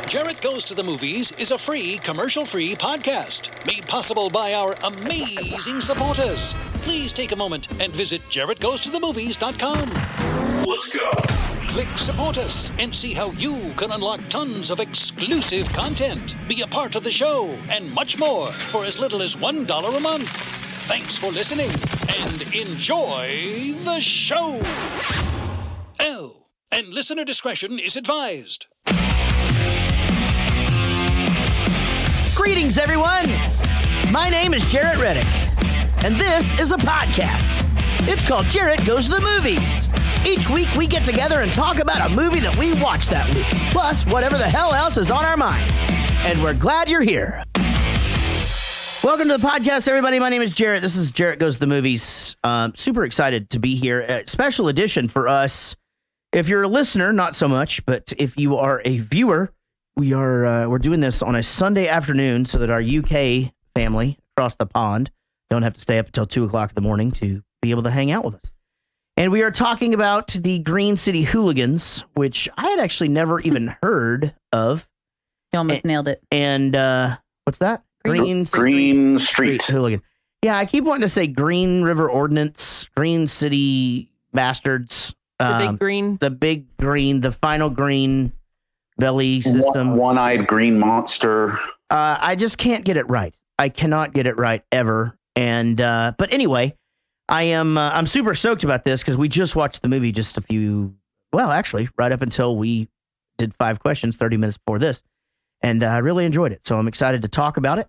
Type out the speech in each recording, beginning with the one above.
Jarrett Goes to the Movies is a free, commercial-free podcast made possible by our amazing supporters. Please take a moment and visit jarrettgoestothemovies.com. Let's go. Click Support Us and see how you can unlock tons of exclusive content, be a part of the show, and much more for as little as $1 a month. Thanks for listening and enjoy the show. Oh, and listener discretion is advised. Greetings, everyone. My name is Jarrett Reddick, and this is a podcast. It's called Jarrett Goes to the Movies. Each week, we get together and talk about a movie that we watched that week, plus whatever the hell else is on our minds. And we're glad you're here. Welcome to the podcast, everybody. My name is Jarrett. This is Jarrett Goes to the Movies. Super excited to be here. A special edition for us. If you're a listener, not so much, but if you are a viewer, we're doing this on a Sunday afternoon so that our UK family across the pond don't have to stay up until 2 o'clock in the morning to be able to hang out with us. And we are talking about the Green City Hooligans, which I had actually never even heard of. You almost nailed it. And what's that? Green Street Hooligan. Yeah, I keep wanting to say Green River Ordinance, Green City Bastards. The big green, the final green belly system. One-eyed green monster. I just can't get it right. I cannot get it right ever. And but anyway, I'm super stoked about this because we just watched the movie actually right up until we did 5 questions 30 minutes before this. And I really enjoyed it. So I'm excited to talk about it.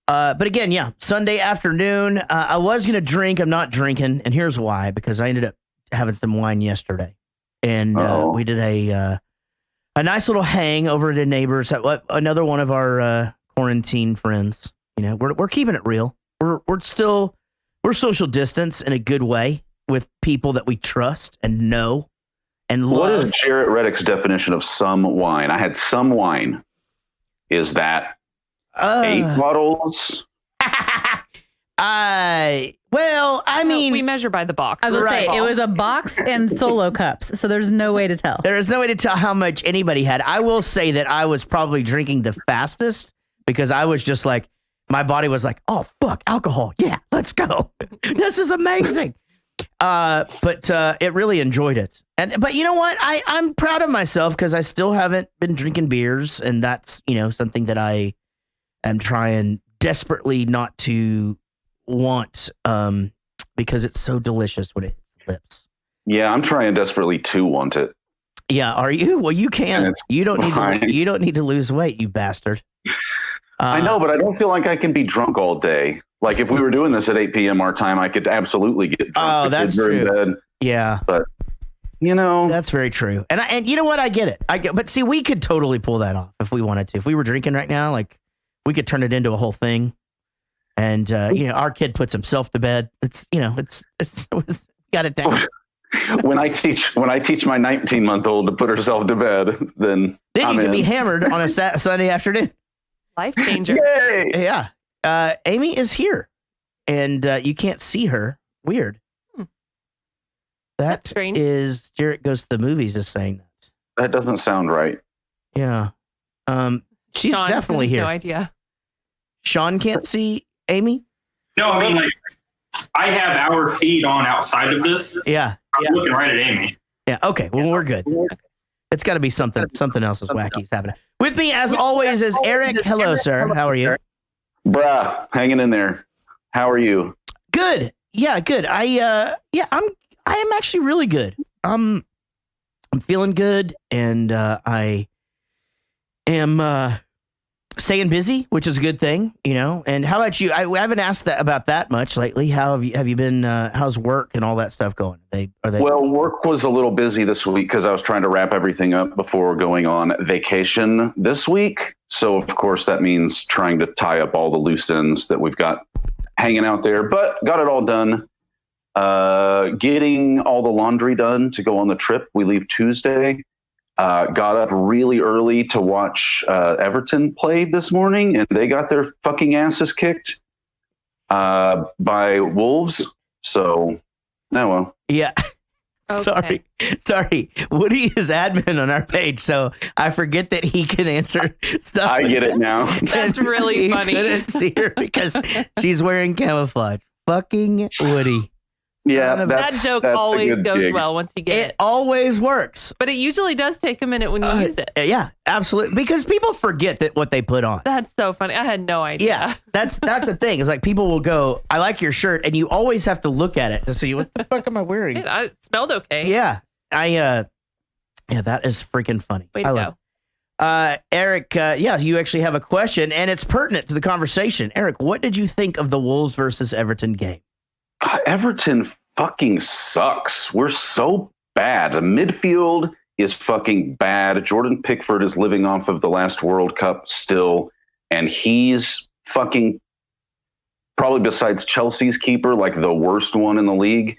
But again, yeah, Sunday afternoon, I was going to drink. I'm not drinking. And here's why, because I ended up having some wine yesterday. And we did a nice little hang over at a neighbor's. Another one of our quarantine friends. You know, we're keeping it real. We're social distance in a good way with people that we trust and know and love. What is Jarrett Reddick's definition of some wine? I had some wine. Is that 8 bottles? we measure by the box. I will say it was a box and solo cups, so there's no way to tell. There is no way to tell how much anybody had. I will say that I was probably drinking the fastest because I was just like, my body was like, oh, fuck, alcohol. Yeah, let's go. This is amazing. But it really enjoyed it. But you know what? I'm proud of myself because I still haven't been drinking beers. And that's, something that I am trying desperately not to want because it's so delicious when it hits the lips. Yeah, I'm trying desperately to want it. Yeah, are you? Well, you can. You don't need to lose weight, you bastard. I know, but I don't feel like I can be drunk all day. Like if we were doing this at 8 p.m. our time, I could absolutely get drunk. Oh, that's true. In bed. Yeah, but that's very true. And you know what? I get it. But see, we could totally pull that off if we wanted to. If we were drinking right now, like we could turn it into a whole thing. And our kid puts himself to bed. It's got it down. When I teach my 19-month-old to put herself to bed, then you can be hammered on a Sunday afternoon. Life changer. Yay! Yeah. Amy is here, and you can't see her. Weird. That's strange. Is Jarrett Goes to the Movies is saying that. That doesn't sound right. Yeah. She's Sean definitely here. No idea. Sean can't see Amy? No, I mean, I have our feed on outside of this. Yeah. I'm looking right at Amy. Yeah. Okay. Well, we're good. It's got to be something else is wacky is happening. With me, as always, is Eric. Hello, sir. How are you? Bruh, hanging in there. How are you? Good. Yeah, good. I am actually really good. I'm feeling good, and I am staying busy, which is a good thing, And how about you? I haven't asked about that much lately. How have you been? How's work and all that stuff going? Are they? Well, work was a little busy this week because I was trying to wrap everything up before going on vacation this week. So of course that means trying to tie up all the loose ends that we've got hanging out there. But got it all done. Getting all the laundry done to go on the trip. We leave Tuesday. Got up really early to watch Everton play this morning, and they got their fucking asses kicked by Wolves. So, well. Yeah. Okay. Sorry. Woody is admin on our page, so I forget that he can answer stuff. I get it now. That's really funny. He couldn't see her because she's wearing camouflage. Fucking Woody. Yeah, That joke always goes gig. well once you get It it. always works. But it usually does take a minute when you use it. Yeah, absolutely. Because people forget that what they put on. That's so funny. I had no idea. Yeah, that's the thing. It's like people will go, I like your shirt, and you always have to look at it to see what the fuck am I wearing? It smelled okay. Yeah, yeah, that is freaking funny. Way to go. Eric, you actually have a question, and it's pertinent to the conversation. Eric, what did you think of the Wolves versus Everton game? Everton fucking sucks. We're so bad. The midfield is fucking bad. Jordan Pickford is living off of the last World Cup still, and he's fucking probably besides Chelsea's keeper, like the worst one in the league.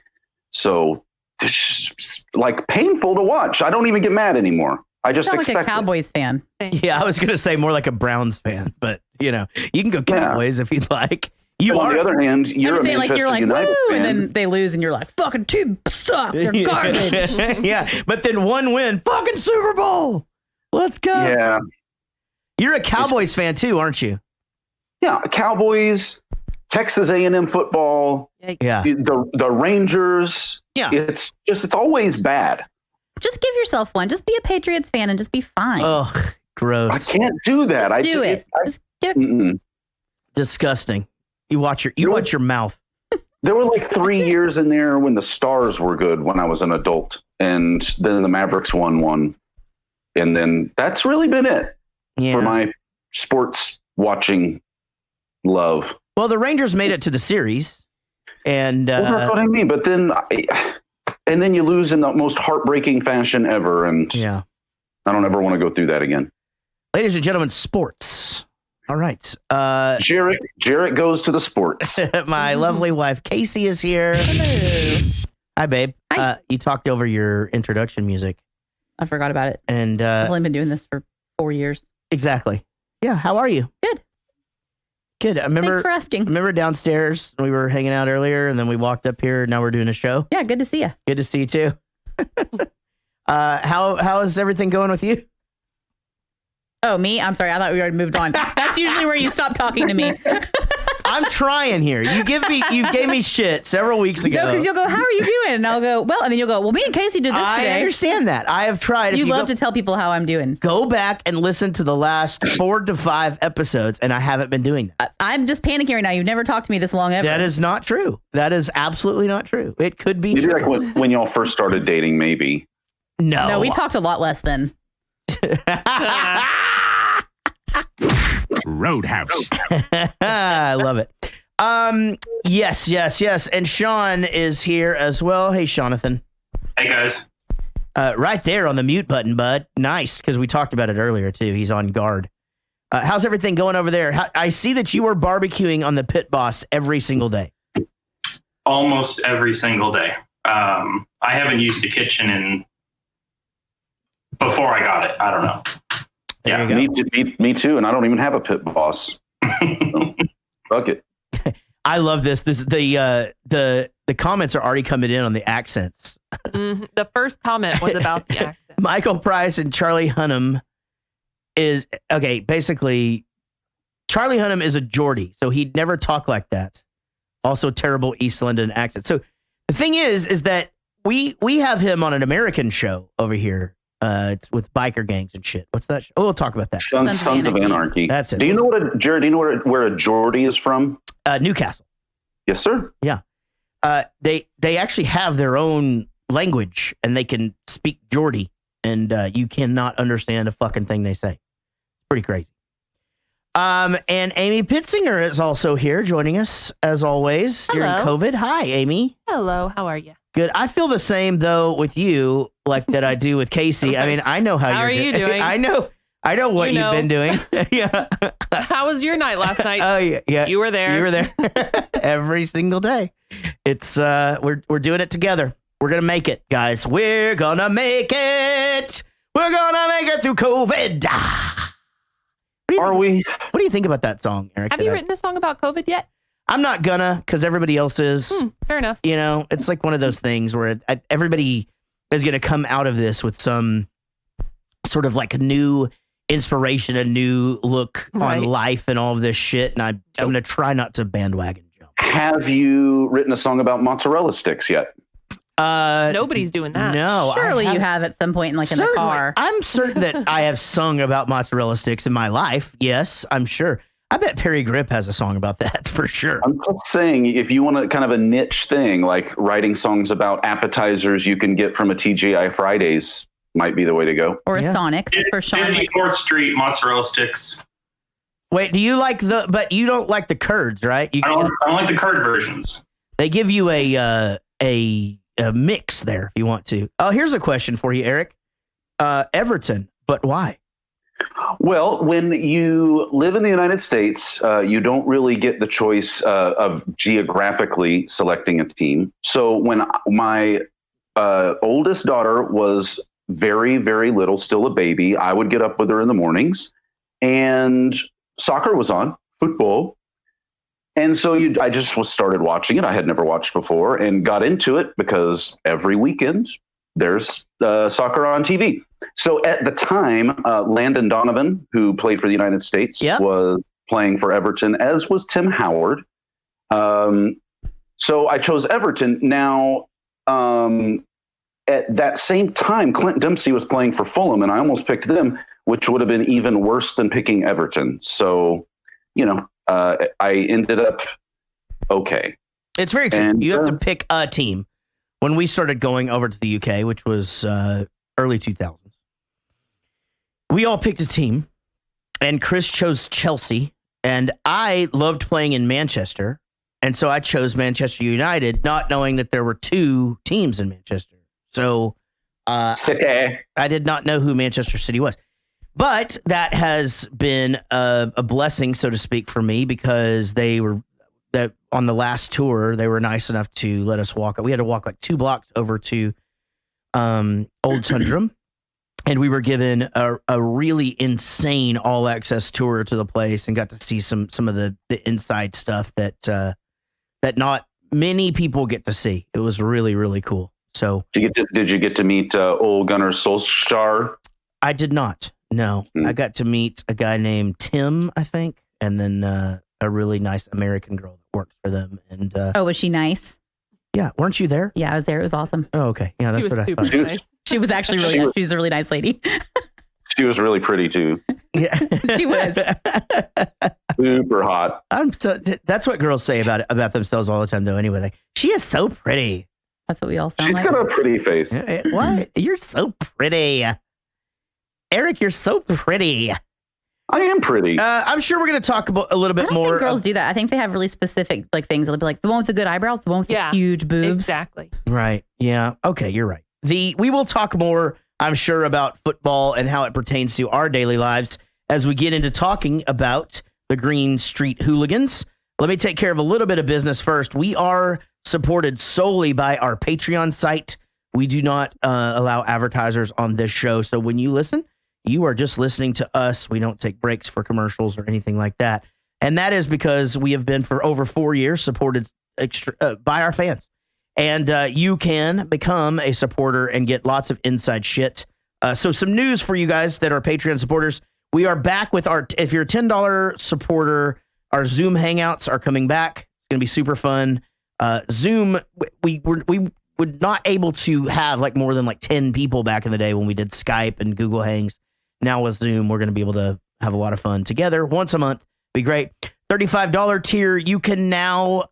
So it's just, like painful to watch. I don't even get mad anymore. I just Sound expect like a Cowboys fan. Yeah, I was going to say more like a Browns fan, but you can go Cowboys if you'd like. On the other hand, you're I'm saying, Manchester you're like, United woo, fan. and then they lose, and you're like, fucking team suck. They're garbage. Yeah, but then one win, fucking Super Bowl. Let's go. Yeah. You're a Cowboys fan too, aren't you? Yeah, Cowboys, Texas A&M football, Yeah. the Rangers. Yeah. It's always bad. Just give yourself one. Just be a Patriots fan and just be fine. Ugh, gross. I can't do that. Just do it. Just give Disgusting. You watch your mouth. There were like 3 years in there when the Stars were good when I was an adult, and then the Mavericks won one, and then that's really been it for my sports watching love. Well, the Rangers made it to the series, and Well, that's what I mean. But then, and then you lose in the most heartbreaking fashion ever, and yeah, I don't ever want to go through that again. Ladies and gentlemen, sports. All right. Jarrett goes to the sports. My lovely wife, Casey, is here. Hello. Hi, babe. Hi. You talked over your introduction music. I forgot about it. And I've only been doing this for 4 years. Exactly. Yeah. How are you? Good. Good. I remember. Thanks for asking. Remember downstairs we were hanging out earlier, and then we walked up here. And now we're doing a show. Yeah, good to see you. Good to see you too. How is everything going with you? Oh, me? I'm sorry. I thought we already moved on. That's usually where you stop talking to me. I'm trying here. You gave me shit several weeks ago. No, because you'll go, how are you doing? And I'll go, well, and then you'll go, well, me and Casey did this today. I understand that. I have tried. You love to tell people how I'm doing. Go back and listen to the last 4 to 5 episodes, and I haven't been doing that. I'm just panicking right now. You've never talked to me this long ever. That is not true. That is absolutely not true. It could be Maybe true. like when y'all first started dating, maybe. No, we talked a lot less then. Roadhouse. I love it. Yes. And Sean is here as well. Hey, Jonathan. Hey guys. Right there on the mute button, bud. Nice, because we talked about it earlier, too. He's on guard. How's everything going over there? I see that you were barbecuing on the Pit Boss every single day. Almost every single day. I haven't used the kitchen in before I got it. I don't know. There Yeah, you go. Me too, and I don't even have a pit boss. So, fuck it. I love this. The comments are already coming in on the accents. The first comment was about the accent. Michael Price and Charlie Hunnam is okay. Basically, Charlie Hunnam is a Geordie, so he'd never talk like that. Also, terrible East London accent. So the thing is that we have him on an American show over here. It's with biker gangs and shit. What's that? Oh, we'll talk about that. Sons of Anarchy. That's it. Do you know Jared? Do you know where a Geordie is from? Newcastle. Yes, sir. Yeah. They actually have their own language and they can speak Geordie, and you cannot understand a fucking thing they say. Pretty crazy. And Amy Pitzinger is also here joining us as always during Hello. COVID. Hi, Amy. Hello, how are you? Good. I feel the same though with you, like that I do with Casey. Okay. I mean, I know how How you're are you doing? I know what You you've been doing. Yeah. How was your night last night? Oh yeah. You were there. You were there every single day. It's we're doing it together. We're gonna make it, guys. We're gonna make it. We're gonna make it through COVID. Are we? What do you think about that song, Eric? Have you written a song about COVID yet? I'm not gonna, because everybody else is. Fair enough. You know, it's like one of those things where everybody is going to come out of this with some sort of like a new inspiration, a new look on life and all of this shit. And I'm going to try not to bandwagon jump. Have you written a song about mozzarella sticks yet? Nobody's doing that. No. Surely you have at some point, like in the car. I'm certain that I have sung about mozzarella sticks in my life. Yes, I'm sure. I bet Perry Grip has a song about that for sure. I'm just saying, if you want a kind of a niche thing, like writing songs about appetizers you can get from a TGI Fridays might be the way to go. Or a Sonic for Sean. 54th Street mozzarella sticks. Wait, do you like but you don't like the curds, right? I don't like the curd versions. They give you a mix there if you want to. Oh, here's a question for you, Eric. Everton, but why? Well, when you live in the United States, you don't really get the choice of geographically selecting a team. So when my oldest daughter was very, very little, still a baby, I would get up with her in the mornings and soccer was on, football. And so I just started watching it. I had never watched before and got into it because every weekend there's soccer on TV. So at the time, Landon Donovan, who played for the United States, was playing for Everton, as was Tim Howard. So I chose Everton. Now, at that same time, Clint Dempsey was playing for Fulham, and I almost picked them, which would have been even worse than picking Everton. So, I ended up okay. It's very true. You have to pick a team. When we started going over to the UK, which was early 2000s, we all picked a team, and Chris chose Chelsea, and I loved playing in Manchester, and so I chose Manchester United, not knowing that there were two teams in Manchester. So I did not know who Manchester City was. But that has been a blessing, so to speak, for me, because on the last tour, they were nice enough to let us walk. We had to walk like 2 blocks over to Old Tundrum, and we were given a really insane all-access tour to the place and got to see some of the inside stuff that not many people get to see. It was really, really cool. So, did you get to meet Ole Gunnar Solskjaer? I did not. No, I got to meet a guy named Tim, I think, and then a really nice American girl that worked for them. And was she nice? Yeah, weren't you there? Yeah, I was there. It was awesome. Oh, okay. Yeah, that's what I thought. Nice. She was actually really nice. She was a really nice lady. She was really pretty too. Yeah, she was super hot. That's what girls say about themselves all the time, though. Anyway, like, she is so pretty. That's what we all sound She's like. got a pretty face. What? You're so pretty. Eric, you're so pretty. I am pretty. I'm sure we're going to talk about a little bit I don't more. think girls do that. I think they have really specific things. They'll be like the one with the good eyebrows, the one with the huge boobs. Exactly. Right. Yeah. Okay. You're right. We will talk more, I'm sure, about football and how it pertains to our daily lives as we get into talking about the Green Street Hooligans. Let me take care of a little bit of business first. We are supported solely by our Patreon site. We do not allow advertisers on this show. So when you listen, you are just listening to us. We don't take breaks for commercials or anything like that. And that is because we have been for over 4 years supported by our fans. And you can become a supporter and get lots of inside shit. So some news for you guys that are Patreon supporters. We are back with if you're a $10 supporter, our Zoom Hangouts are coming back. It's going to be super fun. Zoom, we were not able to have like more than like 10 people back in the day when we did Skype and Google Hangs. Now with Zoom, we're going to be able to have a lot of fun together once a month. Be great. $35 tier. You can now,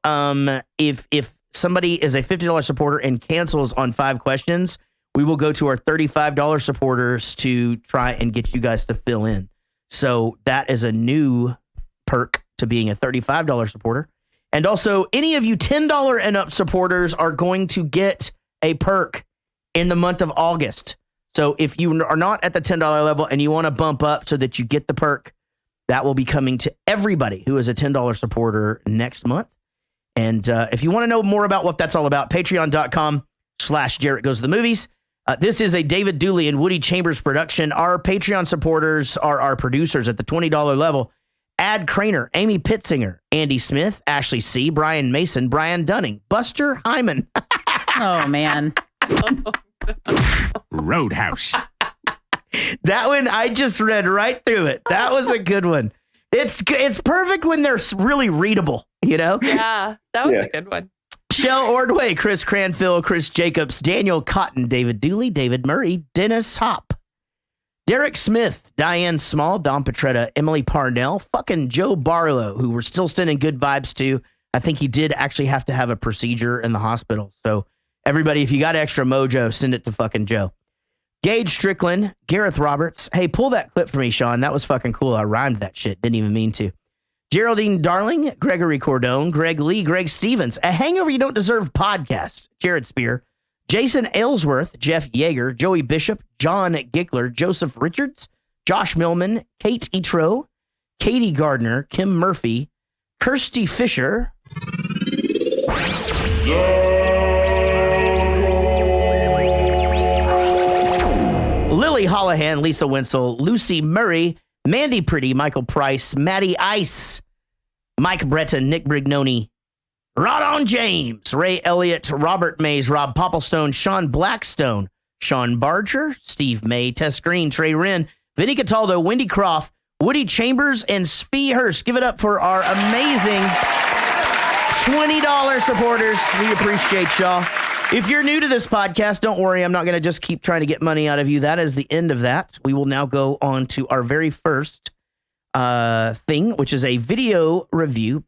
if somebody is a $50 supporter and cancels on 5 questions, we will go to our $35 supporters to try and get you guys to fill in. So that is a new perk to being a $35 supporter. And also, any of you $10 and up supporters are going to get a perk in the month of August. So if you are not at the $10 level and you want to bump up so that you get the perk, that will be coming to everybody who is a $10 supporter next month. And if you want to know more about what that's all about, patreon.com/Jarrett Goes to the Movies. This is a David Dooley and Woody Chambers production. Our Patreon supporters are our producers at the $20 level. Ad Craner, Amy Pitzinger, Andy Smith, Ashley C., Brian Mason, Brian Dunning, Buster Hyman. Oh, man. Roadhouse. That one, I just read right through it. That was a good one. It's perfect when they're really readable, you know? Yeah, that was a good one. Shell Ordway, Chris Cranfield, Chris Jacobs, Daniel Cotton, David Dooley, David Murray, Dennis Hopp, Derek Smith, Diane Small, Don Petretta, Emily Parnell, fucking Joe Barlow, who we're still sending good vibes to. I think he did actually have to have a procedure in the hospital. So everybody, if you got extra mojo, send it to fucking Joe. Gage Strickland, Gareth Roberts. Hey, pull that clip for me, Sean. That was fucking cool. I rhymed that shit. Didn't even mean to. Geraldine Darling, Gregory Cordone, Greg Lee, Greg Stevens, A Hangover You Don't Deserve podcast, Jared Spear, Jason Aylesworth, Jeff Yeager, Joey Bishop, John Gickler, Joseph Richards, Josh Millman, Kate Etro, Katie Gardner, Kim Murphy, Kirsty Fisher, Lily Holohan, Lisa Wenzel, Lucy Murray, Mandy Pretty, Michael Price, Maddie Ice, Mike Breton, Nick Brignoni, Rodon James, Ray Elliott, Robert Mays, Rob Popplestone, Sean Blackstone, Sean Barger, Steve May, Tess Green, Trey Wren, Vinnie Cataldo, Wendy Croft, Woody Chambers, and Spee Hurst. Give it up for our amazing $20 supporters. We appreciate y'all. If you're new to this podcast, don't worry. I'm not going to just keep trying to get money out of you. That is the end of that. We will now go on to our very first thing, which is a video review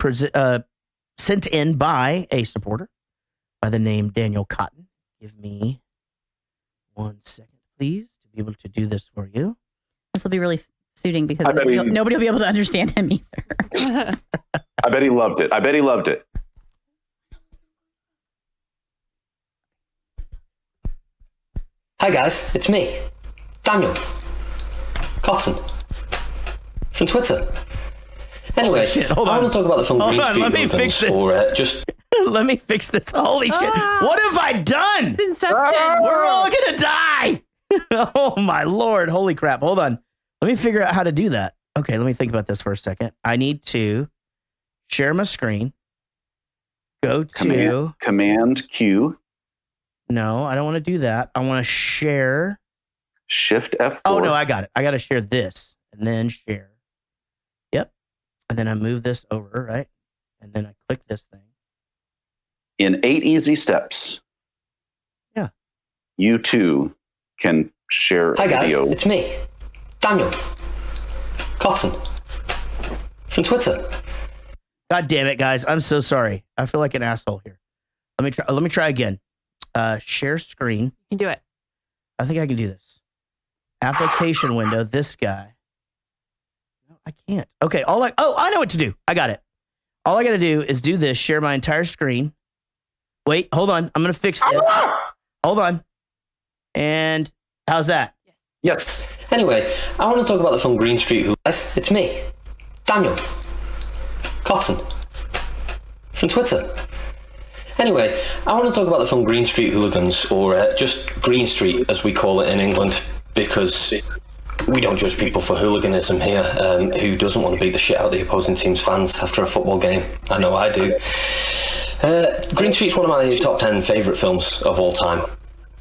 sent in by a supporter by the name Daniel Cotton. Give me 1 second, please, to be able to do this for you. This will be really suiting because nobody will be able to understand him either. I bet he loved it. Hi guys, it's me, Daniel Cotton from Twitter. Anyway, hold on. I want to talk about the film Green Street let me fix this. Let me fix this. Holy shit. What have I done? It's Inception. We're all gonna die. Oh my Lord. Holy crap. Hold on. Let me figure out how to do that. Okay, let me think about this for a second. I need to share my screen. Go to Command Q. No, I don't want to do that. I want to share. Shift F4. Oh, no, I got it. I got to share this and then share. Yep. And then I move this over, right? And then I click this thing. In 8 easy steps. Yeah. You too can share Hi guys, video. it's me, Daniel Cotton from Twitter. God damn it, guys. I'm so sorry. I feel like an asshole here. Let me try again. Share screen. You can do it. I think I can do this. Application window. This guy. No, I can't. Okay. I know what to do. I got it. All I got to do is do this. Share my entire screen. Wait, hold on. I'm going to fix this. Hold on. And how's that? Yes. Anyway, I want to talk about the film Green Street Hooligans. It's me, Daniel Cotton from Twitter. Anyway, I want to talk about the film Green Street Hooligans, or just Green Street as we call it in England, because we don't judge people for hooliganism here. Who doesn't want to beat the shit out of the opposing team's fans after a football game? I know I do. Green Street's one of my top 10 favourite films of all time.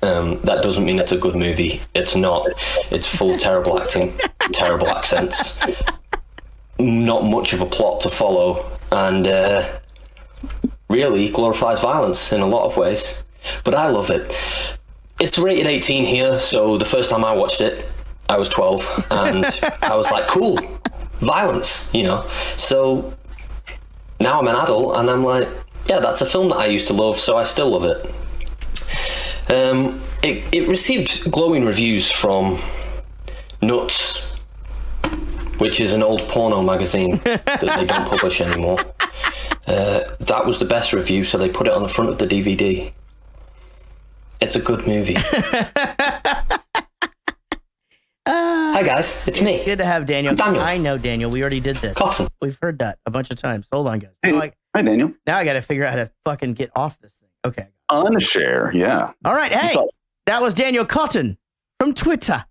That doesn't mean it's a good movie. It's not. It's full of terrible acting, terrible accents, not much of a plot to follow, and really glorifies violence in a lot of ways. But I love it. It's rated 18 here, so the first time I watched it, I was 12, and I was like, cool, violence, you know. So now I'm an adult, and I'm like, yeah, that's a film that I used to love, so I still love it. It received glowing reviews from Nuts, which is an old porno magazine that they don't publish anymore. That was the best review, so they put it on the front of the DVD. It's a good movie. Hi guys, it's me. Good to have Daniel. Daniel. I know Daniel. We already did this. Cotton. We've heard that a bunch of times. Hold on, guys. Hey, hi, Daniel. Now I got to figure out how to fucking get off this thing. Okay. Unshare, yeah. All right. Hey, that was Daniel Cotton from Twitter.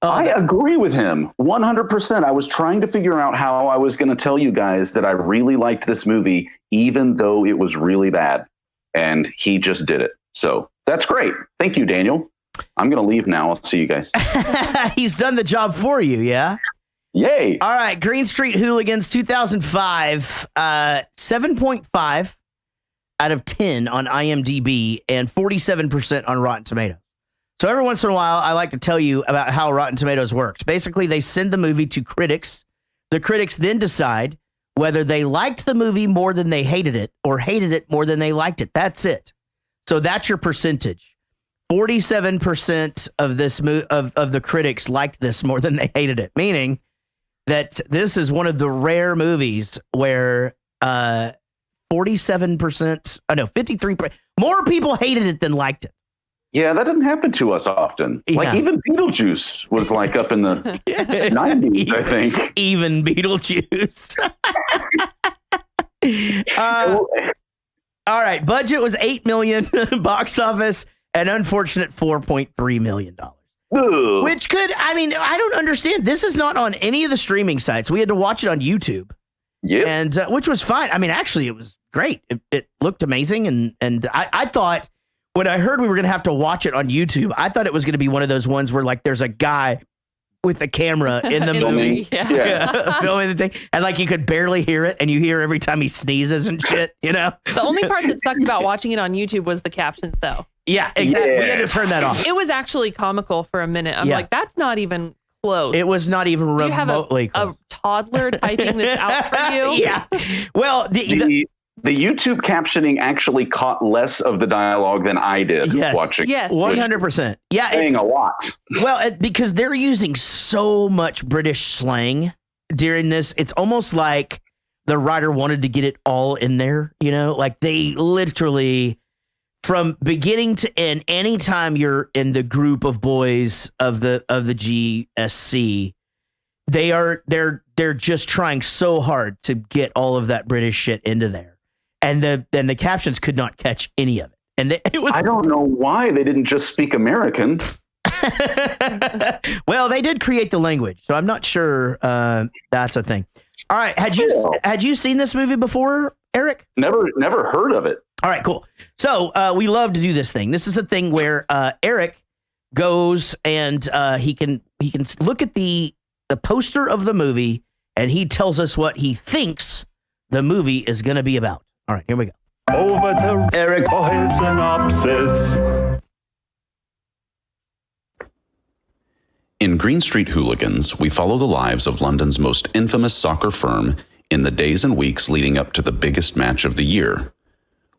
I agree with him 100%. I was trying to figure out how I was going to tell you guys that I really liked this movie, even though it was really bad. And he just did it. So that's great. Thank you, Daniel. I'm going to leave now. I'll see you guys. He's done the job for you, yeah? Yay. All right, Green Street Hooligans 2005, 7.5 out of 10 on IMDb and 47% on Rotten Tomatoes. So every once in a while, I like to tell you about how Rotten Tomatoes works. Basically, they send the movie to critics. The critics then decide whether they liked the movie more than they hated it or hated it more than they liked it. That's it. So that's your percentage. 47% of this of the critics liked this more than they hated it, meaning that this is one of the rare movies where 53%, more people hated it than liked it. Yeah, that doesn't happen to us often. Yeah. Like even Beetlejuice was like up in the 90s, I think. Even Beetlejuice. All right, budget was $8 million, box office an unfortunate $4.3 million. Ugh. Which could, I mean, I don't understand. This is not on any of the streaming sites. We had to watch it on YouTube. Yep. And which was fine. I mean, actually, it was great. It looked amazing. And I thought when I heard we were going to have to watch it on YouTube, I thought it was going to be one of those ones where like there's a guy with a camera in the movie. Yeah. Filming the thing. And like you could barely hear it. And you hear every time he sneezes and shit, you know? The only part that sucked about watching it on YouTube was the captions, though. Yeah, exactly. Yes. We had to turn that off. It was actually comical for a minute. I'm Yeah. like, that's not even close. It was not even You have remotely a close. toddler typing this out for you. Yeah. Well, The YouTube captioning actually caught less of the dialogue than I did Yes. watching. Yes. 100%. Yeah. Saying a lot. Well, because they're using so much British slang during this, it's almost like the writer wanted to get it all in there, you know? Like they literally, from beginning to end, anytime you're in the group of boys of the GSC, they're just trying so hard to get all of that British shit into there. And the captions could not catch any of it. And it was I don't know why they didn't just speak American. Well, they did create the language, so I'm not sure that's a thing. All right, had you seen this movie before, Eric? Never heard of it. All right, cool. So we love to do this thing. This is a thing where Eric goes and he can look at the poster of the movie and he tells us what he thinks the movie is going to be about. All right, here we go. Over to Eric. for his synopsis. In Green Street Hooligans, we follow the lives of London's most infamous soccer firm in the days and weeks leading up to the biggest match of the year.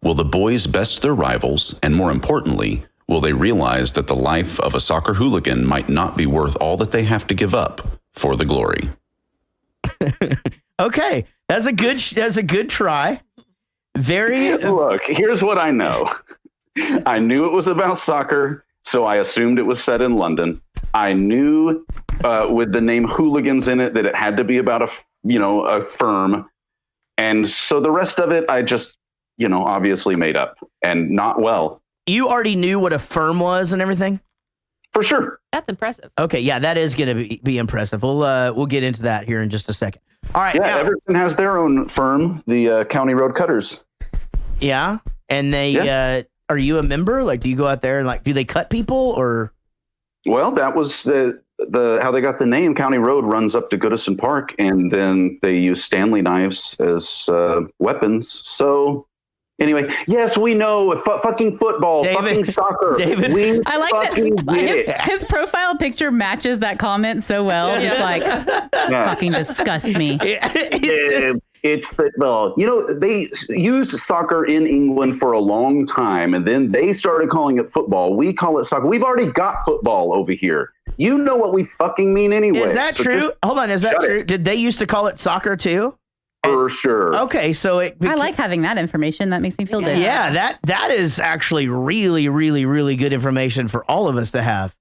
Will the boys best their rivals, and more importantly, will they realize that the life of a soccer hooligan might not be worth all that they have to give up for the glory? Okay, that's a good try. Very Look, here's what I know. I knew it was about soccer, so I assumed it was set in London. I knew with the name Hooligans in it that it had to be about a firm. And so the rest of it, I just, obviously made up and not well. You already knew what a firm was and everything? For sure. That's impressive. Okay, yeah, that is going to be impressive. We'll get into that here in just a second. All right. Yeah, now, Everton has their own firm, the County Road Cutters. yeah, and they are you a member? Like, do you go out there and like, do they cut people or? Well, that was the how they got the name. County Road runs up to Goodison Park, and then they use Stanley knives as weapons. So anyway, yes, we know fucking football, David, fucking soccer. David, we I like fucking that get it. his profile picture matches that comment so well. Just like fucking disgust me. It's football. They used soccer in England for a long time, and then they started calling it football. We call it soccer. We've already got football over here. You know what we fucking mean anyway. Is that So true? just Hold on, is that shut true? it. Did they used to call it soccer too? For sure. Okay, so I like having that information. That makes me feel good. Yeah, that is actually really, really, really good information for all of us to have.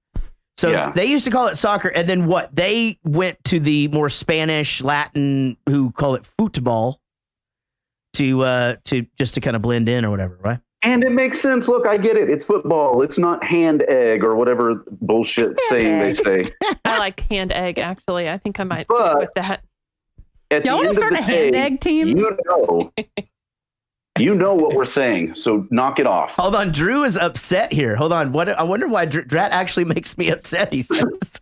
So Yeah. they used to call it soccer, and then what? They went to the more Spanish, Latin, who call it football, to just to kind of blend in or whatever, right? And it makes sense. Look, I get it. It's football. It's not hand egg or whatever bullshit saying they say. I like hand egg, actually. I think I might But- stick with that. At Y'all the wanna end of start the a hand day, egg team? You know what we're saying, so knock it off. Hold on, Drew is upset here. Hold on. I wonder why Drat actually makes me upset, he says.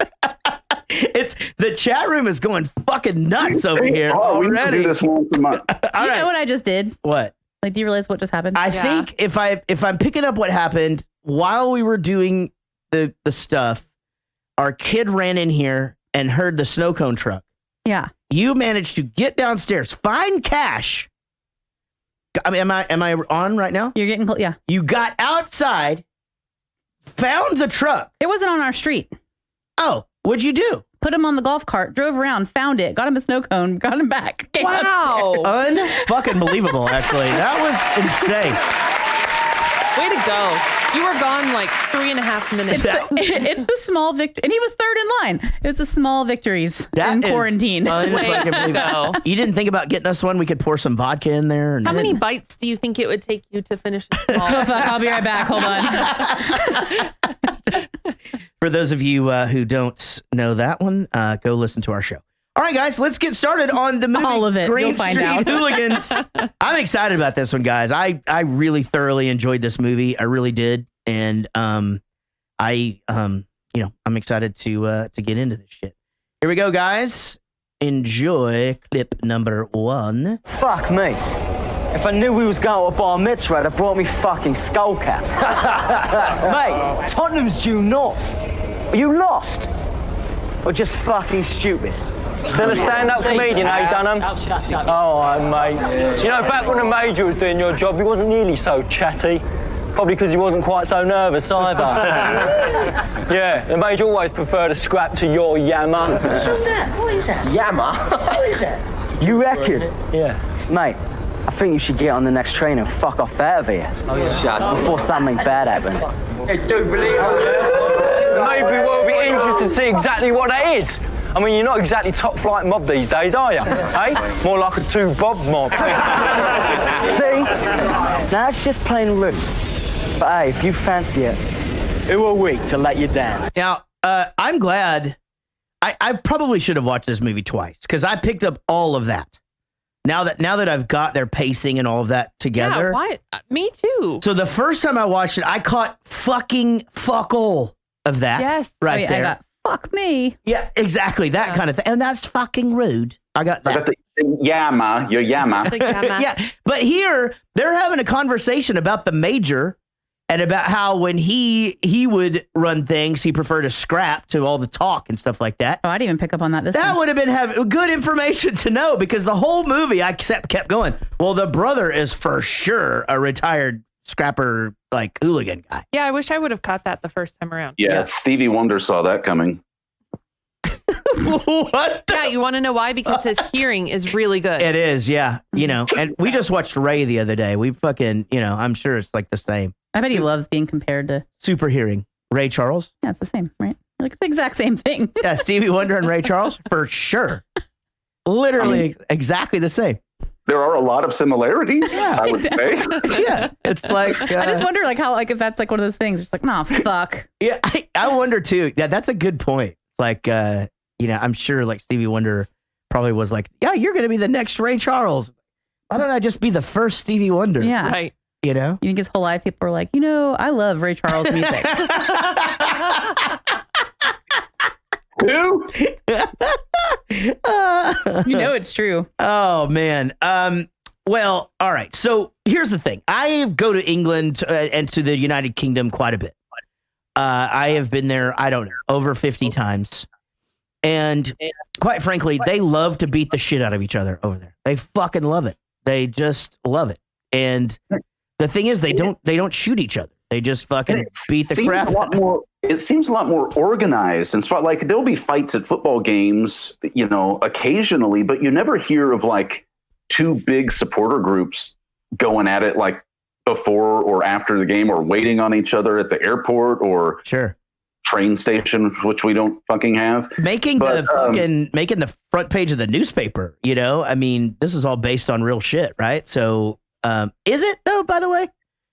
It's the chat room is going fucking nuts over here already. We can do this once a month. You know what I just did? What? Like, do you realize what just happened? I think if I'm picking up what happened while we were doing the stuff, our kid ran in here and heard the snow cone truck. Yeah. You managed to get downstairs, find cash. I mean, am I on right now? You're getting close. Yeah. You got outside, found the truck. It wasn't on our street. Oh, what'd you do? Put him on the golf cart, drove around, found it, got him a snow cone, got him back. Wow. Unfucking believable, actually. That was insane. Way to go. You were gone like 3.5 minutes. It's the small victory. And he was third in line. It's the small victories in quarantine. Unfucking believable. You didn't think about getting us one? We could pour some vodka in there. How many bites do you think it would take you to finish it all? I'll be right back. Hold on. For those of you who don't know that one, go listen to our show. All right, guys, let's get started on the movie. All of it. Green You'll find Street out. Hooligans. I'm excited about this one, guys. I really thoroughly enjoyed this movie. I really did, and I'm excited to get into this shit. Here we go, guys. Enjoy clip number 1. Fuck me. If I knew we was going to a bar mitzvah, I'd have brought me fucking skull cap. Mate, Tottenham's due north. Are you lost? Or just fucking stupid? Still a stand-up comedian, eh, Dunham? Oh, mate. You know, back when the Major was doing your job, he wasn't nearly so chatty. Probably because he wasn't quite so nervous either. Yeah, the Major always preferred a scrap to your yammer. What's that? What is that? Yammer? What is that? You reckon? Yeah. Mate, I think you should get on the next train and fuck off out of here. Oh, yeah. Before something bad happens. Hey, do believe it, Maybe we'll be interested to see exactly what that is. I mean, you're not exactly top flight mob these days, are you? Hey? More like a 2-bob mob. See? Now that's just plain rude. But hey, if you fancy it, who are we to let you down? Now, I'm glad. I probably should have watched this movie twice because I picked up all of that. Now that I've got their pacing and all of that together. Yeah, why? Me too. So the first time I watched it, I caught fuck all of that. Yes. Right there. I got fuck me. Yeah, exactly. That kind of thing. And that's fucking rude. I got that. I got the yammer, your yammer. Yeah, but here they're having a conversation about the Major and about how when he would run things, he preferred to scrap to all the talk and stuff like that. Oh, I didn't even pick up on that. That would have been good information to know because the whole movie I kept going. Well, the brother is for sure a retired scrapper, like hooligan guy. Yeah, I wish I would have caught that the first time around. Yeah, Stevie Wonder saw that coming. What? Yeah, you want to know why? Because his hearing is really good. It is, yeah. You know, and we just watched Ray the other day. We fucking, I'm sure it's like the same. I bet he loves being compared to super hearing. Ray Charles? Yeah, it's the same, right? Like it's the exact same thing. Yeah, Stevie Wonder and Ray Charles, for sure. Literally exactly the same. There are a lot of similarities, yeah, I would say. Yeah, it's like... I just wonder how if that's like one of those things. It's like, nah, fuck. Yeah, I wonder too. Yeah, that's a good point. Like, I'm sure like Stevie Wonder probably was like, yeah, you're going to be the next Ray Charles. Why don't I just be the first Stevie Wonder? Yeah. Right. You know? You think his whole life people are like, I love Ray Charles music. Who? It's true. Oh, man. Well, all right. So here's the thing. I go to England and to the United Kingdom quite a bit. I have been there, I don't know, over 50 times. And quite frankly, they love to beat the shit out of each other over there. They fucking love it. They just love it. And the thing is, they don't shoot each other. They just fucking beat the crap. It seems a lot more organized and spot. Like there'll be fights at football games, occasionally, but you never hear of like two big supporter groups going at it like before or after the game or waiting on each other at the airport or train station, which we don't fucking have. Making the front page of the newspaper, I mean, this is all based on real shit, right? So is it though, by the way?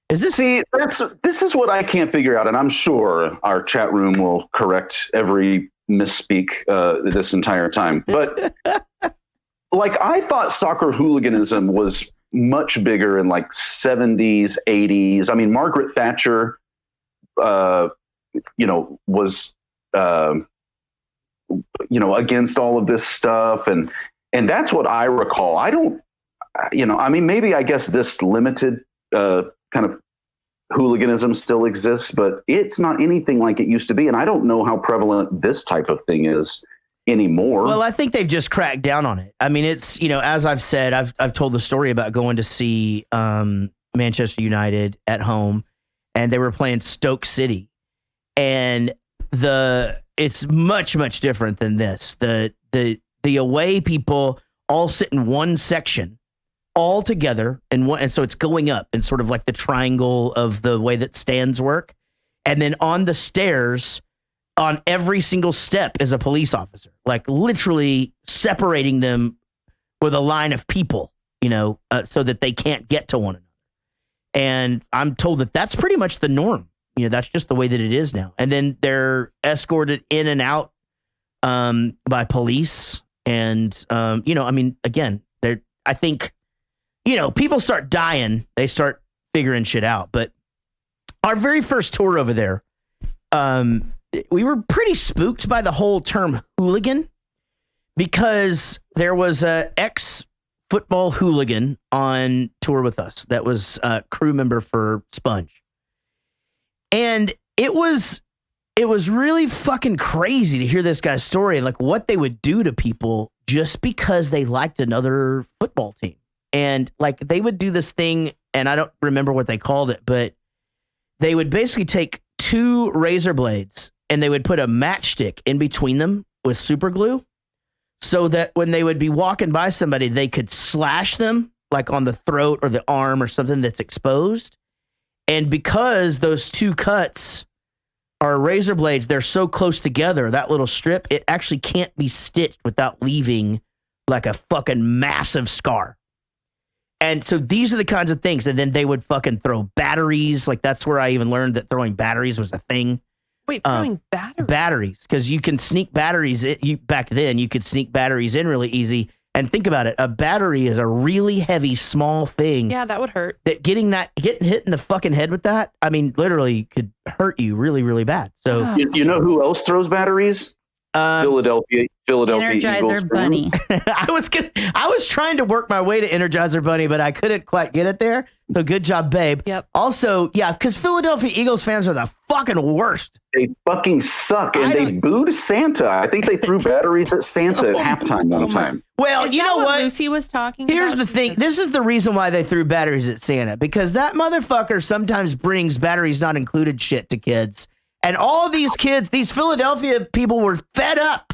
Is this this is what I can't figure out, and I'm sure our chat room will correct every misspeak this entire time. But like I thought soccer hooliganism was much bigger in like 70s, 80s. I mean, Margaret Thatcher, was, against all of this stuff. And that's what I recall. I don't, maybe I guess this limited kind of hooliganism still exists, but it's not anything like it used to be. And I don't know how prevalent this type of thing is anymore. Well, I think they've just cracked down on it. I mean, it's, as I've said, I've told the story about going to see Manchester United at home, and they were playing Stoke City, and it's much, much different than this. The away people all sit in one section all together, and so it's going up in sort of like the triangle of the way that stands work. And then on the stairs, on every single step is a police officer, like literally separating them with a line of people, so that they can't get to one another. And I'm told that that's pretty much the norm. That's just the way that it is now. And then they're escorted in and out by police. And, again, I think, people start dying, they start figuring shit out. But our very first tour over there, we were pretty spooked by the whole term hooligan, because there was a ex-football hooligan on tour with us that was a crew member for Sponge. And it was really fucking crazy to hear this guy's story and like what they would do to people just because they liked another football team. And like they would do this thing, and I don't remember what they called it, but they would basically take two razor blades and they would put a matchstick in between them with super glue, so that when they would be walking by somebody, they could slash them like on the throat or the arm or something that's exposed. And because those two cuts are razor blades, they're so close together, that little strip, it actually can't be stitched without leaving like a fucking massive scar. And so these are the kinds of things. And then they would fucking throw batteries. Like that's where I even learned that throwing batteries was a thing. Wait, throwing batteries? Batteries, because you can sneak batteries. Back then, you could sneak batteries in really easy. And think about it. A battery is a really heavy, small thing. Yeah, that would hurt. That getting hit in the fucking head with that, I mean, literally could hurt you really, really bad. So you know who else throws batteries? Philadelphia Energizer Eagles Bunny. I was trying to work my way to Energizer Bunny, but I couldn't quite get it there. So good job, babe. Yep. Also, yeah, because Philadelphia Eagles fans are the fucking worst. They fucking suck, and they booed Santa. I think they threw batteries at Santa at halftime one time. Well, Is you that know what? Lucy was talking Here's about? the thing. This is the reason why they threw batteries at Santa, because that motherfucker sometimes brings batteries not included shit to kids. And all of these kids, these Philadelphia people were fed up.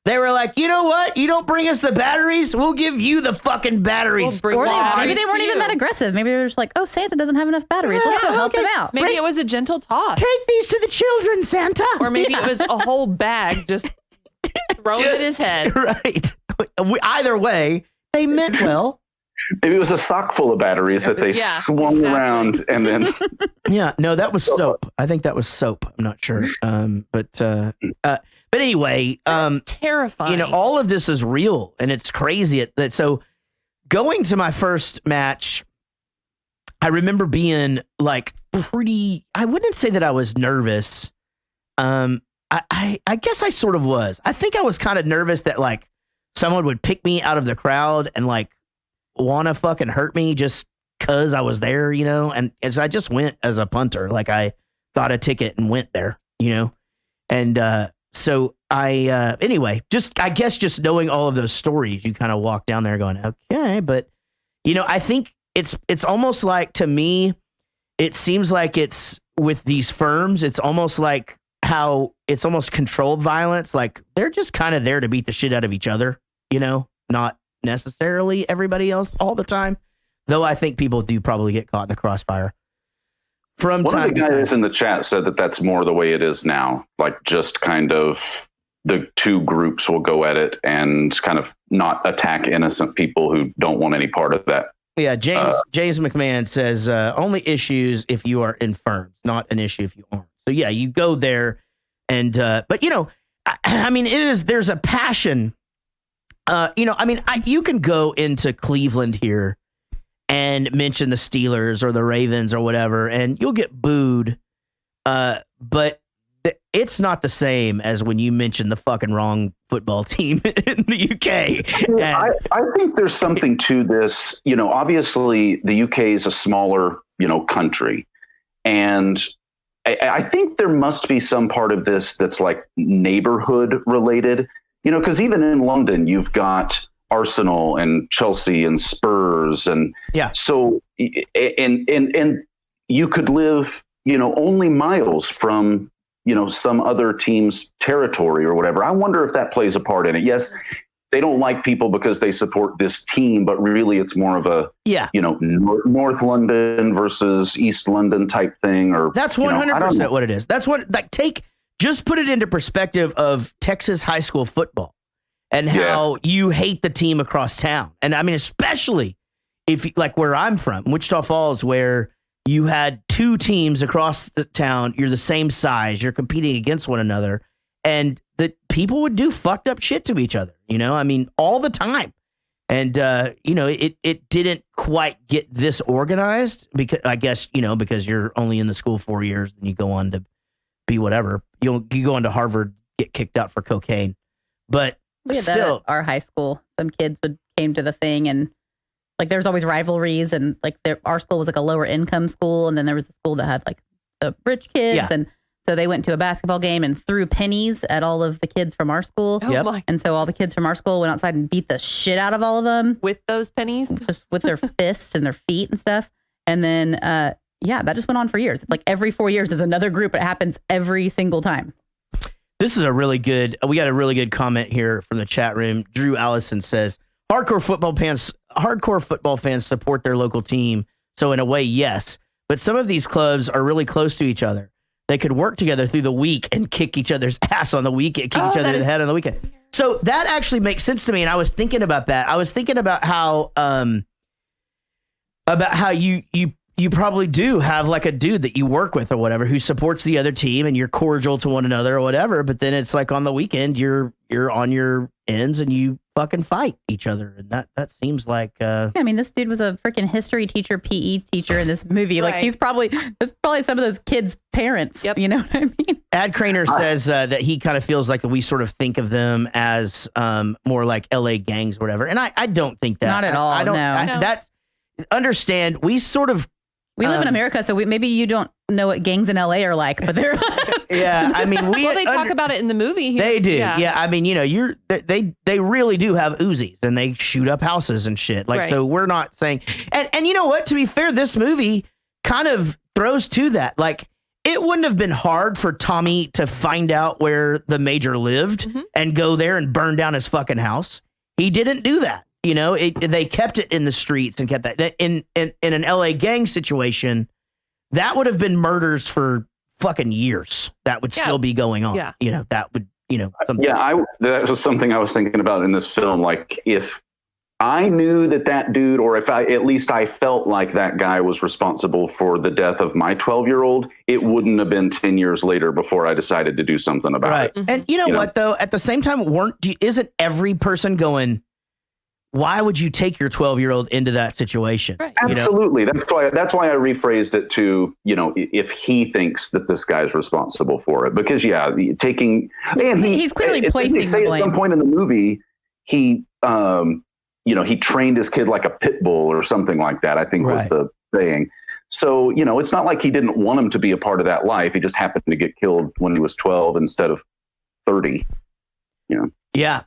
They were like, you know what? You don't bring us the batteries, we'll give you the fucking batteries. We'll bring Maybe they weren't even that aggressive. Maybe they were just like, oh, Santa doesn't have enough batteries. Let's go help them out. Maybe it was a gentle toss. Take these to the children, Santa. Or maybe it was a whole bag just thrown at his head. Right. Either way, they meant well. Maybe it was a sock full of batteries that they swung around and then. Yeah, no, that was soap. I think that was soap. I'm not sure. But anyway, That's terrifying. all of this is real and it's crazy. So going to my first match, I remember being like I wouldn't say that I was nervous. I guess I sort of was. I think I was kind of nervous that like someone would pick me out of the crowd and like want to fucking hurt me just because I was there, and so I just went as a punter. Like I got a ticket and went there, and so I anyway, I guess just knowing all of those stories, you kind of walk down there going, okay, but I think it's almost like, to me, it seems like it's with these firms, it's almost like how it's almost controlled violence. Like they're just kind of there to beat the shit out of each other, not necessarily everybody else all the time, though I think people do probably get caught in the crossfire from one time of the to guys time. in the chat said that that's more the way it is now, like just kind of the two groups will go at it and kind of not attack innocent people who don't want any part of that. Yeah, James McMahon says only issues if you are infirmed, not an issue if you aren't. So yeah, you go there, and but I mean, there's a passion. You can go into Cleveland here, and mention the Steelers or the Ravens or whatever, and you'll get booed. But it's not the same as when you mention the fucking wrong football team in the UK. I think there's something to this. You know, obviously the UK is a smaller, country. And I think there must be some part of this that's like neighborhood related, because even in London, you've got Arsenal and Chelsea and Spurs. And so, and you could live, only miles from, some other team's territory or whatever. I wonder if that plays a part in it. Yes, they don't like people because they support this team, but really it's more of a, North London versus East London type thing. Or that's 100% what it is. That's what, just put it into perspective of Texas high school football and how you hate the team across town. And I mean, especially if like where I'm from, Wichita Falls, where you had two teams across the town, you're the same size, you're competing against one another, and that people would do fucked up shit to each other, I mean, all the time. And, it didn't quite get this organized because I guess, because you're only in the school 4 years and you go on to be whatever. You go on to Harvard, get kicked out for cocaine. But still, our high school, some kids came to the thing and like there's always rivalries, and like our school was like a lower income school, and then there was the school that had like the rich kids, and so they went to a basketball game and threw pennies at all of the kids from our school. And so all the kids from our school went outside and beat the shit out of all of them with those pennies, just with their fists and their feet and stuff. And then that just went on for years. Like every 4 years is another group. It happens every single time. This is we got a really good comment here from the chat room. Drew Allison says, hardcore football fans support their local team. So in a way, yes, but some of these clubs are really close to each other. They could work together through the week and kick each other's ass on the weekend, kick each other in the head on the weekend. So that actually makes sense to me. And I was thinking about that. I was thinking about how you probably do have like a dude that you work with or whatever who supports the other team and you're cordial to one another or whatever. But then it's like on the weekend, you're on your ends and you fucking fight each other. And that seems like, I mean, this dude was a freaking history teacher, PE teacher in this movie. Like that's probably some of those kids' parents. Yep. You know what I mean? Ad Craner says that he kind of feels like we sort of think of them as more like LA gangs or whatever. And I don't think that. Not at all. I don't, no. That's understand. We live in America, so maybe you don't know what gangs in LA are like, but they're yeah. I mean, they talk about it in the movie. They do. Yeah. I mean, they really do have Uzis and they shoot up houses and shit. Like, so we're not saying, and you know what? To be fair, this movie kind of throws to that. Like, it wouldn't have been hard for Tommy to find out where the major lived and go there and burn down his fucking house. He didn't do that. They kept it in the streets and kept that in an LA gang situation. That would have been murders for fucking years. That would still be going on. Yeah. That would, something. Yeah. That was something I was thinking about in this film. Like if I knew that dude, or if at least I felt like that guy was responsible for the death of my 12-year-old, it wouldn't have been 10 years later before I decided to do something about it. And you know what though, at the same time, isn't every person going, why would you take your 12-year-old into that situation? Right. Absolutely. That's why I rephrased it to, if he thinks that this guy's responsible for it, because he's clearly placing they say at some point in the movie, he trained his kid like a pit bull or something like that, I think was the saying. So, it's not like he didn't want him to be a part of that life. He just happened to get killed when he was 12 instead of 30, Yeah.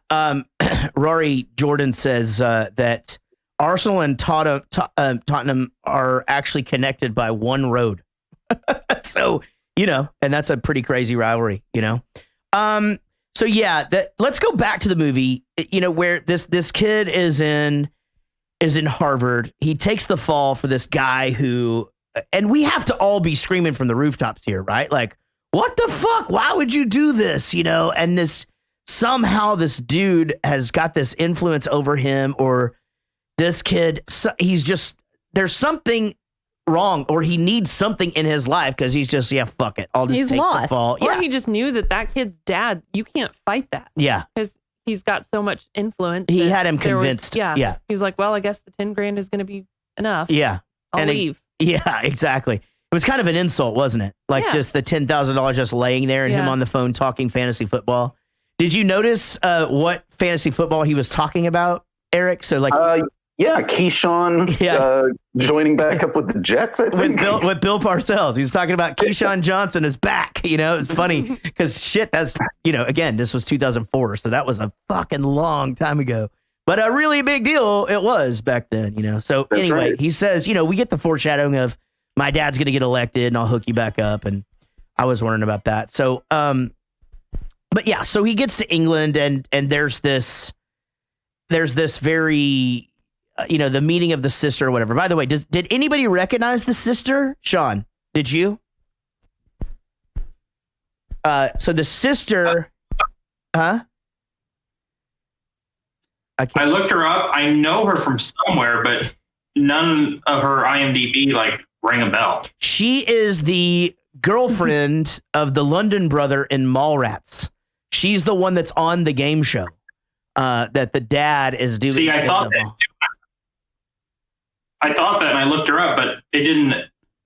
Rory Jordan says that Arsenal and Tottenham are actually connected by one road. So, and that's a pretty crazy rivalry, So yeah, let's go back to the movie, where this kid is in Harvard. He takes the fall for this guy who, and we have to all be screaming from the rooftops here, right? Like, what the fuck? Why would you do this? And somehow this dude has got this influence over him, or this kid, there's something wrong, or he needs something in his life because he's just, fuck it. I'll just take the fall. Or he just knew that kid's dad, you can't fight that. Yeah. Because he's got so much influence. He had him convinced. He was like, well, I guess the 10 grand is going to be enough. Yeah. I'll leave. Yeah, exactly. It was kind of an insult, wasn't it? Like just the $10,000 just laying there and him on the phone talking fantasy football. Did you notice what fantasy football he was talking about, Eric? So like, Keyshawn joining back up with the Jets. I think. with Bill Parcells, he was talking about Keyshawn Johnson is back. It's funny because shit. That's again, this was 2004, so that was a fucking long time ago. But a really big deal it was back then. So That's anyway, right. he says, we get the foreshadowing of my dad's going to get elected and I'll hook you back up. And I was wondering about that. So, but yeah, so he gets to England and there's this very, the meeting of the sister or whatever. By the way, did anybody recognize the sister? Sean, did you? So the sister, huh? I looked her up. I know her from somewhere, but none of her IMDb rang a bell. She is the girlfriend of the London brother in Mallrats. She's the one that's on the game show that the dad is doing. See, I thought that, and I looked her up, but it didn't.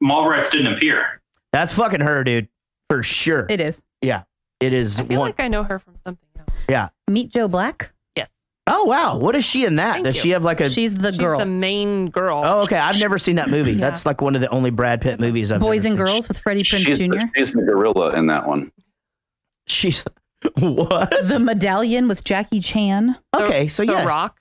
Mallrats didn't appear. That's fucking her, dude, for sure. It is. Yeah, it is. I feel like I know her from something else. Yeah. Meet Joe Black. Yes. Oh wow, what is she in that? Thank Does you. she have She's the girl. She's the main girl. Oh, okay. I've never seen that movie. That's like one of the only Brad Pitt movies I've Boys never and seen. Girls with Freddie Prinze She's Jr. she's the gorilla in that one. She's what? The Medallion with Jackie Chan. Okay, so The yeah, Rock.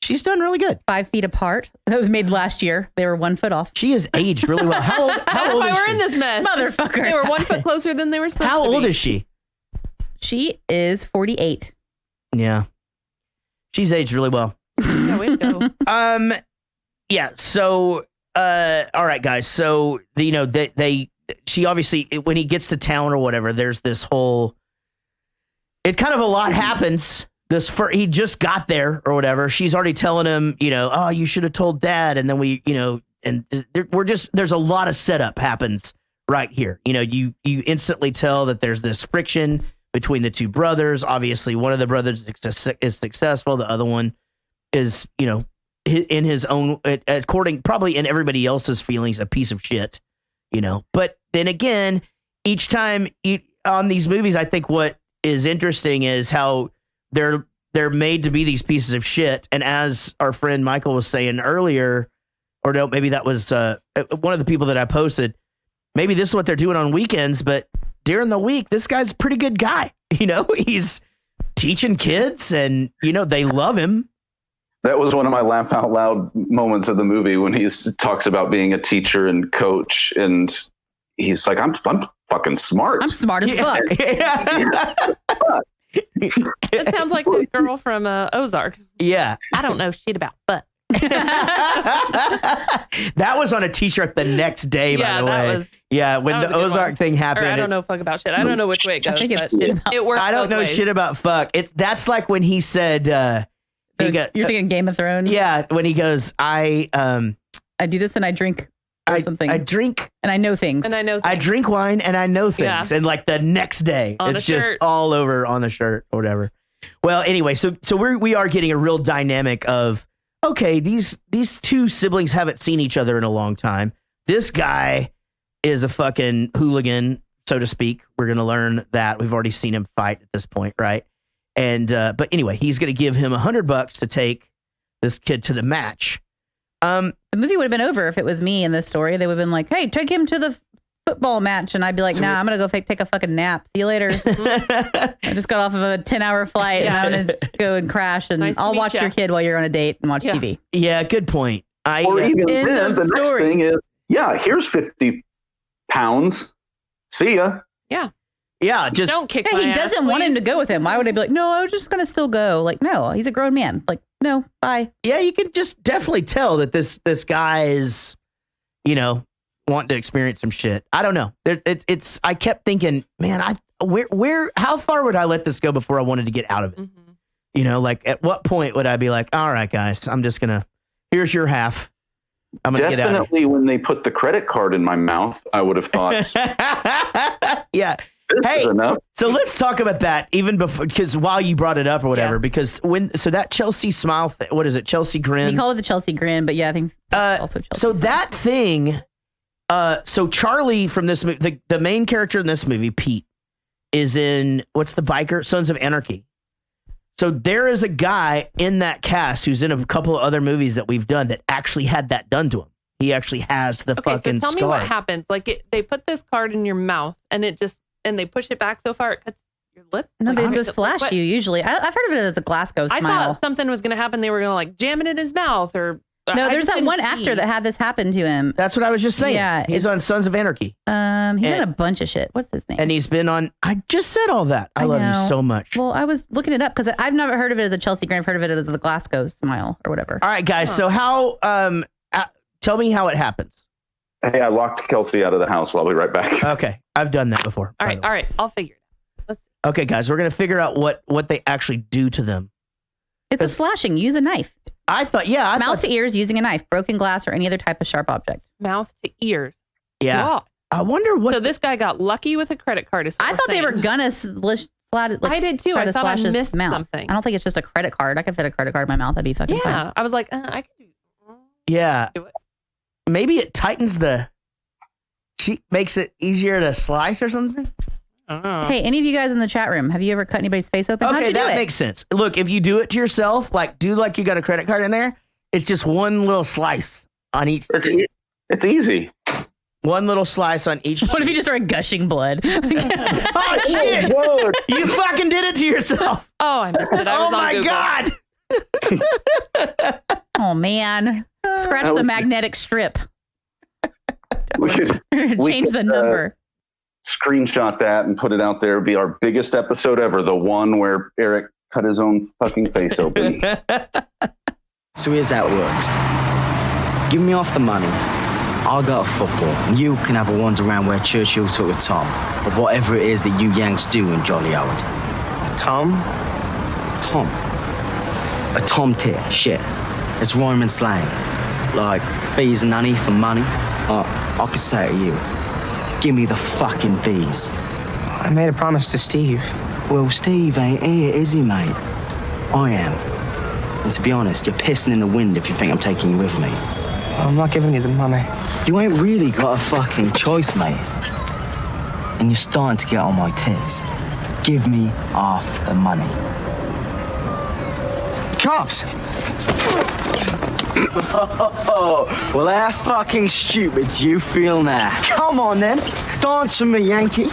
she's done really good. 5 feet apart. That was made last year. They were 1 foot off. She has aged really well. How old? That's How old why is we're she? in this mess. Motherfucker. They were 1 foot closer than they were supposed How to be. old is she? She is 48. Yeah, she's aged really well. Yeah, way to go. Yeah. So, all right, guys. So she obviously when he gets to town or whatever, there's this whole. It kind of a lot happens. He just got there or whatever. She's already telling him, oh, you should have told dad. And then there's a lot of setup happens right here. You instantly tell that there's this friction between the two brothers. Obviously, one of the brothers is successful. The other one is, in his own, according probably in everybody else's feelings, a piece of shit, But then again, each time on these movies, I think what is interesting is how they're made to be these pieces of shit. And as our friend Michael was saying earlier, or no, maybe that was one of the people that I posted, maybe this is what they're doing on weekends, but during the week, this guy's a pretty good guy. He's teaching kids and, they love him. That was one of my laugh out loud moments of the movie when he talks about being a teacher and coach. And he's like, I'm fucking smart. I'm smart as fuck. That sounds like the girl from Ozark. Yeah. I don't know shit about butt. That was on a t-shirt the next day, by the way. When the Ozark thing happened. I don't know fuck about shit. I don't know which way it goes. I think it's shit about it works. I don't know ways. shit about fuck. That's like when he said You're thinking Game of Thrones? Yeah, when he goes, I do this and I drink or something. I drink and I know things. I drink wine and I know things. Yeah. And like the next day, on it's just all over on the shirt or whatever. Well, anyway, so we are getting a real dynamic of, okay, these two siblings haven't seen each other in a long time. This guy is a fucking hooligan, so to speak. We're going to learn that. We've already seen him fight at this point, right? And but anyway, he's going to give him $100 to take this kid to the match. The movie would have been over if it was me in this story. They would have been like, hey, take him to the football match. And I'd be like, nah, I'm going to go take a fucking nap. See you later. I just got off of a 10-hour flight and I'm going to go and crash and I'll watch your kid while you're on a date and watch TV. Yeah, good point. Or even then, the next thing is, here's 50 pounds. See ya. Yeah. Yeah, just don't kick he my doesn't ass, want him please. to go with him. Why would I be like, no, I was just going to still go? Like, no, he's a grown man. Like, no, bye. Yeah, you can just definitely tell that this guy is, wanting to experience some shit. I don't know. I kept thinking, man, how far would I let this go before I wanted to get out of it? Mm-hmm. Like at what point would I be like, all right, guys, I'm just gonna, here's your half. I'm gonna Definitely get out. When they put the credit card in my mouth, I would have thought. Yeah. Hey, enough. so let's talk about that even before, because while you brought it up or whatever, Yeah. because so that Chelsea smile, what is it? Chelsea grin. He called it the Chelsea grin, but yeah, I think also Chelsea. So that thing, so Charlie from this movie, the main character in this movie, Pete, is in, what's the biker? Sons of Anarchy. So there is a guy in that cast who's in a couple of other movies that we've done that actually had that done to him. He actually has the fucking so tell me scar. what happens. Like they put this card in your mouth and they push it back so far it cuts your lip. No, Like, they just flash you usually. I've heard of it as a Glasgow I smile. thought something was going to happen. They were going to like jam it in his mouth or. No, I there's just that one didn't actor see. that had this happen to him. That's what I was just saying. Yeah, he's on Sons of Anarchy. He's in a bunch of shit. What's his name? And he's been on, I just said all that. I love know. you so much. Well, I was looking it up because I've never heard of it as a Chelsea grin. I've heard of it as the Glasgow smile or whatever. All right, guys. So how, tell me how it happens. Hey, I locked Kelsey out of the house. I'll be right back. Okay. I've done that before. All right. I'll figure it out. Okay, guys. We're going to figure out what they actually do to them. It's a slashing. Use a knife. I thought, mouth to ears using a knife, broken glass, or any other type of sharp object. Mouth to ears. Yeah. Wow. I wonder what. So this guy got lucky with a credit card. I thought they were gonna slide it. I did too. I thought I missed something. I don't think it's just a credit card. I could fit a credit card in my mouth. That'd be fucking fine. Yeah. I was like, I can do. Yeah. Do it. Maybe it tightens makes it easier to slice or something. Hey, any of you guys in the chat room, have you ever cut anybody's face open? How'd Okay, you do that it? makes sense. Look, if you do it to yourself, do like you got a credit card in there, it's just one little slice on each. It's easy. One little slice on each. What if you just started gushing blood? Oh, shit. You fucking did it to yourself. Oh, I missed it. I was Oh, on my Google. God. Oh, man. Scratch the magnetic strip. We could Change the number. Screenshot that and put it out there. It'd be our biggest episode ever. The one where Eric cut his own fucking face open. So here's how it works. Give me off the money. I'll go to football, and you can have a wander around where Churchill took a Tom, or whatever it is that you Yanks do in Jolly Old. Tom? Tom. A tom tit, shit. It's Roman slang. Like, bees and honey for money. I could say it to you. Give me the fucking bees. I made a promise to Steve. Well, Steve ain't here, is he, mate? I am. And to be honest, you're pissing in the wind if you think I'm taking you with me. I'm not giving you the money. You ain't really got a fucking choice, mate. And you're starting to get on my tits. Give me half the money. Cops! Well, how fucking stupid do you feel now? Come on, then. Dance for me, Yankee.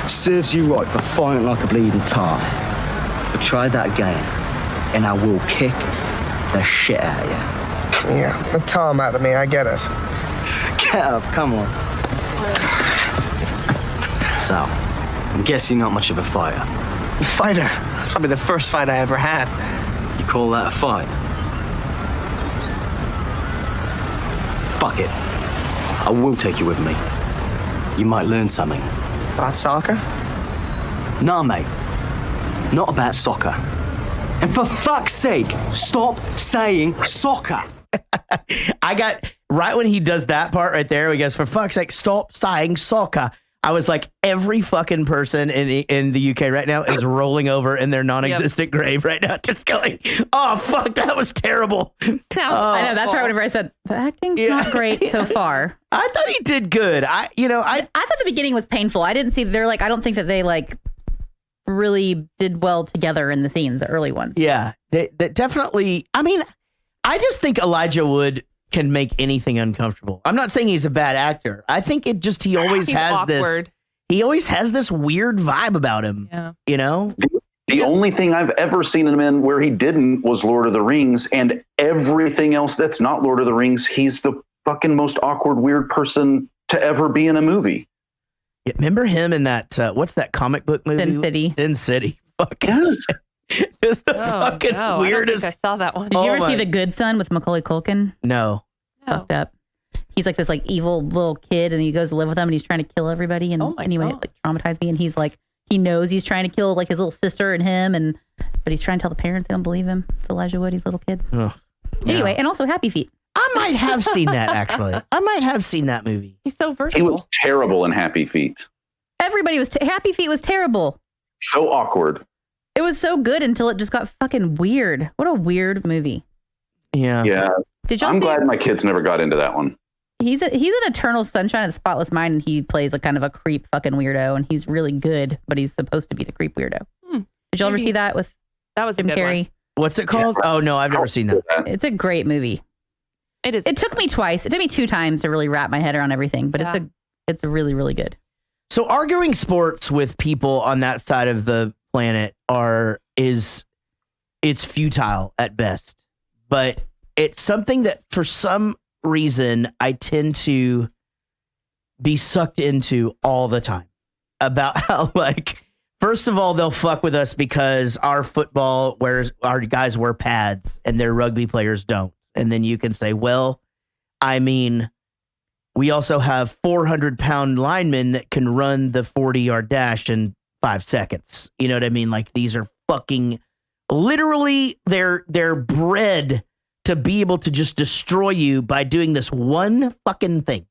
Serves you right for fighting like a bleeding tar. But try that again, and I will kick the shit out of you. Yeah, the Tom out of me, I get it. Get up, come on. So, I'm guessing not much of a fighter. Fighter. It's probably the first fight I ever had. You call that a fight? Fuck it. I will take you with me. You might learn something. About soccer? Nah, mate. Not about soccer. And for fuck's sake, stop saying soccer. I got, right when he does that part right there, he goes, for fuck's sake, stop saying soccer. I was like, every fucking person in the UK right now is rolling over in their non-existent grave right now, just going, oh, fuck, that was terrible. I know, that's right. Whenever I said, the acting's not great so far. I thought he did good. I thought the beginning was painful. I didn't see, I don't think that they really did well together in the scenes, the early ones. Yeah, they definitely, I mean, I just think Elijah Wood can make anything uncomfortable. I'm not saying he's a bad actor. I think it just, he always has awkward. He always has this weird vibe about him. Yeah. You know? The only thing I've ever seen him in where he didn't was Lord of the Rings, and everything else that's not Lord of the Rings, he's the fucking most awkward, weird person to ever be in a movie. Yeah, remember him in that, what's that comic book movie? Sin City. Sin City. Yes. It's the fucking weirdest. I think I saw that one. Did you ever see The Good Son with Macaulay Culkin? No. Fucked up. He's like this evil little kid, and he goes to live with them, and he's trying to kill everybody. And anyway, it traumatized me. And he's like, he knows he's trying to kill his little sister and him, but he's trying to tell the parents they don't believe him. It's Elijah Wood. He's a little kid. Oh, anyway, and also Happy Feet. I might have seen that, actually. I might have seen that movie. He's so He versatile. was terrible in Happy Feet. Everybody was Happy Feet was terrible. So awkward. It was so good until it just got fucking weird. What a weird movie. Yeah. Yeah. Did y'all I'm see? glad my kids never got into that one. He's an Eternal Sunshine of the Spotless Mind, and he plays a kind of a creep fucking weirdo, and he's really good, but he's supposed to be the creep weirdo. Did y'all ever see that with That was a Jim good Carrey? one. What's it called? Oh, no, I've never seen that. It's a great movie. It is. It took me twice. It took me 2 times to really wrap my head around everything, but it's really, really good. So arguing sports with people on that side of the planet it's futile at best, but it's something that for some reason I tend to be sucked into all the time about how, like, first of all, they'll fuck with us because our guys wear pads and their rugby players don't. And then you can say, well, I mean, we also have 400-pound linemen that can run the 40-yard dash in 5 seconds. You know what I mean? Like, these are fucking literally they're bred to be able to just destroy you by doing this one fucking thing.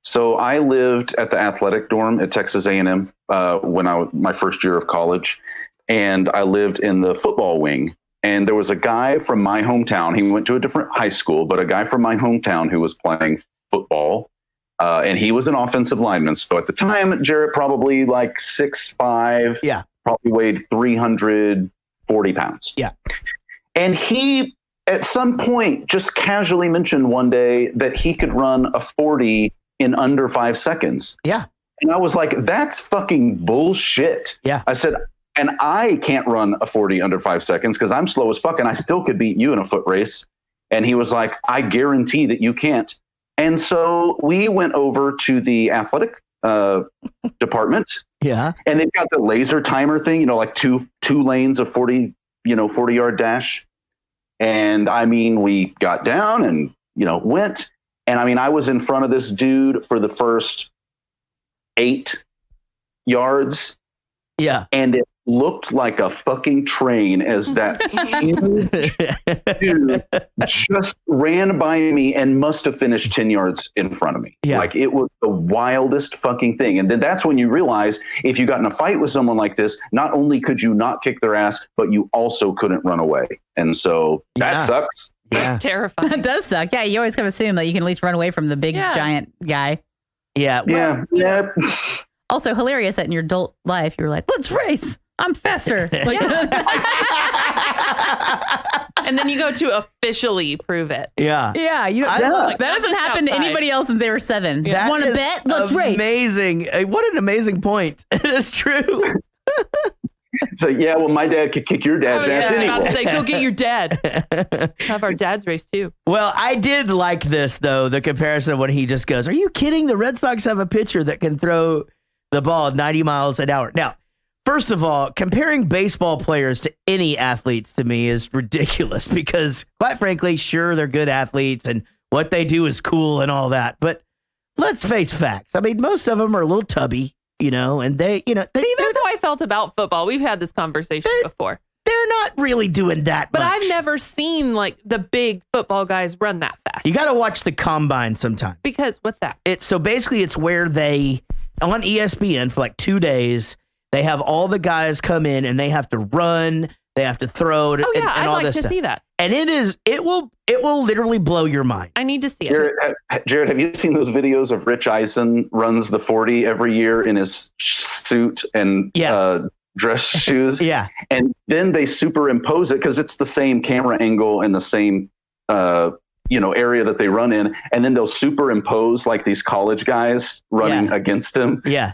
So I lived at the athletic dorm at Texas A&M when I was my first year of college, and I lived in the football wing. And there was a guy from my hometown. He went to a different high school, but a guy from my hometown who was playing football, and he was an offensive lineman. So at the time, Jarrett probably like 6'5", yeah, probably weighed 340 pounds. Yeah, and he at some point just casually mentioned one day that he could run a 40 in under 5 seconds. Yeah. And I was like, that's fucking bullshit. Yeah. I said, and I can't run a 40 under 5 seconds because I'm slow as fuck and I still could beat you in a foot race. And he was like, I guarantee that you can't. And so we went over to the athletic department. Yeah. And they've got the laser timer thing, like two lanes of 40-yard dash. And I mean, we got down and, went. And I mean, I was in front of this dude for the first 8 yards. Yeah. And it looked like a fucking train as that huge dude just ran by me and must have finished 10 yards in front of me. Yeah. Like, it was the wildest fucking thing. And then that's when you realize if you got in a fight with someone like this, not only could you not kick their ass, but you also couldn't run away. And so that sucks. Yeah. Terrifying. It does suck. Yeah, you always kind of assume that you can at least run away from the big giant guy. Yeah. Well, yeah. Also hilarious that in your adult life you were like, let's race. I'm faster. Like, and then you go to officially prove it. Yeah. Yeah. That doesn't happen to anybody else since they were 7. That Want to is bet? Let's race. Amazing. What an amazing point. It is true. So, yeah, well, my dad could kick your dad's ass anyway. I was about to say, go get your dad. Have our dads race too. Well, I did like this, though, the comparison when he just goes, are you kidding? The Red Sox have a pitcher that can throw the ball 90 miles an hour. Now, first of all, comparing baseball players to any athletes to me is ridiculous because, quite frankly, sure, they're good athletes and what they do is cool and all that. But let's face facts. I mean, most of them are a little tubby, and they That's how I felt about football. We've had this conversation before. They're not really doing that But much. I've never seen like the big football guys run that fast. You got to watch the combine sometime. Because what's that? So basically it's where they, on ESPN for like 2 days, they have all the guys come in and they have to run, they have to throw, and I'd all like this to stuff. see that. And it will literally blow your mind. I need to see it. Jared, have you seen those videos of Rich Eisen runs the 40 every year in his suit and dress shoes? Yeah. And then they superimpose it because it's the same camera angle and the same area that they run in. And then they'll superimpose like these college guys running against him. Yeah.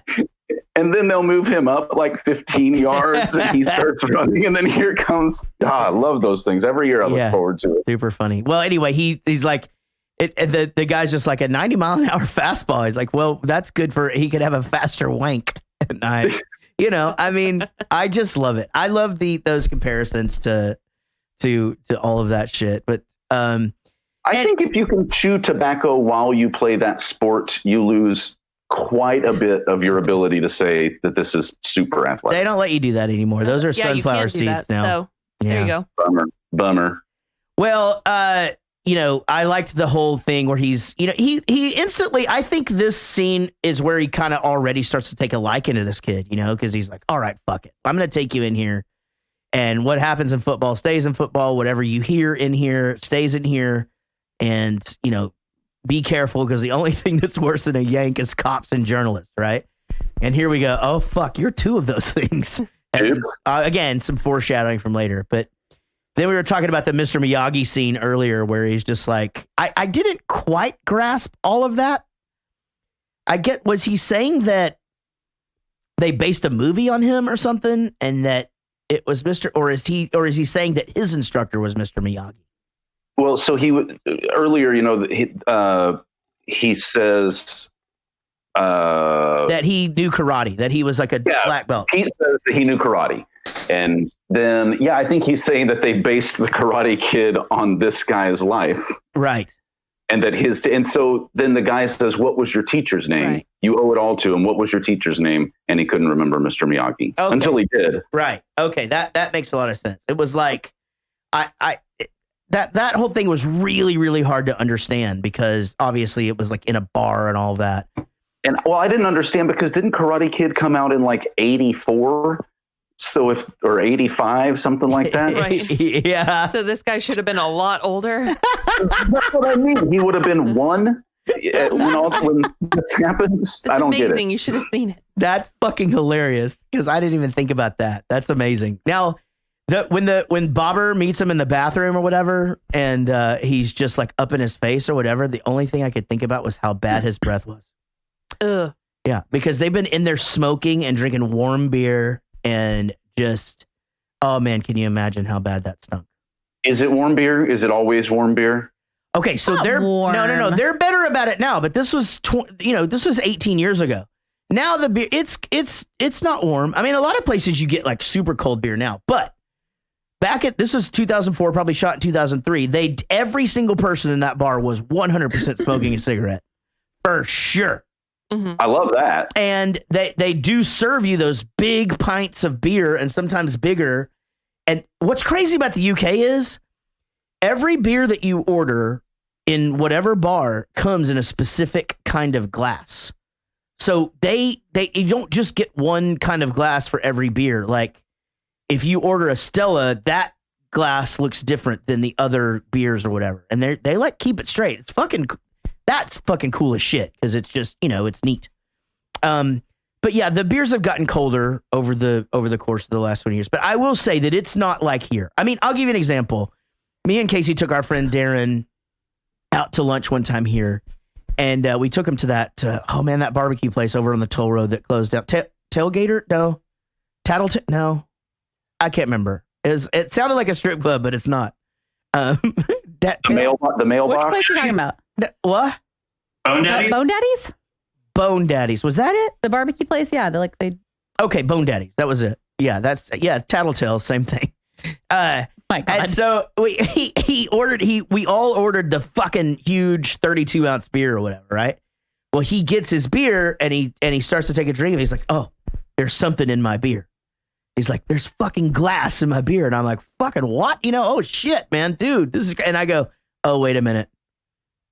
And then they'll move him up like 15 yards and he starts running. And then here comes, I love those things. Every year I look forward to it. Super funny. Well, anyway, he's like, the guy's just like a 90 mile an hour fastball. He's like, well, that's good he could have a faster wank at night. I mean, I just love it. I love those comparisons to all of that shit. But I think if you can chew tobacco while you play that sport, you lose quite a bit of your ability to say that this is super athletic. They don't let you do that anymore. Those are sunflower seeds now. So there you go. Bummer. Well, I liked the whole thing where he's, he instantly, I think this scene is where he kind of already starts to take a liking to this kid, because he's like, all right, fuck it. I'm going to take you in here. And what happens in football stays in football. Whatever you hear in here stays in here. And, be careful because the only thing that's worse than a yank is cops and journalists, right? And here we go. Oh, fuck, you're two of those things. And, again, some foreshadowing from later. But then we were talking about the Mr. Miyagi scene earlier where he's just like, I didn't quite grasp all of that. Was he saying that they based a movie on him or something and that it was or is he saying that his instructor was Mr. Miyagi? Well, so earlier, he says that he knew karate, that he was like a black belt. He says that he knew karate. And then, I think he's saying that they based the Karate Kid on this guy's life. Right. And and so then the guy says, what was your teacher's name? Right. You owe it all to him. What was your teacher's name? And he couldn't remember Mr. Miyagi until he did. Right. Okay. That makes a lot of sense. It was like, that whole thing was really, really hard to understand because obviously it was like in a bar and all of that. And I didn't understand because didn't Karate Kid come out in like 84? So or 85, something like that. Right. Yeah. So this guy should have been a lot older. That's what I mean. He would have been one when this happens. I don't get it. Amazing. You should have seen it. That's fucking hilarious because I didn't even think about that. That's amazing. Now, when Bobber meets him in the bathroom or whatever, and he's just like up in his face or whatever, the only thing I could think about was how bad his breath was. Ugh. Yeah, because they've been in there smoking and drinking warm beer and just, oh man, can you imagine how bad that stunk? Is it warm beer? Is it always warm beer? Okay, so they're warm. No, they're better about it now. But this was this was 18 years ago. Now the beer, it's not warm. I mean, a lot of places you get like super cold beer now, but this was 2004, probably shot in 2003. Every single person in that bar was 100% smoking a cigarette for sure. Mm-hmm. I love that. And they do serve you those big pints of beer and sometimes bigger. And what's crazy about the UK is every beer that you order in whatever bar comes in a specific kind of glass. So you don't just get one kind of glass for every beer. Like if you order a Stella, that glass looks different than the other beers or whatever. And they like keep it straight. That's fucking cool as shit because it's just, it's neat. But yeah, the beers have gotten colder over the course of the last 20 years. But I will say that it's not like here. I mean, I'll give you an example. Me and Casey took our friend Darren out to lunch one time here. And we took him to that barbecue place over on the toll road that closed down. Tailgater? No. Tattletale? No. I can't remember. It sounded like a strip club, but it's not. The mailbox? What place are you talking about? What? Bone Daddies? Bone Daddies? Bone Daddies. Was that it? The barbecue place? Yeah. Okay, Bone Daddies. That was it. Yeah, Tattletale, same thing. My God. And so we all ordered the fucking huge 32-ounce beer or whatever, right? Well, he gets his beer and he starts to take a drink and he's like, oh, there's something in my beer. He's like, there's fucking glass in my beer. And I'm like, fucking what? Oh shit, man, dude, this is, and I go, oh, wait a minute.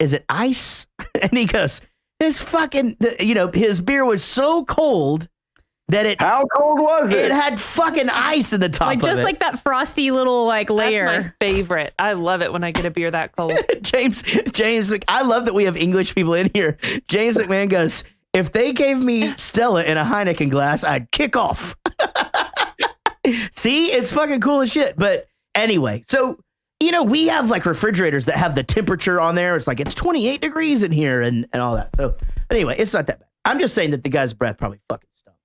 Is it ice? And he goes, this fucking, his beer was so cold that how cold was it? It had fucking ice in the top of it. Just like that frosty little layer. That's my favorite. I love it when I get a beer that cold. James, I love that we have English people in here. James McMahon goes, if they gave me Stella in a Heineken glass, I'd kick off. See, it's fucking cool as shit. But anyway, so, we have like refrigerators that have the temperature on there. It's like, it's 28 degrees in here and all that. So anyway, it's not that bad. I'm just saying that the guy's breath probably fucking stunk.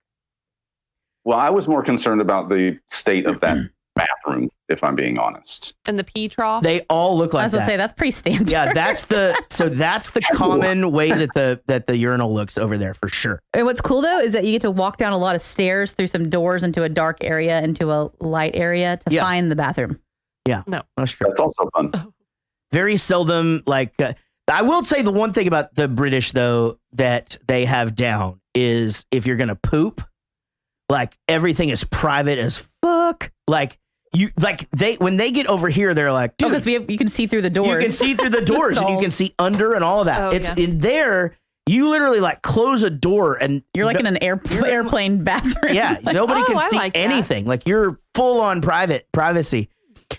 Well, I was more concerned about the state of that bathroom, if I'm being honest. And the pee trough? They all look like that. I was going to say, that's pretty standard. Yeah, that's the common way that the urinal looks over there for sure. And what's cool though is that you get to walk down a lot of stairs through some doors into a dark area, into a light area to find the bathroom. Yeah, no, that's true. That's also fun. Very seldom, I will say the one thing about the British though that they have down is if you're gonna poop, like everything is private as fuck. Like when they get over here, they're like, dude, because you can see through the doors. You can see through the doors and you can see under and all of that. It's in there. You literally like close a door and you're like in an airplane bathroom. Yeah, like, nobody can see anything. Like you're full on privacy.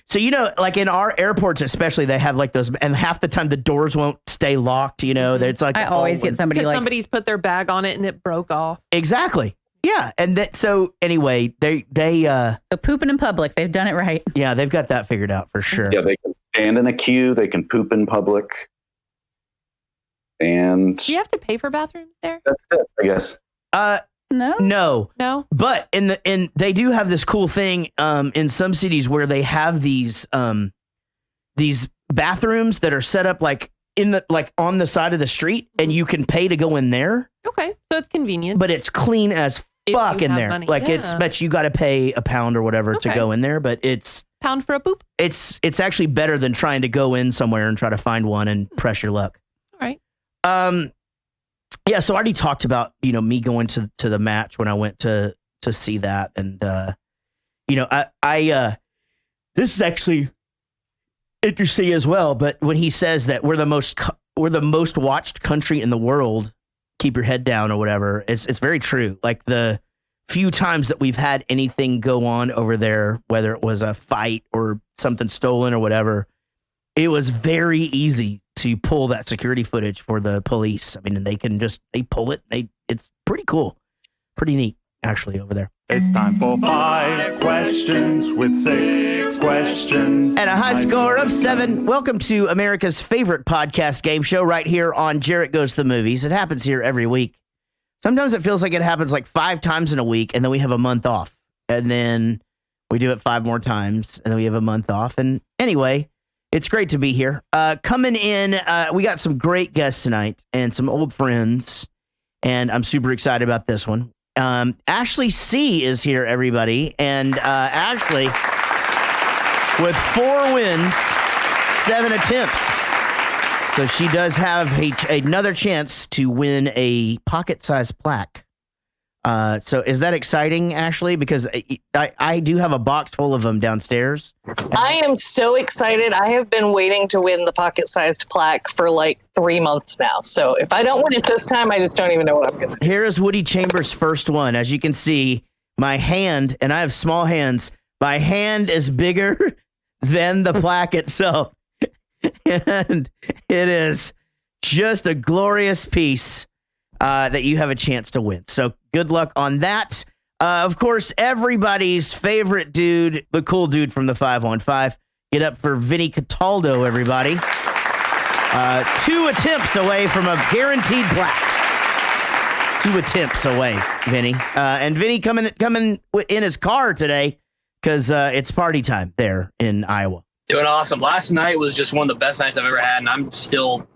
So, like in our airports, especially, they have like those, and half the time the doors won't stay locked. It's like I always get somebody like somebody's put their bag on it and it broke off. Exactly. Yeah, and so anyway, they so pooping in public, they've done it right. Yeah, they've got that figured out for sure. Yeah, they can stand in a queue, they can poop in public, and do you have to pay for bathrooms there? That's it, I guess. No. But they do have this cool thing in some cities where they have these bathrooms that are set up like on the side of the street, and you can pay to go in there. Okay, so it's convenient, but it's clean as fuck in there. Money. But you got to pay £1 or whatever to go in there. But it's £1 for a poop. It's actually better than trying to go in somewhere and try to find one and press your luck. All right. Yeah. So I already talked about me going to the match when I went to see that, and I this is actually interesting as well. But when he says that we're the most watched country in the world, keep your head down or whatever, it's very true. Like the few times that we've had anything go on over there, whether it was a fight or something stolen or whatever, it was very easy to pull that security footage for the police. I mean, they pull it. It's pretty cool, pretty neat actually over there. It's time for 5 questions with 6 questions. At a high score of 7, welcome to America's favorite podcast game show right here on Jarrett Goes to the Movies. It happens here every week. Sometimes it feels like it happens like 5 times in a week, and then we have a month off. And then we do it 5 more times, and then we have a month off. And anyway, it's great to be here. Coming in, we got some great guests tonight and some old friends, and I'm super excited about this one. Ashley C is here, everybody, and Ashley with 4 wins, 7 attempts, so she does have another chance to win a pocket-sized plaque. So is that exciting, Ashley? Because I do have a box full of them downstairs. I am so excited. I have been waiting to win the pocket-sized plaque for like 3 months now. So if I don't win it this time, I just don't even know what I'm going to do. Here is Woody Chambers' first one. As you can see, my hand, and I have small hands, my hand is bigger than the plaque itself. And it is just a glorious piece that you have a chance to win. So good luck on that. Of course, everybody's favorite dude, the cool dude from the 515. Get up for Vinnie Cataldo, everybody. 2 attempts away from a guaranteed plaque. 2 attempts away, Vinnie. And Vinnie coming in his car today because it's party time there in Iowa. Doing awesome. Last night was just one of the best nights I've ever had, and I'm still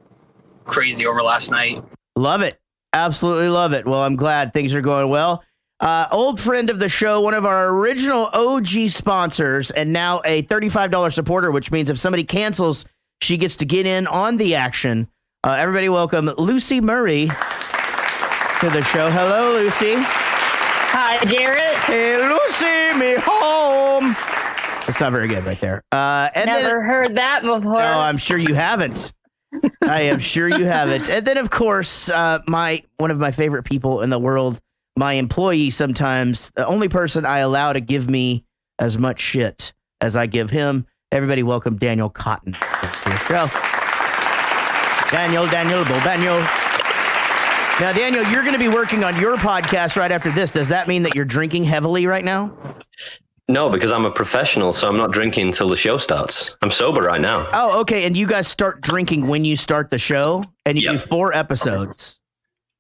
crazy over last night. Love it. Absolutely love it. Well, I'm glad things are going well. Old friend of the show, one of our original OG sponsors, and now a $35 supporter, which means if somebody cancels, she gets to get in on the action. Everybody welcome Lucy Murray to the show. Hello, Lucy. Hi, Jarrett. Hey, Lucy, me home. That's not very good right there. Never heard that before. No, I'm sure you haven't. I am sure you haven't. And then, of course, one of my favorite people in the world, my employee sometimes, the only person I allow to give me as much shit as I give him. Everybody welcome Daniel Cotton to the show. Daniel. Now, Daniel, you're going to be working on your podcast right after this. Does that mean that you're drinking heavily right now? No, because I'm a professional, so I'm not drinking until the show starts. I'm sober right now. Oh, okay. And you guys start drinking when you start the show, and you do 4 episodes,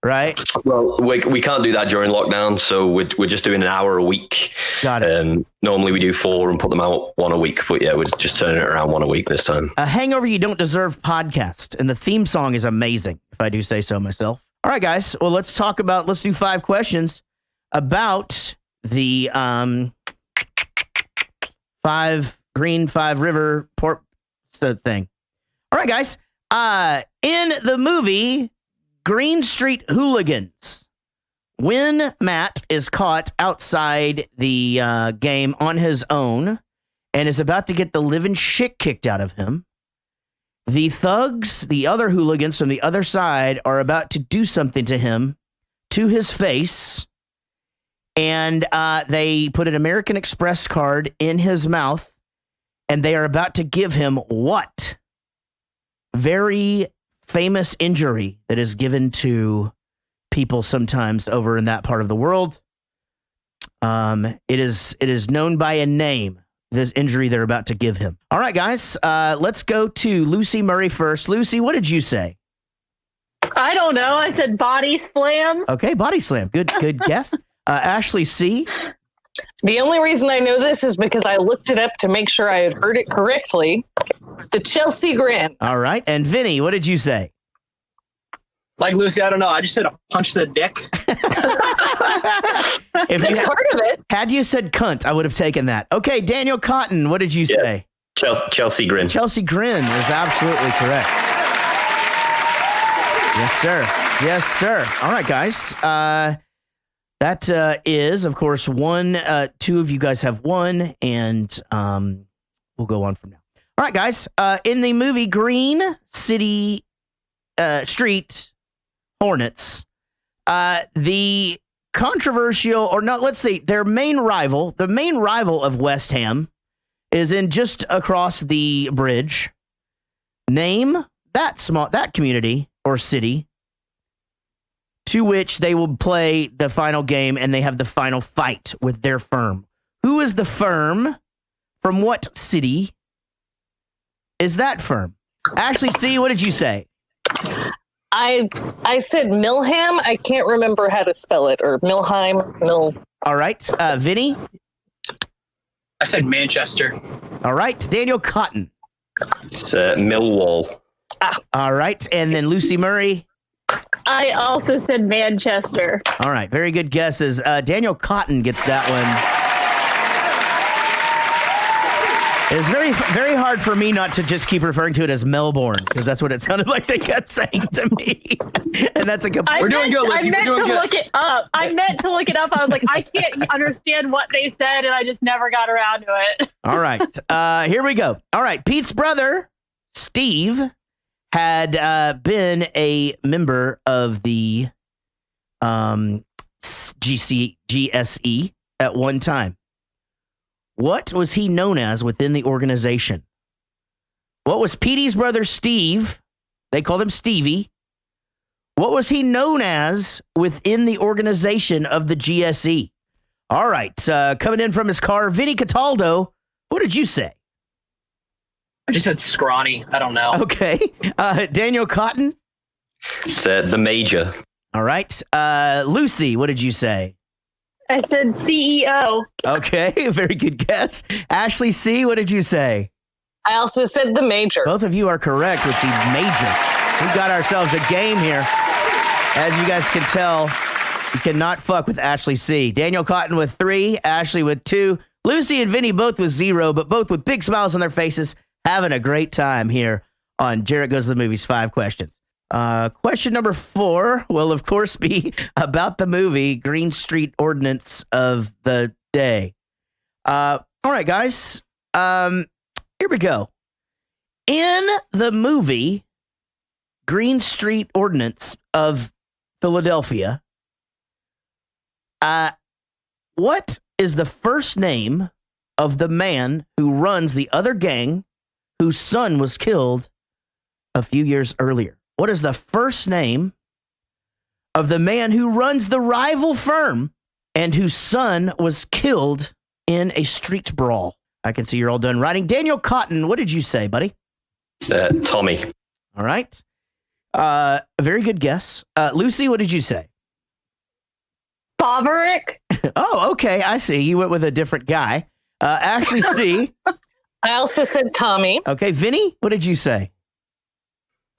right? Well, we can't do that during lockdown, so we're just doing an hour a week. Got it. Normally we do 4 and put them out 1 a week, but yeah, we're just turning it around 1 a week this time. A Hangover You Don't Deserve podcast, and the theme song is amazing, if I do say so myself. All right, guys. Well, let's do 5 questions about the 5 Green, 5 River port thing. All right, guys. In the movie Green Street Hooligans, when Matt is caught outside the game on his own and is about to get the living shit kicked out of him. The thugs, the other hooligans from the other side, are about to do something to him, to his face, and they put an American Express card in his mouth, and they are about to give him what? Very famous injury that is given to people sometimes over in that part of the world. It is known by a name, this injury they're about to give him. All right, guys, let's go to Lucy Murray first. Lucy, what did you say? I don't know. I said body slam. Okay, body slam. Good guess. Ashley C. The only reason I know this is because I looked it up to make sure I had heard it correctly. The Chelsea grin. All right. And Vinny, what did you say? Like Lucy, I don't know. I just said a punch to the dick. If That's part of it. Had you said cunt, I would have taken that. Okay, Daniel Cotton, what did you say? Chelsea grin. Chelsea grin is absolutely correct. Yes, sir. Yes, sir. All right, guys. That is, of course, one. Two of you guys have one, and we'll go on from now. All right, guys. In the movie Green City Street Hornets, the controversial, or not, let's see, their main rival, the main rival of West Ham, is in just across the bridge. Name that community or city to which they will play the final game, and they have the final fight with their firm. Who is the firm? From what city is that firm? Ashley C., what did you say? I said Milham. I can't remember how to spell it, or Milheim. All right. Vinny? I said Manchester. All right. Daniel Cotton? It's Millwall. All right. And then Lucy Murray? I also said Manchester. All right. Very good guesses. Daniel Cotton gets that one. It's very, very hard for me not to just keep referring to it as Melbourne, because that's what it sounded like they kept saying to me. And that's a good point. We're doing good, Lucy. I meant to look it up. I was like, I can't understand what they said, and I just never got around to it. All right. Here we go. All right. Pete's brother, Steve, had been a member of the GSE at one time. What was he known as within the organization? What was Petey's brother Steve? They called him Stevie. What was he known as within the organization of the GSE? All right. Coming in from his car, Vinnie Cataldo. What did you say? I just said scrawny. I don't know. Okay. Daniel Cotton? It's the Major. All right. Lucy, what did you say? I said CEO. Okay, very good guess. Ashley C., what did you say? I also said the Major. Both of you are correct with the Major. We've got ourselves a game here. As you guys can tell, you cannot fuck with Ashley C. Daniel Cotton with 3, Ashley with 2, Lucy and Vinny both with 0, but both with big smiles on their faces, having a great time here on Jarrett Goes to the Movies 5 questions. Question number 4 will, of course, be about the movie Green Street Ordinance of the Day. All right, guys. Here we go. In the movie Green Street Ordinance of Philadelphia, what is the first name of the man who runs the other gang whose son was killed a few years earlier? What is the first name of the man who runs the rival firm and whose son was killed in a street brawl? I can see you're all done writing. Daniel Cotton, what did you say, buddy? Tommy. All right. A very good guess. Lucy, what did you say? Boberick. Oh, okay. I see. You went with a different guy. Ashley C. I also said Tommy. Okay. Vinny, what did you say?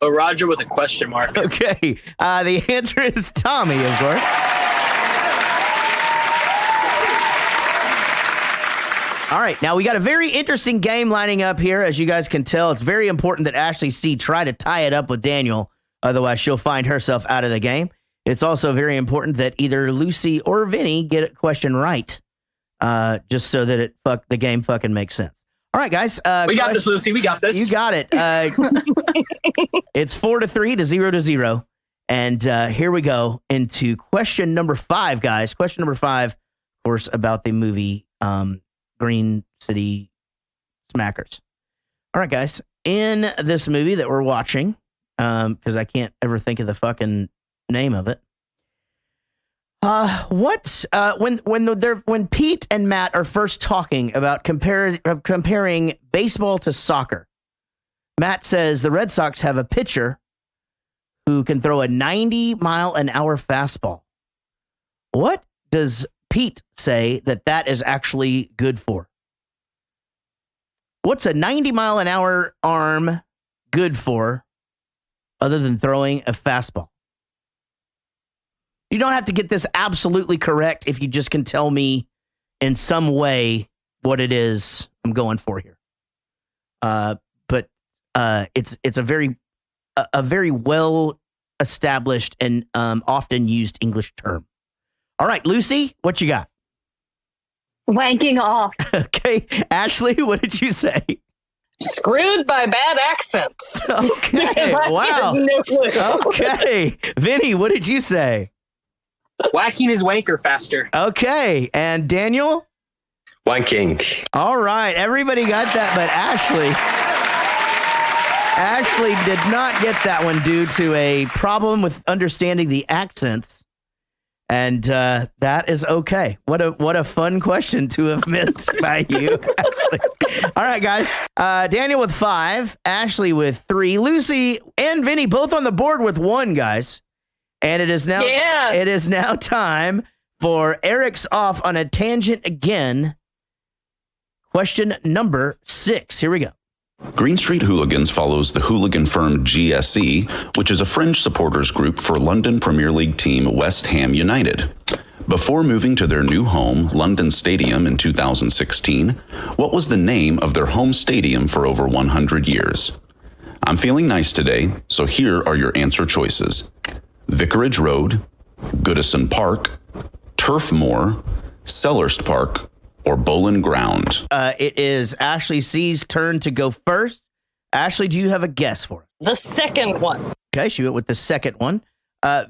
Oh, Roger with a question mark. Okay. The answer is Tommy, of course. All right. Now, we got a very interesting game lining up here. As you guys can tell, it's very important that Ashley C. try to tie it up with Daniel. Otherwise, she'll find herself out of the game. It's also very important that either Lucy or Vinny get a question right, just so that the game fucking makes sense. All right, guys. We got this, Lucy. We got this. You got it. It's 4-3 to 0-0. And here we go into question number 5, guys. Question number 5, of course, about the movie Green City Smackers. All right, guys. In this movie that we're watching, because I can't ever think of the fucking name of it. When Pete and Matt are first talking about comparing baseball to soccer, Matt says the Red Sox have a pitcher who can throw a 90-mile-an-hour fastball. What does Pete say that is actually good for? What's a 90-mile-an-hour arm good for other than throwing a fastball? You don't have to get this absolutely correct if you just can tell me in some way what it is I'm going for here. But it's a very well established and often used English term. All right, Lucy, what you got? Wanking off. Okay, Ashley, what did you say? Screwed by bad accents. Okay, wow. Okay, Vinny, what did you say? Whacking his wanker faster. Okay, and Daniel? Wanking. All right, everybody got that, but Ashley did not get that one due to a problem with understanding the accents, and that is okay. What a fun question to have missed by you, Ashley. All right, guys. Daniel with 5, Ashley with 3, Lucy and Vinny both on the board with 1, guys. And it is now time for Eric's Off on a Tangent again. Question number 6. Here we go. Green Street Hooligans follows the hooligan firm GSE, which is a fringe supporters group for London Premier League team West Ham United. Before moving to their new home, London Stadium, in 2016, what was the name of their home stadium for over 100 years? I'm feeling nice today, so here are your answer choices. Vicarage Road, Goodison Park, Turf Moor, Selhurst Park, or Bowling Ground? It is Ashley C's turn to go first. Ashley, do you have a guess for it? The second one. Okay, she went with the second one.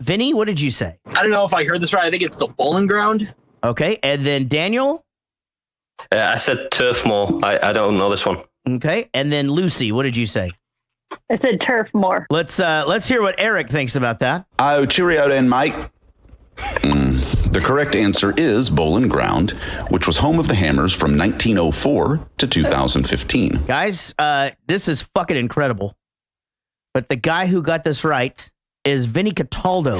Vinny, what did you say? I don't know if I heard this right. I think it's the Bowling Ground. Okay, and then Daniel? I said Turf Moor. I don't know this one. Okay, and then Lucy, what did you say? I said Turf Moor. Let's hear what Eric thinks about that. Oh, cheerio then, mate. The correct answer is Bowling Ground, which was home of the Hammers from 1904 to 2015. Guys, this is fucking incredible. But the guy who got this right is Vinnie Cataldo.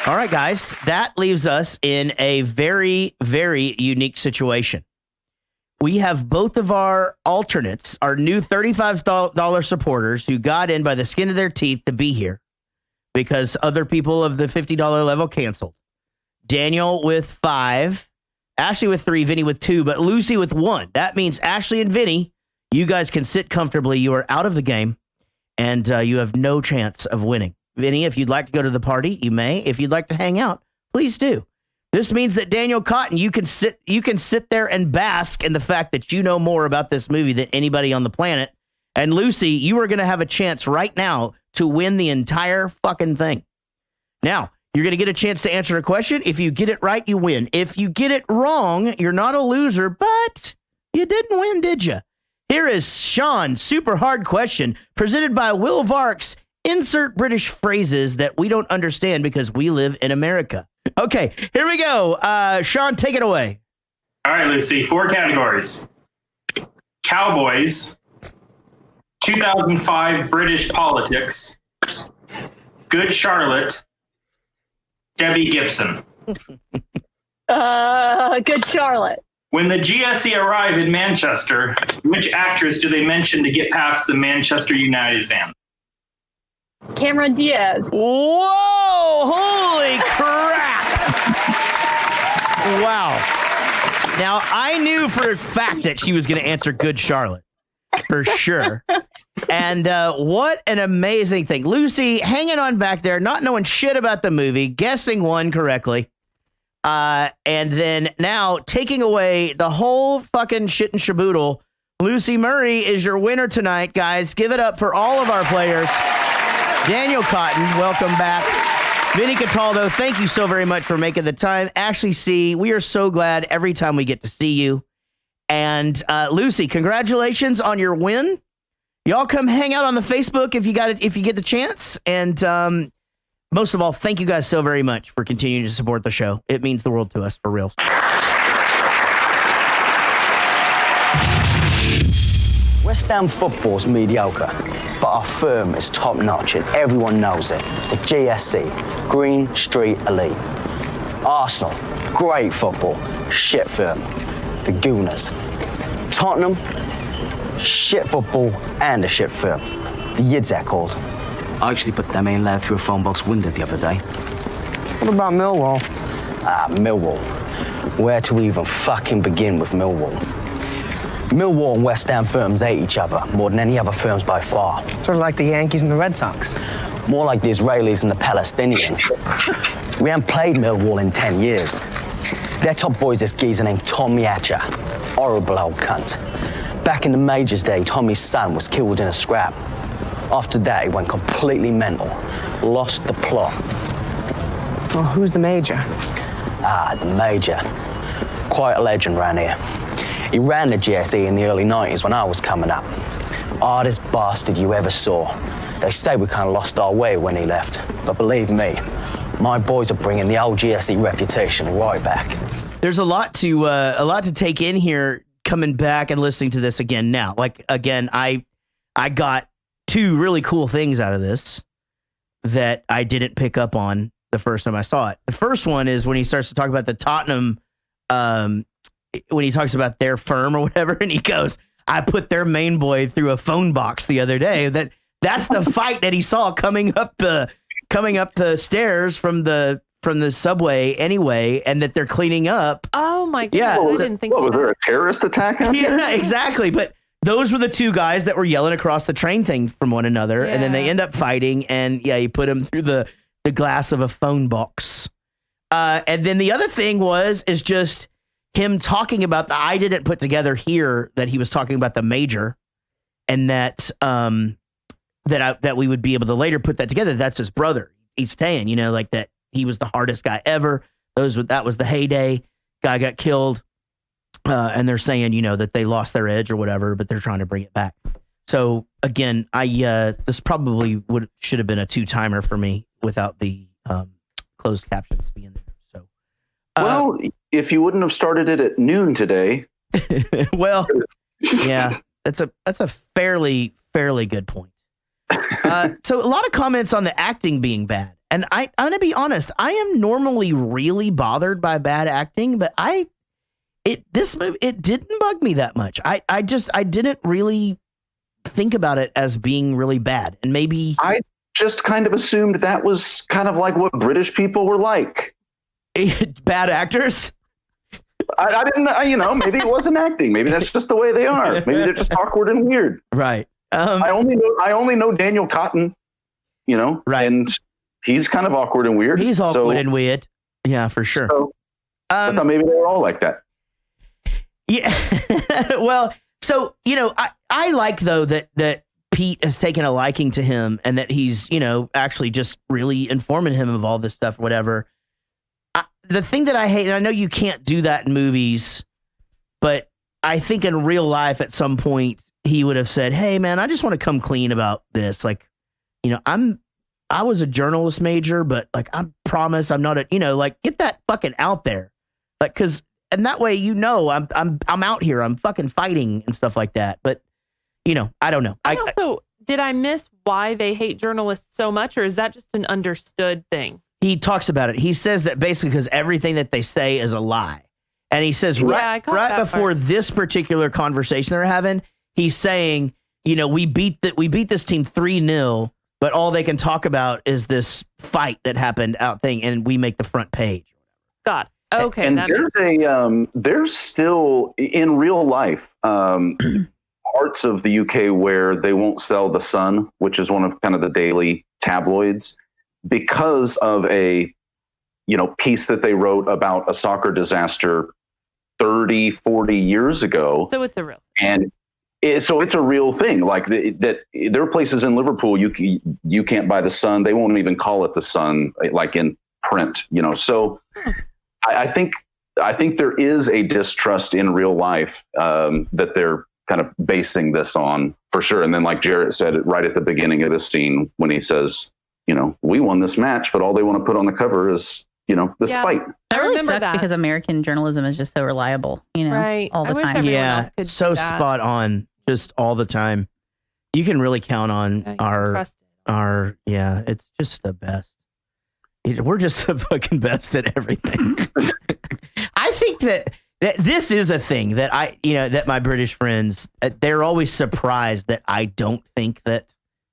All right, guys, that leaves us in a very, very unique situation. We have both of our alternates, our new $35 supporters who got in by the skin of their teeth to be here because other people of the $50 level canceled. Daniel with 5, Ashley with 3, Vinny with 2, but Lucy with 1. That means Ashley and Vinny, you guys can sit comfortably. You are out of the game, and you have no chance of winning. Vinny, if you'd like to go to the party, you may. If you'd like to hang out, please do. This means that Daniel Cotton, you can sit there and bask in the fact that you know more about this movie than anybody on the planet. And Lucy, you are going to have a chance right now to win the entire fucking thing. Now, you're going to get a chance to answer a question. If you get it right, you win. If you get it wrong, you're not a loser, but you didn't win, did you? Here is Sean's super hard question presented by Will Varks. Insert British phrases that we don't understand because we live in America. Okay, here we go. Sean, take it away. All right, Lucy, 4 categories. Cowboys, 2005 British politics, Good Charlotte, Debbie Gibson. Good Charlotte. When the GSE arrive in Manchester, which actress do they mention to get past the Manchester United fan? Cameron Diaz. Whoa! Holy crap! Wow. Now, I knew for a fact that she was going to answer Good Charlotte. For sure. And what an amazing thing. Lucy hanging on back there, not knowing shit about the movie, guessing one correctly. And then now taking away the whole fucking shit and shaboodle, Lucy Murray is your winner tonight, guys. Give it up for all of our players. Daniel Cotton, welcome back. Vinnie Cataldo, thank you so very much for making the time. Ashley C., we are so glad every time we get to see you. And Lucy, congratulations on your win. Y'all come hang out on the Facebook if you get the chance. And most of all, thank you guys so very much for continuing to support the show. It means the world to us, for real. West Ham football's mediocre, but our firm is top-notch and everyone knows it. The GSC, Green Street Elite. Arsenal, great football, shit firm. The Gooners. Tottenham, shit football and a shit firm. The Yids, they're called. I actually put them in through a phone box window the other day. What about Millwall? Millwall. Where to even fucking begin with Millwall? Millwall and West Ham firms hate each other more than any other firms by far. Sort of like the Yankees and the Red Sox. More like the Israelis and the Palestinians. We haven't played Millwall in 10 years. Their top boy is this geezer named Tom Miacha. Horrible old cunt. Back in the Majors day, Tommy's son was killed in a scrap. After that, he went completely mental. Lost the plot. Well, who's the Major? The Major. Quite a legend around here. He ran the GSE in the early 90s when I was coming up. Hardest bastard you ever saw. They say we kind of lost our way when he left. But believe me, my boys are bringing the old GSE reputation right back. There's a lot to take in here coming back and listening to this again now. Like, again, I got two really cool things out of this that I didn't pick up on the first time I saw it. The first one is when he starts to talk about the Tottenham, when he talks about their firm or whatever, and he goes, I put their main boy through a phone box the other day. That's the fight that he saw coming up the stairs from the subway anyway, and that they're cleaning up. Oh my god! Yeah, I didn't think. Was there a terrorist attack out there? Yeah, exactly. But those were the two guys that were yelling across the train thing from one another, and then they end up fighting. And yeah, he put him through the glass of a phone box. And then the other thing is just him talking about I didn't put together here that he was talking about the Major, and that that we would be able to later put that together. That's his brother. He's saying, like that he was the hardest guy ever. That was the heyday. Guy got killed, and they're saying, that they lost their edge or whatever, but they're trying to bring it back. So again, this probably should have been a 2-timer for me without the closed captions being there. So, well, if you wouldn't have started it at noon today, well, yeah, that's a fairly good point. So a lot of comments on the acting being bad. And I'm going to be honest, I am normally really bothered by bad acting, but this movie, it didn't bug me that much. I didn't really think about it as being really bad. And maybe I just kind of assumed that was kind of like what British people were like. Bad actors? I didn't, maybe it wasn't acting. Maybe that's just the way they are. Maybe they're just awkward and weird. Right. I only know Daniel Cotton, right. And he's kind of awkward and weird. He's awkward and weird. Yeah, for sure. So, I thought maybe they were all like that. Yeah. Well, so, I like though that Pete has taken a liking to him and that he's, actually just really informing him of all this stuff, whatever. The thing that I hate, and I know you can't do that in movies, but I think in real life at some point he would have said, hey man, I just want to come clean about this. Like, I was a journalist major, but like, I promise I'm not get that fucking out there. Like, and that way, I'm out here, I'm fucking fighting and stuff like that. But, I don't know. Did I miss why they hate journalists so much, or is that just an understood thing? He talks about it. He says that basically because everything that they say is a lie. And he says right before this particular conversation they're having, he's saying, we beat this team 3-0, but all they can talk about is this fight that happened out thing, and we make the front page. God. Okay. And there's still in real life parts of the UK where they won't sell The Sun, which is one of kind of the daily tabloids, because of a piece that they wrote about a soccer disaster 30, 40 years ago. So it's a real thing. And so it's a real thing. Like that there are places in Liverpool you can't buy the Sun. They won't even call it the Sun, like in print, So I think there is a distrust in real life that they're kind of basing this on, for sure. And then, like Jarrett said right at the beginning of this scene, when he says, we won this match, but all they want to put on the cover is, this fight. That really sucks because American journalism is just so reliable, right. all the time. Yeah, so spot on, just all the time. You can really count on our, it's just the best. We're just the fucking best at everything. I think that this is a thing that that my British friends, they're always surprised that I don't think that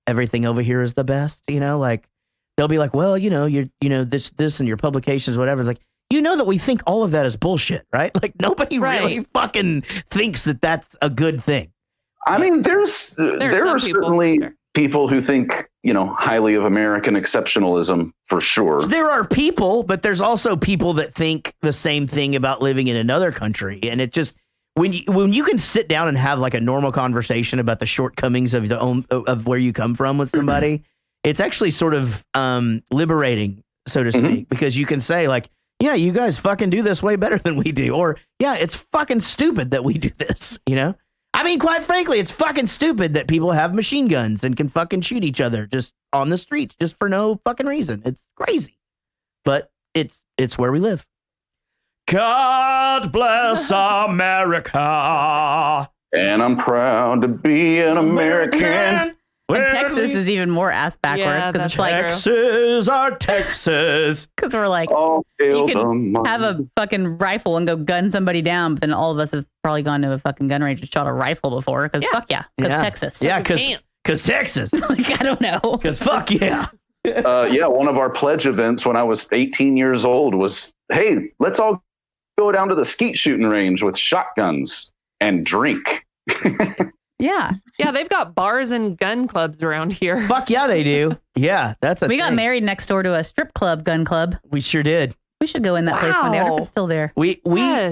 everything over here is the best. Like they'll be like, well, this and your publications, whatever. It's like, that we think all of that is bullshit, right? Like nobody really fucking thinks that that's a good thing. I mean, there are certainly people who think, highly of American exceptionalism, for sure. There are people, but there's also people that think the same thing about living in another country. And it just, when you can sit down and have like a normal conversation about the shortcomings of where you come from with somebody, it's actually sort of liberating, so to speak, because you can say like, yeah, you guys fucking do this way better than we do. Or yeah, it's fucking stupid that we do this, I mean, quite frankly, it's fucking stupid that people have machine guns and can fucking shoot each other just on the streets just for no fucking reason. It's crazy. But it's where we live. God bless America. And I'm proud to be an American. And Texas is even more ass backwards because it's like Texas, our Texas. Because we're like, you can have a fucking rifle and go gun somebody down, but then all of us have probably gone to a fucking gun range and shot a rifle before. Because fuck yeah, because Texas. Yeah, because Texas. Like I don't know. Because fuck yeah. One of our pledge events when I was 18 years old was, hey, let's all go down to the skeet shooting range with shotguns and drink. Yeah. Yeah, they've got bars and gun clubs around here. Fuck yeah, they do. Yeah, that's a We thing. got married next door to a strip club, gun club. We sure did. We should go in that place one day. I wonder if it's still there. We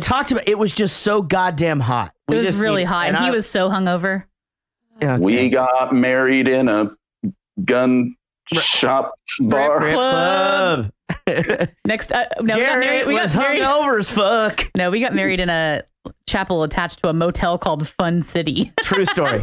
talked about it. Was just so goddamn hot. It was really hot, and he was so hungover. Okay. We got married in a gun shop bar club. Next, no, Jared we got married hungover as fuck. No, we got married in a chapel attached to a motel called Fun City. True story.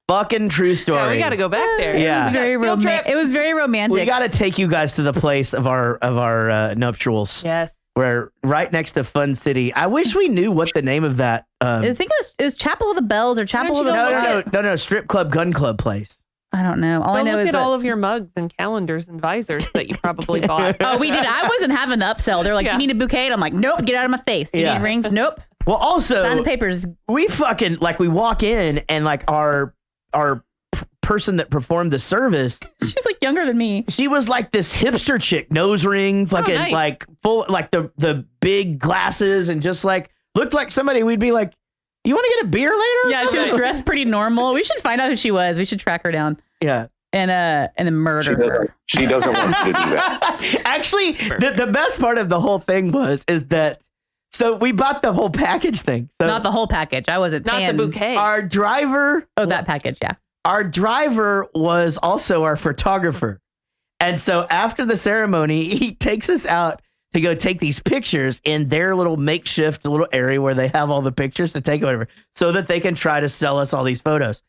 Fucking true story. Yeah, we got to go back there. Yeah, it was very romantic. It was very romantic. We got to take you guys to the place of our nuptials. Yes, we're right next to Fun City. I wish we knew what the name of that. I think it was Chapel of the Bells or Chapel of the No, strip club, gun club place. I don't know. All I know look is at all of your mugs and calendars and visors that you probably bought. Oh, we did. I wasn't having the upsell. They're like, you need a bouquet? And I'm like, nope, get out of my face. You need rings? Nope. Well, also, sign the papers. We fucking, like, we walk in and, like, our person that performed the service. She's, like, younger than me. She was, like, this hipster chick, nose ring, fucking, nice. Like, full, like, the big glasses and just, like, looked like somebody we'd be like, you want to get a beer later? Yeah, she was dressed pretty normal. We should find out who she was. We should track her down. Yeah. And then murder her. She doesn't want to do that. Actually, the best part of the whole thing is that, so we bought the whole package thing. So not the whole package. I wasn't paying. Not the bouquet. Our driver. Oh, that package, yeah. Our driver was also our photographer. And so after the ceremony, he takes us out to go take these pictures in their little makeshift little area where they have all the pictures to take whatever, so that they can try to sell us all these photos.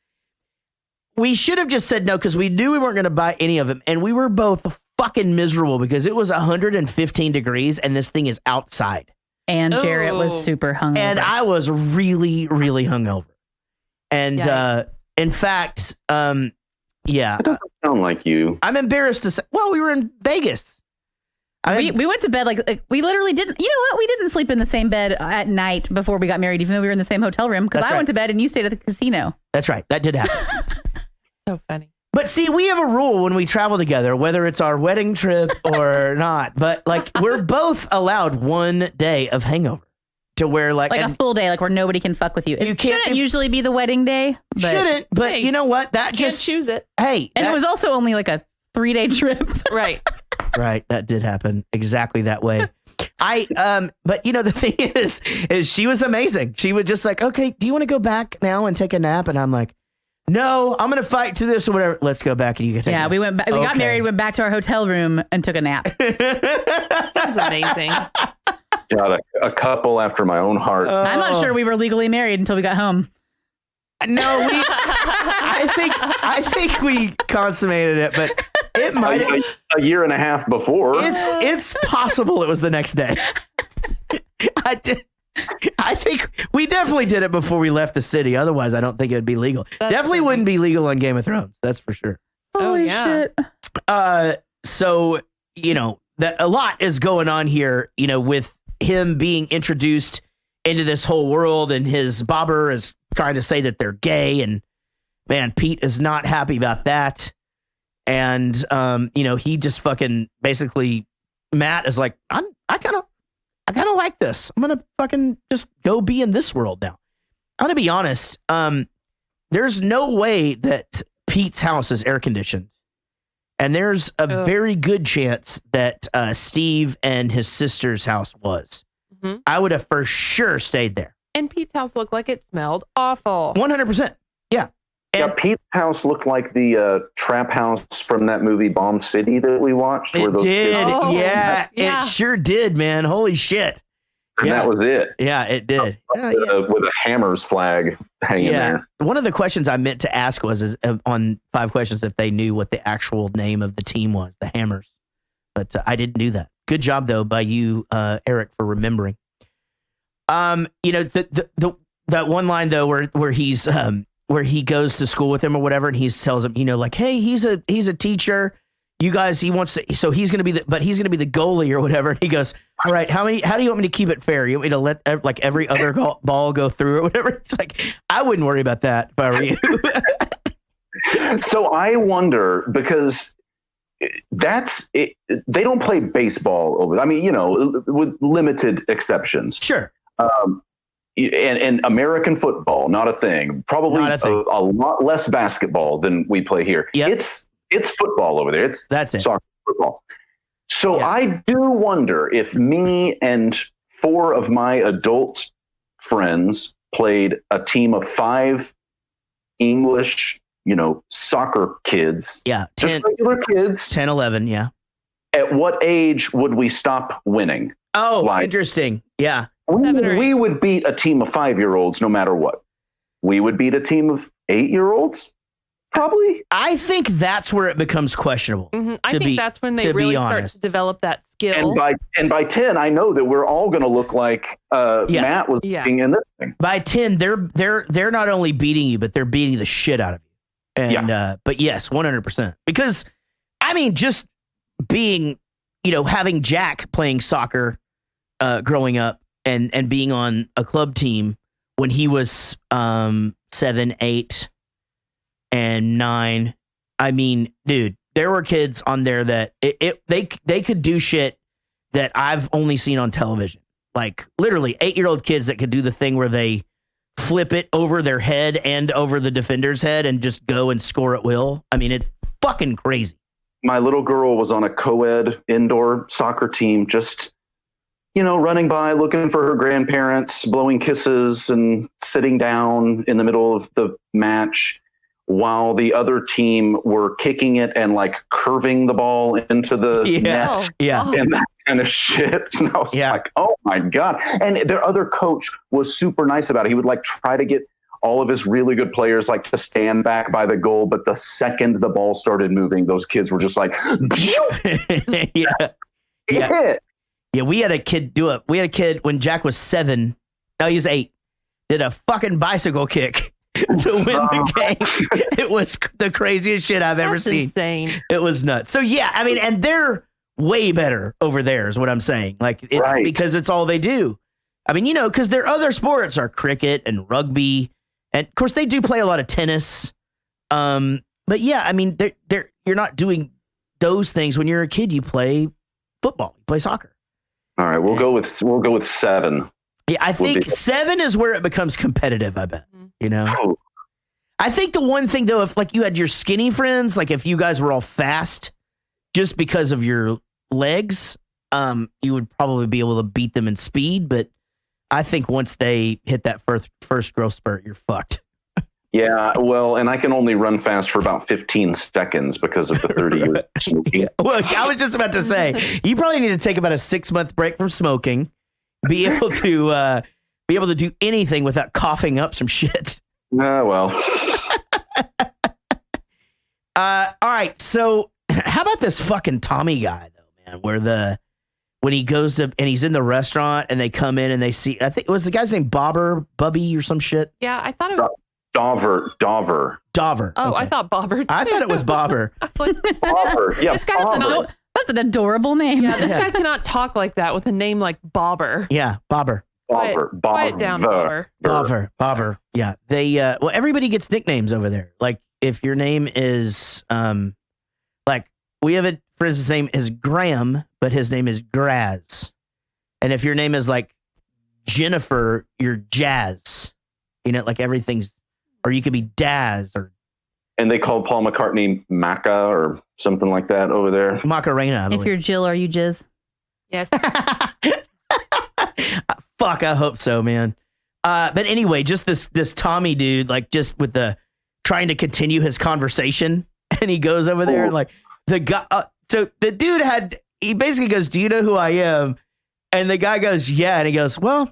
We should have just said no because we knew we weren't going to buy any of them. And we were both fucking miserable because it was 115 degrees and this thing is outside. And Jarrett was super hungover. And I was really, really hungover. And in fact, yeah. It doesn't sound like you. I'm embarrassed to say, well, we were in Vegas. We went to bed like we literally didn't. You know what? We didn't sleep in the same bed at night before we got married, even though we were in the same hotel room. Because I went to bed and you stayed at the casino. That's right. That did happen. So funny. But see, we have a rule when we travel together, whether it's our wedding trip or not. But like, we're both allowed 1 day of hangover to where like a full day, like where nobody can fuck with you. It shouldn't usually be the wedding day. Shouldn't. But you know what? That just just choose it. Hey, and it was also only like a 3-day trip. Right. Right. That did happen exactly that way. But the thing is she was amazing. She was just like, okay, do you want to go back now and take a nap? And I'm like, no, I'm going to fight through this or whatever. Let's go back and you can take a nap. We went back. We got married, went back to our hotel room and took a nap. Sounds amazing. Got a couple after my own heart. I'm not sure we were legally married until we got home. No, I think we consummated it, but it might a year and a half before. It's possible it was the next day. I think we definitely did it before we left the city. Otherwise, I don't think it would be legal. Definitely wouldn't be legal on Game of Thrones. That's for sure. Holy shit. So, that a lot is going on here, with him being introduced into this whole world, and his bobber is trying to say that they're gay, and man, Pete is not happy about that. And he just fucking basically, Matt is like, I kind of like this. I'm gonna fucking just go be in this world now. I'm gonna be honest. There's no way that Pete's house is air conditioned, and there's a very good chance that Steve and his sister's house was. Mm-hmm. I would have for sure stayed there. And Pete's house looked like it smelled awful. 100%. Yeah. And Pete's house looked like the trap house from that movie Bomb City that we watched. It did. It sure did, man. Holy shit. And that was it. Yeah, it did. With a Hammers flag hanging there. One of the questions I meant to ask was on 5 questions if they knew what the actual name of the team was, the Hammers. But I didn't do that. Good job, though, by you, Eric, for remembering. That one line, though, where he's where he goes to school with him or whatever, and he tells him, like, hey, he's a teacher. You guys, he wants to, so he's going to be but he's going to be the goalie or whatever. And he goes, all right, how do you want me to keep it fair? You want me to let like every other ball go through or whatever? It's like, I wouldn't worry about that if I were you. So I wonder, because that's it, they don't play baseball over. I mean, with limited exceptions. Sure. And American football, not a thing. Probably a lot less basketball than we play here. Yep. It's football over there. That's it. Soccer football. So I do wonder if me and 4 of my adult friends played a team of 5 English, soccer kids. Yeah. 10, just regular kids. 10, 11. Yeah. At what age would we stop winning? Oh, interesting. Yeah. We would beat a team of 5-year-olds no matter what. We would beat a team of 8-year-olds. Probably. I think that's where it becomes questionable. Mm-hmm. I think that's when they really start to develop that skill. And by 10, I know that we're all going to look like Matt was being in this thing. By 10, they're not only beating you, but they're beating the shit out of you. And but yes, 100%. Because I mean, just being, having Jack playing soccer growing up and being on a club team when he was 7, 8. And 9. I mean, dude, there were kids on there that they could do shit that I've only seen on television. Like literally 8-year-old kids that could do the thing where they flip it over their head and over the defender's head and just go and score at will. I mean, it's fucking crazy. My little girl was on a co-ed indoor soccer team, just, running by, looking for her grandparents, blowing kisses and sitting down in the middle of the match, while the other team were kicking it and like curving the ball into the net and that kind of shit. And I was like, oh my God. And their other coach was super nice about it. He would like try to get all of his really good players like to stand back by the goal. But the second the ball started moving, those kids were just like, Yeah, we had a kid when Jack was 7. No, he was 8. Did a fucking bicycle kick to win the game. It was the craziest shit I've ever seen. Insane. It was nuts. So yeah, I mean, and they're way better over there is what I'm saying. Like it's because it's all they do. I mean, because their other sports are cricket and rugby, and of course they do play a lot of tennis. But yeah, I mean, you're not doing those things when you're a kid. You play football, you play soccer. All right, we'll go with 7. Yeah, I think 7 is where it becomes competitive, I bet. I think the one thing, though, if like you had your skinny friends, like if you guys were all fast just because of your legs, you would probably be able to beat them in speed. But I think once they hit that first growth spurt, you're fucked. Yeah, well, and I can only run fast for about 15 seconds because of the 30 years of smoking. Well, I was just about to say, you probably need to take about a 6-month break from smoking, be able to do anything without coughing up some shit. Well. All right, so how about this fucking Tommy guy though, man? When he goes up and he's in the restaurant and they come in and they see, I think it was the guy's name Bubby or some shit. Yeah, I thought it was Dover. Oh, okay. I thought Bobber. I thought it was Bobber. I was like, Bobber. Yeah, this guy Bobber. That's an adorable name. Yeah, this guy cannot talk like that with a name like Bobber. Yeah, Bobber. Quiet down, Bobber. Bobber. Yeah, they. Well, everybody gets nicknames over there. Like if your name is, like we have a friend's name is Graham, but his name is Graz, and if your name is like Jennifer, you're Jazz. You know, like everything's. Or you could be Daz, and they call Paul McCartney Maca or something like that over there. Macarena. If you're Jill, are you Jizz? Yes. Fuck, I hope so, man. But anyway, just this Tommy dude, like just with the trying to continue his conversation, and he goes over there and like the guy. So the dude he basically goes, "Do you know who I am?" And the guy goes, "Yeah," and he goes, "Well,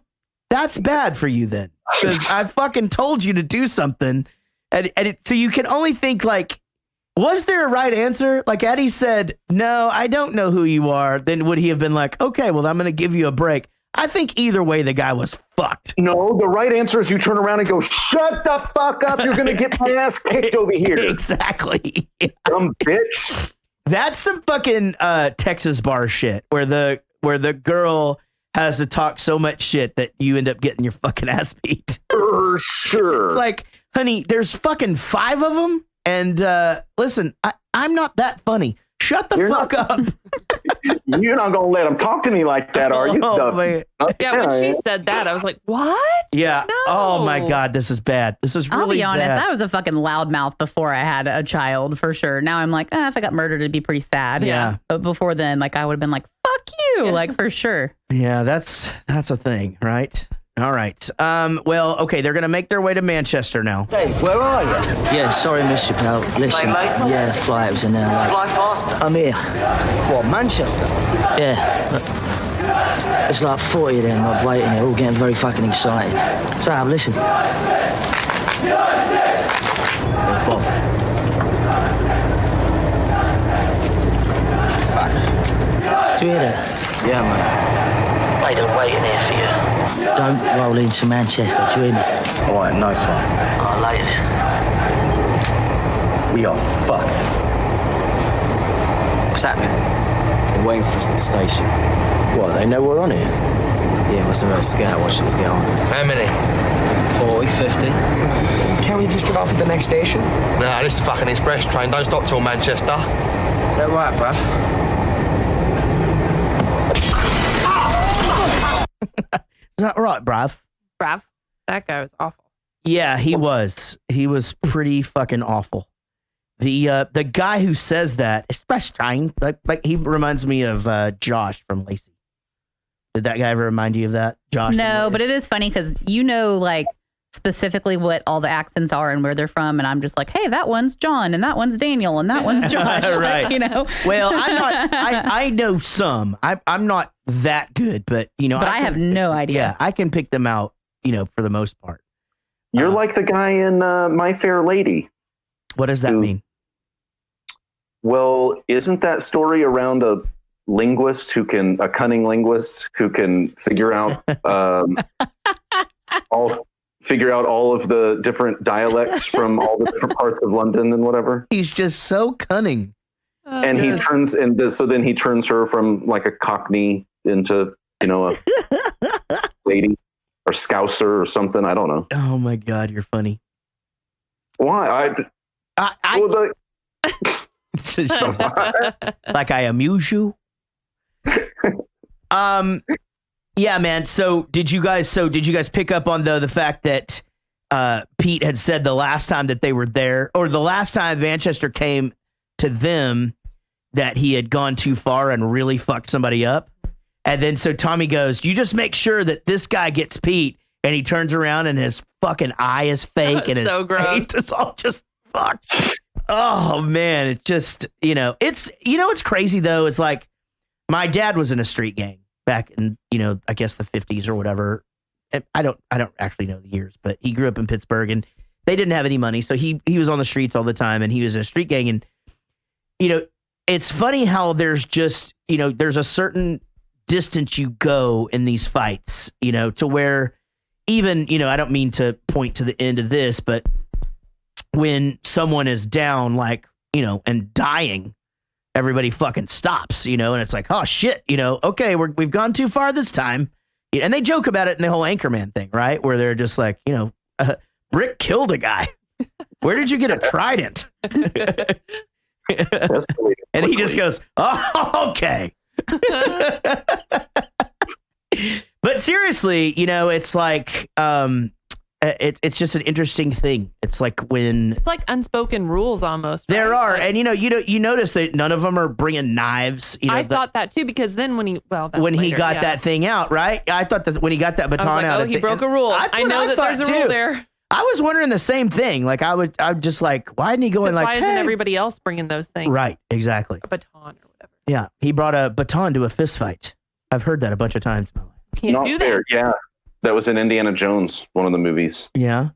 that's bad for you then." Because I fucking told you to do something. So you can only think like, was there a right answer? Like Eddie said, no, I don't know who you are. Then would he have been like, okay, well, I'm going to give you a break. I think either way, the guy was fucked. No, the right answer is you turn around and go, shut the fuck up. You're going to get my ass kicked over here. Exactly. Dumb bitch. That's some fucking Texas bar shit where the girl has to talk so much shit that you end up getting your fucking ass beat. For sure. It's like, honey, there's fucking 5 of them. And listen, I'm not that funny. Shut the fuck up. You're not going to let them talk to me like that, are you? Yeah, when she said that, I was like, what? Yeah. No. Oh, my God. This is bad. This is really I'll be honest. bad. I was a fucking loudmouth before I had a child, for sure. Now I'm like, if I got murdered, it'd be pretty sad. Yeah. But before then, like, I would have been like, fuck you, like, for sure. Yeah, that's a thing, right? All right. Well, okay, they're going to make their way to Manchester now. Dave, where are you? Yeah, sorry, Mr. Pal. Listen, Mate. yeah, the flight was an hour late. Fly faster. I'm here. What, Manchester? Yeah. Look, it's like 40 of them are waiting here, all getting very fucking excited. So, listen. Yeah, Bob. Do you hear that? Yeah, man. Mate, they're waiting here for you. Don't roll into Manchester, do you hear me? All right, nice one. Oh, laters. We are fucked. What's happening? They're waiting for us at the station. What, they know we're on here? Yeah, must have had a scout watching us get on. How many? 40, 50. Can't we just get off at the next station? No, this is a fucking express train. Don't stop till Manchester. Is that right, bruv? Is that right, Brav? Brav. That guy was awful. Yeah, he was. He was pretty fucking awful. The guy who says that, express train, like he reminds me of Josh from Lacey. Did that guy ever remind you of that, Josh? No, but it is funny because you know, like, specifically what all the accents are and where they're from, and I'm just like, hey, that one's John, and that one's Daniel, and that one's Josh. Right. Like, you know. Well, I'm not. I know some. I'm not that good, but you know. But I have no idea. Yeah, I can pick them out. You know, for the most part. You're like the guy in My Fair Lady. What does that mean? Well, isn't that story around a cunning linguist who can figure out all of the different dialects from all the different parts of London and whatever? He's just so cunning. And he turns so then he turns her from like a Cockney into, you know, a lady or Scouser or something. I don't know. Oh my God, you're funny. Why? Like I amuse you. Yeah, man. So did you guys pick up on the fact that Pete had said the last time that they were there, or the last time Manchester came to them, that he had gone too far and really fucked somebody up. And then so Tommy goes, you just make sure that this guy gets Pete. And he turns around and his fucking eye is fake and his face is all just fucked. Oh man, it just, it's crazy though. It's like my dad was in a street gang back in, I guess the 50s or whatever. I don't actually know the years, but he grew up in Pittsburgh and they didn't have any money. So he was on the streets all the time and he was in a street gang. And, it's funny how there's just, there's a certain distance you go in these fights, to where even, I don't mean to point to the end of this, but when someone is down, like, and dying, everybody fucking stops, and it's like, oh shit, okay, we've gone too far this time. And they joke about it in the whole Anchorman thing, right? Where they're just like, Brick killed a guy. Where did you get a trident? And he just goes, oh, okay. But seriously, it's like, it's just an interesting thing. It's like it's like unspoken rules almost. Right? There are, and you notice that none of them are bringing knives. I thought that too, because then when he got that thing out, right? I thought that when he got that baton out, he broke a rule. I know that there's a rule there. I was wondering the same thing. Like I'm just like, why didn't he go in like? Why isn't everybody else bringing those things? Right, exactly. A baton or whatever. Yeah, he brought a baton to a fist fight. I've heard that a bunch of times in my life. Can't do that. Fair. Yeah, that was in Indiana Jones, one of the movies. Yeah.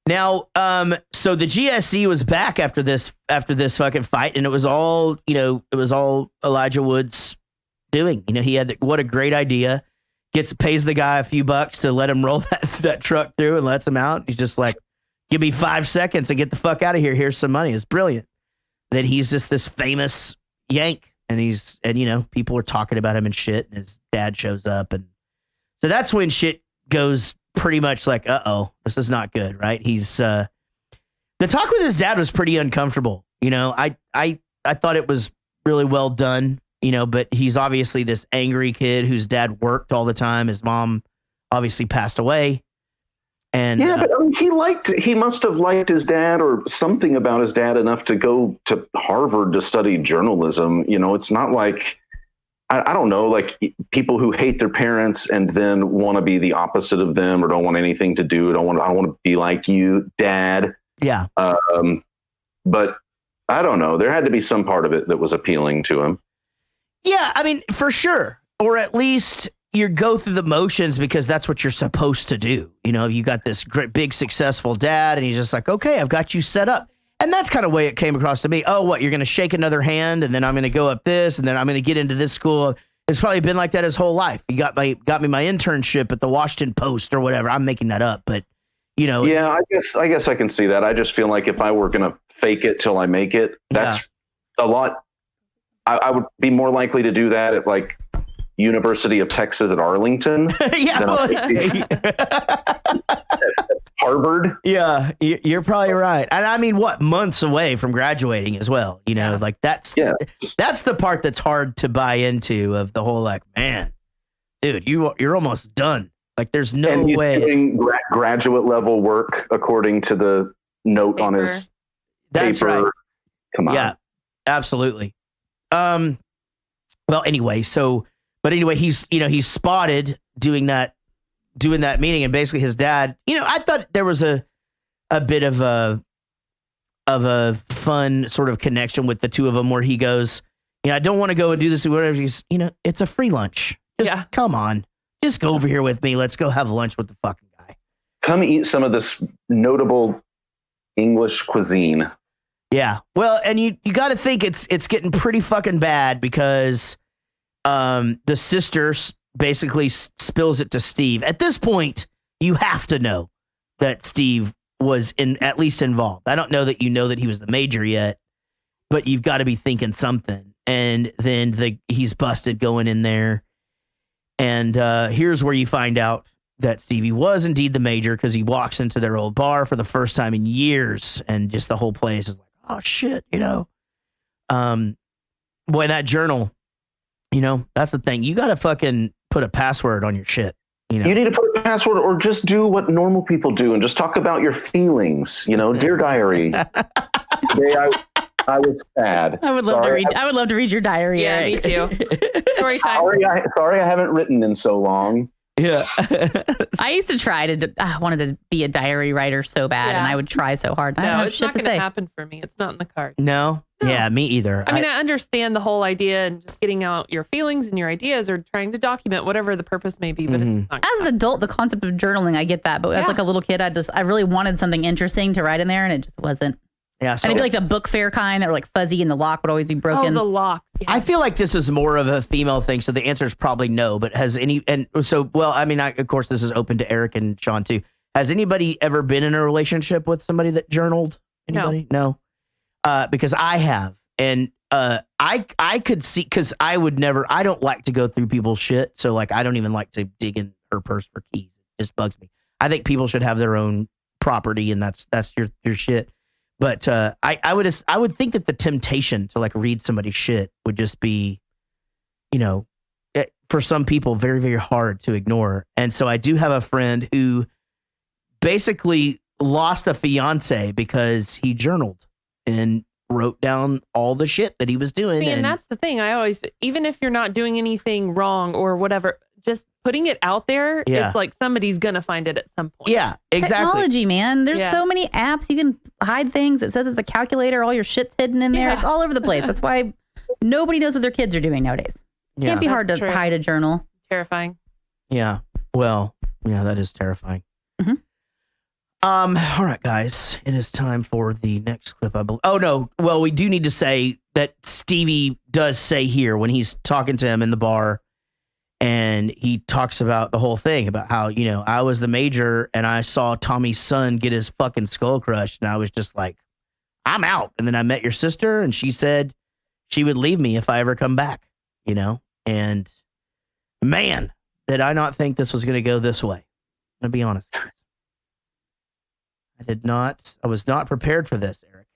Now, so the GSC was back after this fucking fight, and it was all Elijah Wood's doing. He had what a great idea. Pays the guy a few bucks to let him roll that truck through and lets him out. He's just like, give me 5 seconds and get the fuck out of here. Here's some money. It's brilliant. That he's just this famous Yank, and people are talking about him and shit, and his dad shows up, and so that's when shit goes pretty much like, this is not good, right? He's the talk with his dad was pretty uncomfortable. I thought it was really well done. But he's obviously this angry kid whose dad worked all the time. His mom obviously passed away. And but he must have liked his dad or something about his dad enough to go to Harvard to study journalism. It's not like, I don't know, like people who hate their parents and then want to be the opposite of them or don't want anything to do. I don't want to be like you, Dad. Yeah. But I don't know. There had to be some part of it that was appealing to him. Yeah, I mean, for sure. Or at least you go through the motions because that's what you're supposed to do. You got this great, big, successful dad, and he's just like, okay, I've got you set up. And that's kind of the way it came across to me. Oh, what? You're going to shake another hand, and then I'm going to go up this, and then I'm going to get into this school. It's probably been like that his whole life. He got me my internship at the Washington Post or whatever. I'm making that up, but Yeah, I guess I can see that. I just feel like if I were going to fake it till I make it, that's a lot. I would be more likely to do that at like University of Texas at Arlington. Harvard. Yeah, you're probably right. And I mean, months away from graduating as well. Like that's the part that's hard to buy into of the whole, like, man, dude, you're almost done. Like there's no way. Doing graduate level work according to the note on his That's paper. Right. Come on. Yeah, absolutely. Well, anyway, he's spotted doing that meeting, and basically his dad, I thought there was a bit of a fun sort of connection with the two of them where he goes, I don't want to go and do this or whatever. He's, it's a free lunch. Just come on. Just go over here with me. Let's go have lunch with the fucking guy. Come eat some of this notable English cuisine. Yeah. Well, and you got to think it's getting pretty fucking bad because the sister basically spills it to Steve. At this point, you have to know that Steve was at least involved. I don't know that that he was the major yet, but you've got to be thinking something. And then he's busted going in there. And here's where you find out that Stevie was indeed the major because he walks into their old bar for the first time in years, and just the whole place is like, oh shit, boy, that journal, that's the thing. You got to fucking put a password on your shit. You need to put a password or just do what normal people do and just talk about your feelings. Dear diary, today I was sad. I would love to read. I would love to read your diary. Yeah, Eric. me too. Story time. Sorry, I haven't written in so long. Yeah. I used to try to. I wanted to be a diary writer so bad, and I would try so hard. I don't No, have it's shit not to going to say. happen for me. It's not in the cards. No? Yeah, me either. I mean, I understand the whole idea and just getting out your feelings and your ideas or trying to document whatever the purpose may be, but it's not. As an adult, the concept of journaling, I get that. But as like a little kid, I really wanted something interesting to write in there, and it just wasn't. Yeah, so and it'd be like the book fair kind that were like fuzzy, and the lock would always be broken. Oh, the locks. Yeah. I feel like this is more of a female thing, so the answer is probably no. But has any, and so, well, I mean, of course, this is open to Eric and Sean too. Has anybody ever been in a relationship with somebody that journaled? Anybody? No. Because I have, and I could see, because I don't like to go through people's shit, so like I don't even like to dig in her purse for keys. It just bugs me. I think people should have their own property, and that's your shit. But I would think that the temptation to like read somebody's shit would just be, for some people very, very hard to ignore. And so I do have a friend who basically lost a fiance because he journaled and wrote down all the shit that he was doing. See, and that's the thing. I always, even if you're not doing anything wrong or whatever, just putting it out there, it's like somebody's going to find it at some point. Yeah, exactly. Technology, man. There's so many apps. You can hide things. It says it's a calculator. All your shit's hidden in there. It's all over the place. That's why nobody knows what their kids are doing nowadays. Yeah. Can't be hard That's to true. hide a journal. Terrifying. Yeah. Well, yeah, that is terrifying. All right, guys, it is time for the next clip. I believe. Oh no. Well, we do need to say that Stevie does say here when he's talking to him in the bar, and he talks about the whole thing about how, I was the major and I saw Tommy's son get his fucking skull crushed, and I was just like, I'm out. And then I met your sister, and she said she would leave me if I ever come back. And man, did I not think this was going to go this way. I'm going to be honest, guys. I was not prepared for this, Eric.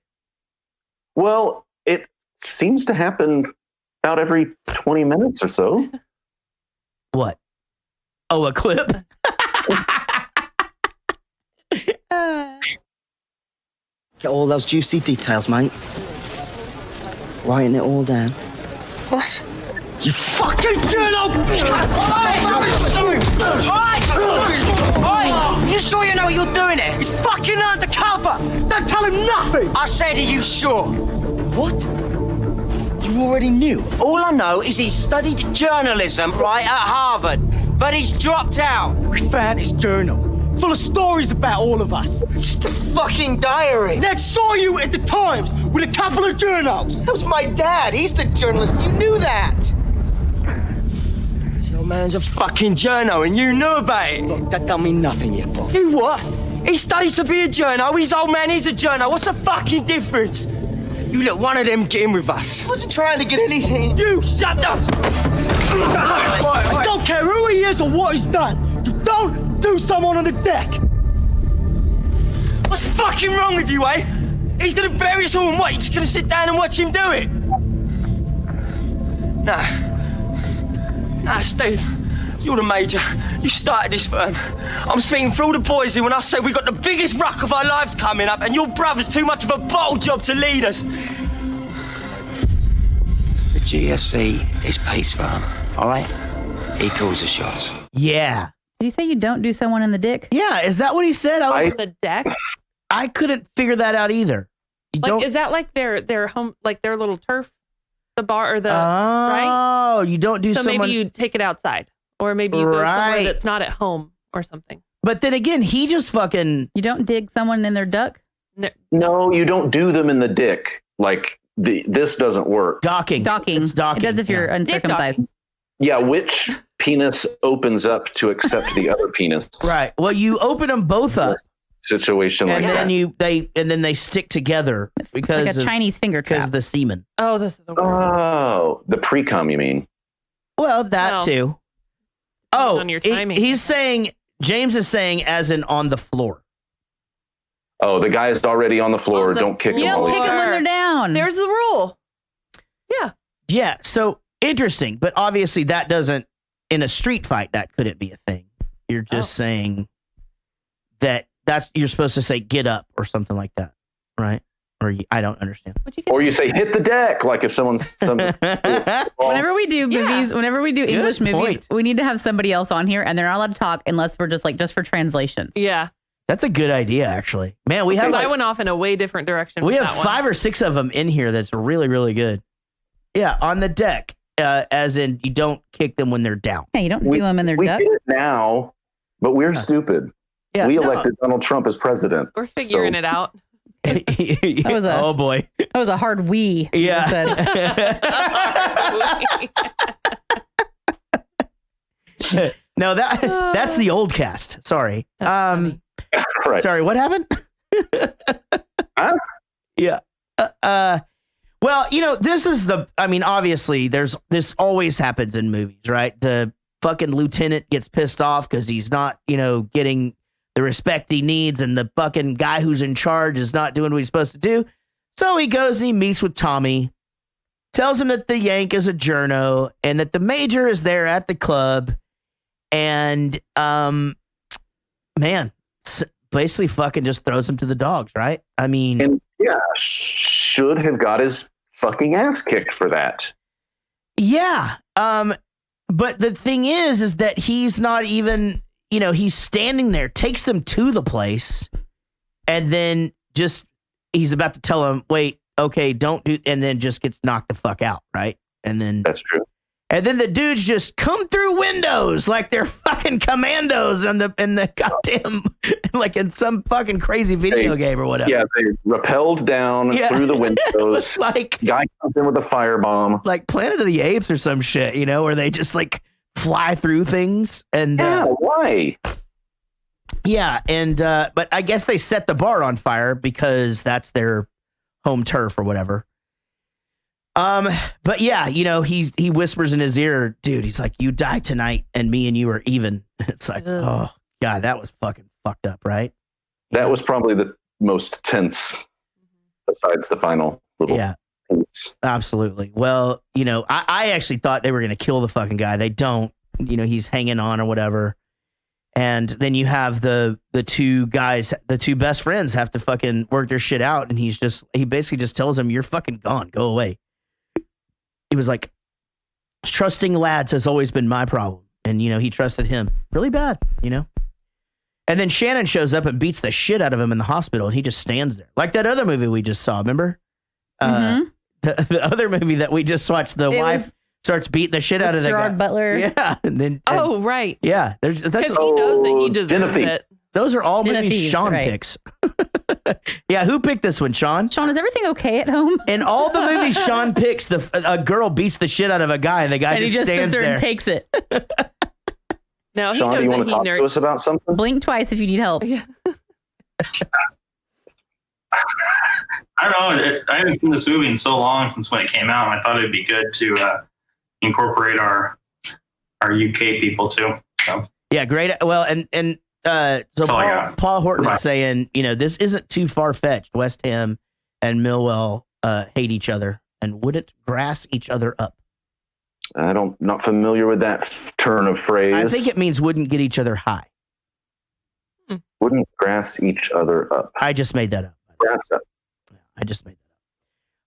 Well, it seems to happen about every 20 minutes or so. What? Oh, a clip? Get all those juicy details, mate. Writing it all down. What? You fucking journal! You sure you know what you're doing here? He's fucking undercover! Don't tell him nothing! I said, are you sure? What? You already knew? All I know is he studied journalism right at Harvard, but he's dropped out. We found his journal, full of stories about all of us. It's just a fucking diary. Ned saw you at the Times with a couple of journals. That was my dad. He's the journalist. You knew that. Your man's a fucking journo and you knew about it. Look, that don't mean nothing yet, Bob. You what? He studies to be a journo. His old man is a journo. What's the fucking difference? You let one of them get in with us. I wasn't trying to get anything. You shut up! I don't care who he is or what he's done. You don't do someone on the deck. What's fucking wrong with you, eh? He's gonna bury us all and what? You're just gonna sit down and watch him do it? Nah, Steve. You're the major. You started this firm. I'm speaking for all the boys here when I say we've got the biggest ruck of our lives coming up, and your brother's too much of a bottle job to lead us. The GSC is Pete's firm, all right? He calls the shots. Yeah. Did he say you don't do someone in the dick? Yeah, is that what he said? On the deck? I couldn't figure that out either. Is that like their home, like their little turf, the bar or the right? Oh, you don't do so someone. Maybe you take it outside, or maybe you go somewhere that's not at home or something. But then again, he just fucking. You don't dig someone in their duck? No, you don't do them in the dick. Like this doesn't work. Docking. It's docking. It does if you're uncircumcised. Yeah, which penis opens up to accept the other penis? Right. Well, you open them both up. Situation and like then that. they stick together because like a Chinese finger trap. Because of the semen. Oh, this is the word. Oh, the pre-cum, you mean? Well, that too. Oh, on your timing. He's saying, James is saying, as in on the floor. Oh, the guy is already on the floor. Don't kick him. You don't kick them when they're down. There's the rule. Yeah. Yeah. So interesting, but obviously that doesn't. In a street fight, that couldn't be a thing. You're just saying that. You're supposed to say get up or something like that, right? Or I don't understand. Or you say hit the deck, like if someone's Whenever we do movies, whenever we do English movies, we need to have somebody else on here, and they're not allowed to talk unless we're just for translation. Yeah. That's a good idea, actually. Man, we have. I went off in a way different direction. We with have that 5 or 6 of them in here. That's really, really good. Yeah, on the deck, as in you don't kick them when they're down. Yeah, you don't do them in their we duck. did it now, but we're stupid. Yeah, we elected Donald Trump as president. We're figuring it out. That was oh boy, that was a hard we. Yeah. No, that's the old cast. Sorry. Right. Sorry, what happened? Huh? Yeah. Well, this is obviously this always happens in movies, right? The fucking lieutenant gets pissed off because he's not, getting the respect he needs, and the fucking guy who's in charge is not doing what he's supposed to do. So he goes and he meets with Tommy, tells him that the Yank is a journo and that the major is there at the club, and basically fucking just throws him to the dogs, right? I mean, and should have got his fucking ass kicked for that. Yeah. But the thing is that he's not even, he's standing there, takes them to the place, and then he's about to tell him, wait, okay, don't do, and then just gets knocked the fuck out, right? And then that's true. And then the dudes just come through windows like they're fucking commandos in the goddamn, like in some fucking crazy video game or whatever. Yeah, they rappelled down through the windows. Like guy comes in with a firebomb, like Planet of the Apes or some shit, where they just like fly through things. And why? Yeah, and but I guess they set the bar on fire because that's their home turf or whatever. But yeah, he whispers in his ear, dude, he's like, you die tonight and me and you are even. It's like, oh God, that was fucking fucked up, right? That was probably the most tense besides the final little piece. Absolutely. Well, I actually thought they were going to kill the fucking guy. They don't, he's hanging on or whatever. And then you have the two guys, the two best friends have to fucking work their shit out. And he basically just tells him, you're fucking gone. Go away. He was like, trusting lads has always been my problem. And, he trusted him really bad, And then Shannon shows up and beats the shit out of him in the hospital. And he just stands there. Like that other movie we just saw, remember? The other movie that we just watched, the wife starts beating the shit out of the Gerard guy. Butler. Yeah. And right. Yeah. Because he knows that he deserves it. Those are all movies Genevieve, Sean right. picks. Yeah, who picked this one, Sean? Sean, is everything okay at home? In all the movies Sean picks, a girl beats the shit out of a guy, and the guy and he just stands sits there there and takes it. No, Sean, do you want to talk to us about something? Blink twice if you need help. I don't know. I haven't seen this movie in so long since when it came out. And I thought it'd be good to incorporate our UK people too. So. Yeah, great. Well, so Paul Horton is saying, this isn't too far fetched. West Ham and Millwall hate each other and wouldn't grass each other up. Not familiar with that turn of phrase. I think it means wouldn't get each other high. Wouldn't grass each other up. I just made that up. Grass up. I just made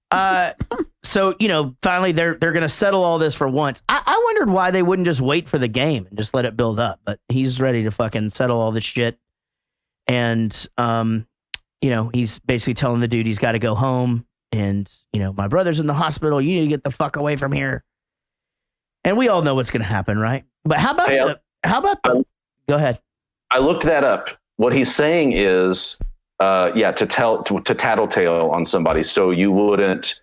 that up. So, finally they're going to settle all this for once. I wondered why they wouldn't just wait for the game and just let it build up, but he's ready to fucking settle all this shit. And, he's basically telling the dude he's got to go home. And, my brother's in the hospital. You need to get the fuck away from here. And we all know what's going to happen, right? But how about go ahead. I looked that up. What he's saying is, to tattletale on somebody. So you wouldn't,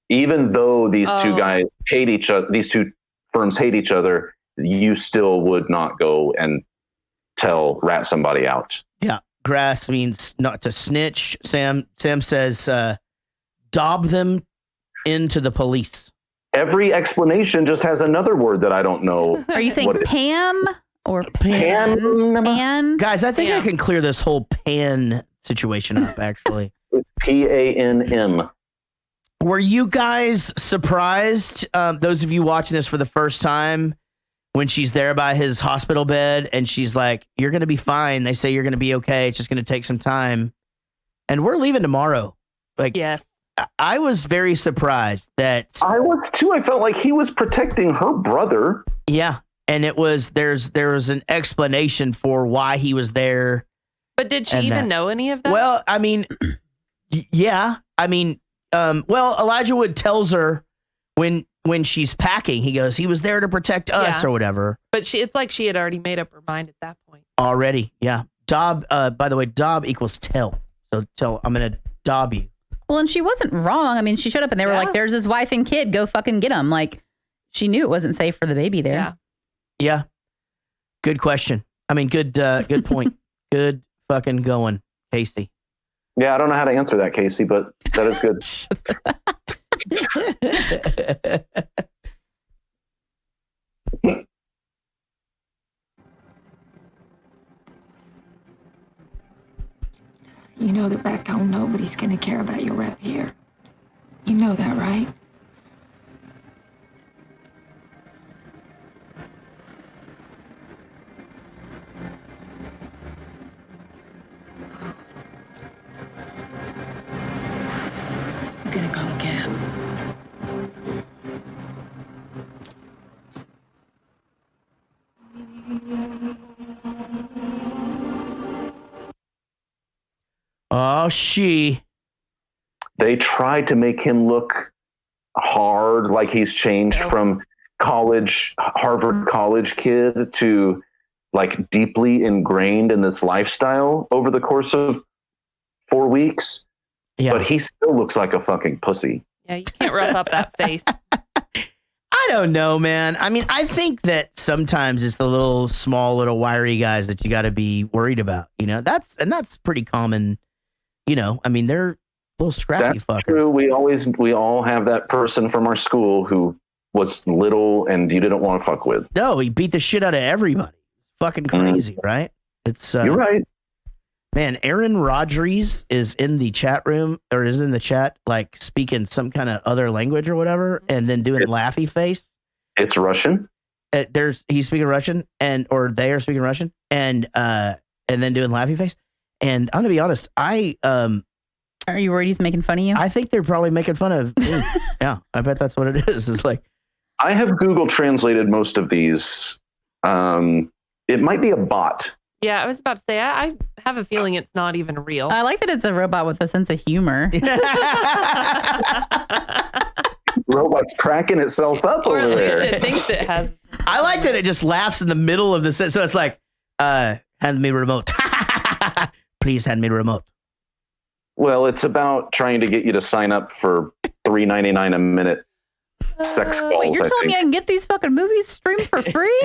even though these two guys hate each other, these two firms hate each other, you still would not go and rat somebody out. Yeah. Grass means not to snitch. Sam says, dob them into the police. Every explanation just has another word that I don't know. Are you saying Pam or Pan? Guys, I think I can clear this whole pan situation up, actually. It's PANM. Were you guys surprised, those of you watching this for the first time, when she's there by his hospital bed and she's like, you're going to be fine. They say you're going to be okay. It's just going to take some time. And we're leaving tomorrow. Like, yes. I was very surprised that I was too. I felt like he was protecting her brother. Yeah, and there was an explanation for why he was there. But did she even know any of that? Well, I mean, yeah. I mean, Elijah Wood tells her when she's packing, he goes, he was there to protect us or whatever. But it's like she had already made up her mind at that point. Already, yeah. Dob, by the way, Dob equals tell. So tell, I'm going to dob you. Well, and she wasn't wrong. I mean, she showed up and they were like, there's his wife and kid. Go fucking get him. Like, she knew it wasn't safe for the baby there. Yeah. Good question. I mean, good point. Good fucking going, Casey. Yeah, I don't know how to answer that, Casey, but that is good. You know that back home nobody's gonna care about your rep here. You know that, right? I'm gonna call a cab. Oh, They tried to make him look hard, like he's changed from Harvard college kid to like deeply ingrained in this lifestyle over the course of 4 weeks. Yeah. But he still looks like a fucking pussy. Yeah, you can't rough up that face. I don't know, man. I mean, I think that sometimes it's the small little wiry guys that you got to be worried about. You know, that's pretty common. You know, I mean, they're little scrappy fuckers. True. We all have that person from our school who was little and you didn't want to fuck with. No, he beat the shit out of everybody. Fucking crazy, right? It's you're right. Man, Aaron Rodriguez is in the chat room or is in the chat, like speaking some kind of other language or whatever, and then doing laughy face. It's Russian. He's speaking Russian, or they are speaking Russian, and then doing laughy face. And I'm gonna be honest, are you worried he's making fun of you? I think they're probably making fun of me. Yeah, I bet that's what it is. It's like I have Google translated most of these. It might be a bot. Yeah, I was about to say, I have a feeling it's not even real. I like that it's a robot with a sense of humor. Robot's cracking itself up or over at there. least it thinks it has. I like that it just laughs in the middle of the sentence. So it's like, hand me remote. Please hand me remote. Well, it's about trying to get you to sign up for $3.99 a minute sex calls. Wait, you're telling me I can get these fucking movies streamed for free?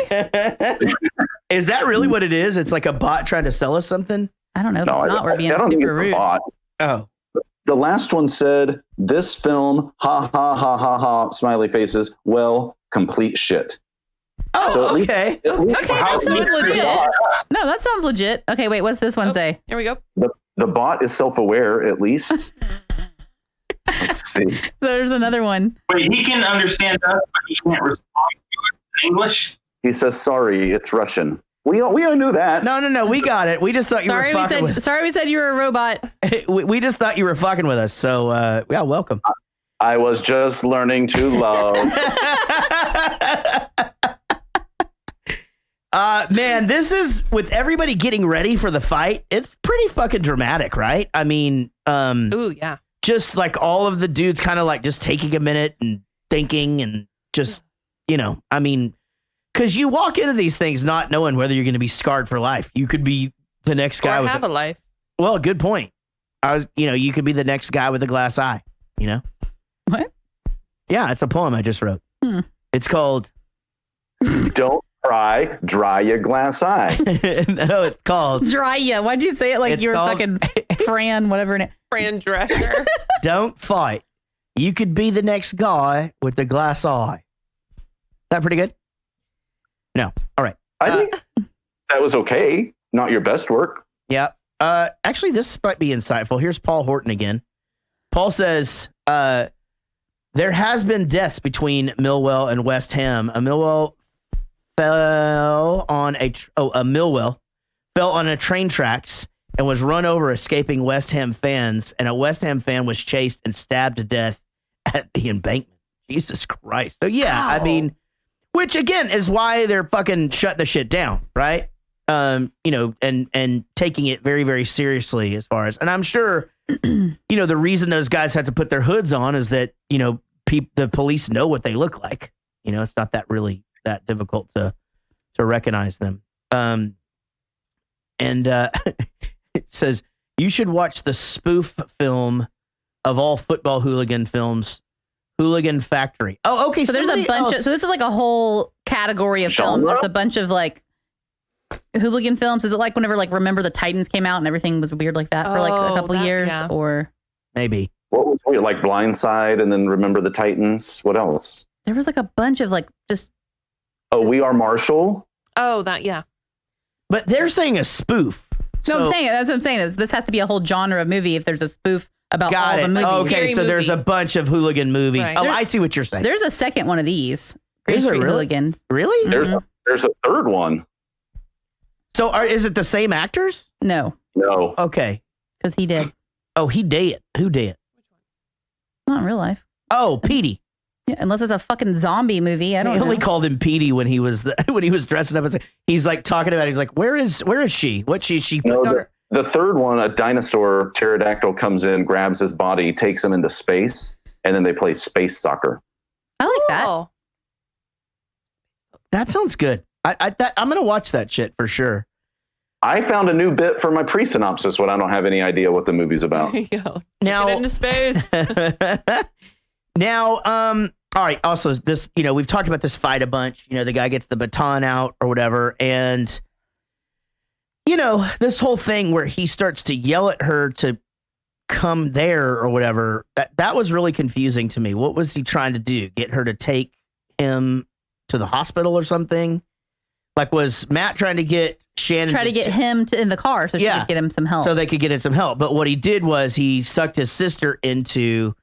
Is that really what it is? It's like a bot trying to sell us something? I don't know. If it's not, we're being super rude. Bot. Oh. The last one said, this film, ha, ha, ha, ha, ha, smiley faces, well, complete shit. Oh, so okay. That sounds legit. No, that sounds legit. Okay, wait, what's this one say? Here we go. The bot is self-aware, at least. Let's see. So there's another one. Wait, he can understand us, but he can't respond to it in English? He says, sorry, it's Russian. We all knew that. No, we got it. We just thought you were fucking with us. Sorry, we said you were a robot. we just thought you were fucking with us. So, yeah, welcome. I was just learning to love. Man, this is with everybody getting ready for the fight. It's pretty fucking dramatic, right? I mean, ooh, yeah. Just like all of the dudes kind of like just taking a minute and thinking and just, you know, I mean, because you walk into these things not knowing whether you're going to be scarred for life. You could be the next guy with a life. Well, good point. You could be the next guy with a glass eye, you know? What? Yeah, it's a poem I just wrote. It's called Don't Cry, Dry Your Glass Eye. No, it's called Dry Ya. Why'd you say it like you were fucking Fran, whatever name? Fran Drescher. Don't fight. You could be the next guy with the glass eye. That pretty good? No. All right. I think that was okay. Not your best work. Yeah. Actually, this might be insightful. Here's Paul Horton again. Paul says, there has been deaths between Millwell and West Ham. A Millwell fell on a train tracks and was run over escaping West Ham fans, and a West Ham fan was chased and stabbed to death at the embankment. Jesus Christ. So yeah, Wow. I mean, which again is why they're fucking shut the shit down, right? You know, and taking it very, very seriously as far as, and I'm sure, you know, the reason those guys have to put their hoods on is that, you know, the police know what they look like. You know, it's not that really that difficult to recognize them. It says you should watch the spoof film of all football hooligan films, Hooligan Factory. Oh, okay. So there's a bunch of, so this is like a whole category of films. There's a bunch of like hooligan films. Is it like whenever like Remember the Titans came out and everything was weird like that for like a couple years? Yeah. Or maybe. What was weird? Like Blindside and then Remember the Titans? What else? there was like a bunch of like just. Oh, We Are Marshall? Oh, that, yeah. But they're saying a spoof. No, I'm saying that's what I'm saying. This has to be a whole genre of movie if there's a spoof about all the movies. Okay, so there's a bunch of hooligan movies. Right. Oh, I see what you're saying. There's a second one of these. Green Is there Street really? Hooligans. Really? There's a third one. So is it the same actors? No. No. Okay. Because he did. Oh, he did. Who did? Not in real life. Oh, Petey. Yeah, unless it's a fucking zombie movie. I don't He know. only called him Petey when he was when he was dressing up as. He's like talking about. He's like, where is she? What she? No, the third one, a dinosaur pterodactyl comes in, grabs his body, takes him into space, and then they play space soccer. I like that. Oh. That sounds good. I'm gonna watch that shit for sure. I found a new bit for my pre-synopsis when I don't have any idea what the movie's about. There you go. Now Get into space. Now, all right. Also, this, we've talked about this fight a bunch. The guy gets the baton out or whatever, and this whole thing where he starts to yell at her to come there or whatever. That was really confusing to me. What was he trying to do? Get her to take him to the hospital or something? Like, was Matt trying to get Shannon? Try to get him in the car so she could get him some help. So they could get him some help. But what he did was he sucked his sister into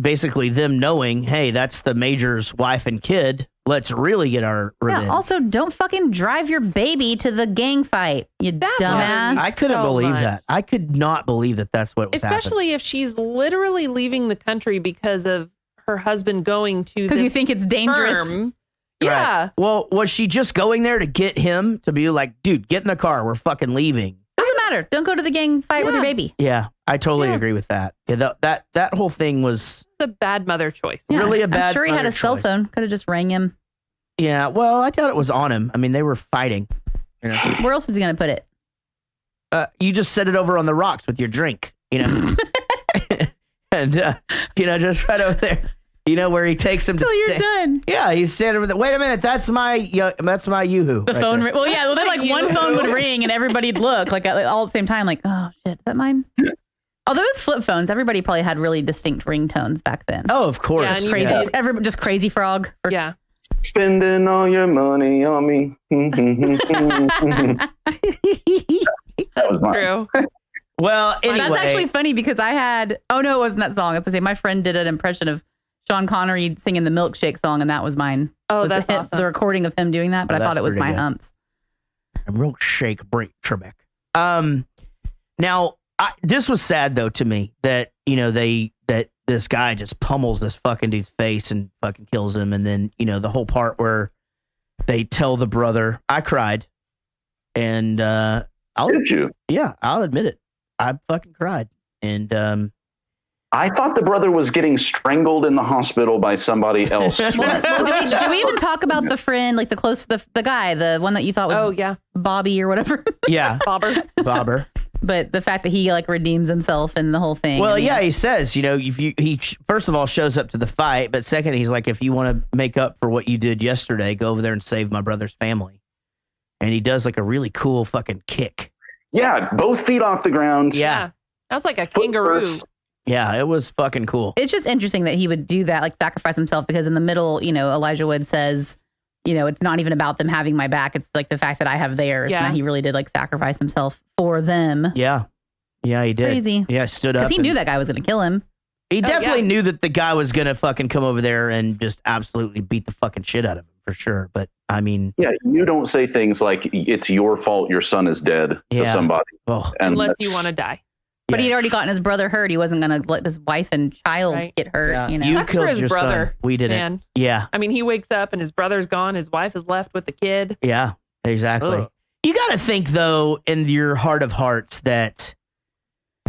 basically them knowing, hey, that's the major's wife and kid. Let's really get our revenge. Yeah, also, don't fucking drive your baby to the gang fight, you dumbass. I couldn't believe that. I could not believe that that's what was Especially if she's literally leaving the country because of her husband going to because you think it's dangerous. Firm. Yeah. Right. Well, was she just going there to get him to be like, dude, get in the car. We're fucking leaving. Doesn't matter. Don't go to the gang fight with your baby. Yeah, I totally agree with that. Yeah, that whole thing was a bad mother choice. Yeah, really a bad. I'm sure he had a mother cell choice. phone. Could have just rang him. Yeah, well, I doubt it was on him. I mean, they were fighting. Where else is he going to put it? You just set it over on the rocks with your drink, and just right over there. Where he takes him Until you're done. Yeah, he's standing with it. Wait a minute, that's my yoo-hoo. The phone. Well, yeah. Well, then like one phone would ring and everybody'd look like all at the same time. Like, oh shit, is that mine? Although it was flip phones, everybody probably had really distinct ringtones back then. Oh, of course. Yeah, crazy. Everybody just Crazy Frog. Yeah. Spending all your money on me. That was mine. True. Well, anyway. That's actually funny because I had. Oh no, it wasn't that song. I was gonna say my friend did an impression of Sean Connery singing the Milkshake song, and that was mine. Oh, was that's awesome. The recording of him doing that, but I thought it was my humps. A milkshake break Trebek. Now this was sad though to me that that this guy just pummels this fucking dude's face and fucking kills him, and then the whole part where they tell the brother. I cried, and did you? Yeah, I'll admit it. I fucking cried, and I thought the brother was getting strangled in the hospital by somebody else. Well, do we even talk about the friend, like the guy, the one that you thought was Bobby or whatever? Yeah, Bobber. But the fact that he like redeems himself and the whole thing. Well, yeah, he says, if he first of all shows up to the fight, but second, he's like, if you want to make up for what you did yesterday, go over there and save my brother's family. And he does like a really cool fucking kick. Yeah, both feet off the ground. Yeah. That was like a kangaroo. Yeah, it was fucking cool. It's just interesting that he would do that, like sacrifice himself, because in the middle, Elijah Wood says, it's not even about them having my back. It's like the fact that I have theirs. Yeah. And that he really did like sacrifice himself for them. Yeah. Yeah, he did. Crazy. Yeah, stood up. Because he knew that guy was going to kill him. He definitely knew that the guy was going to fucking come over there and just absolutely beat the fucking shit out of him for sure. But I mean, yeah, you don't say things like it's your fault your son is dead to somebody. Unless you want to die. But he'd already gotten his brother hurt. He wasn't going to let his wife and child get hurt. You know, you That's killed for his your brother. son. We didn't. Man. Yeah. I mean, he wakes up and his brother's gone. His wife is left with the kid. Yeah, exactly. Ugh. You got to think, though, in your heart of hearts, that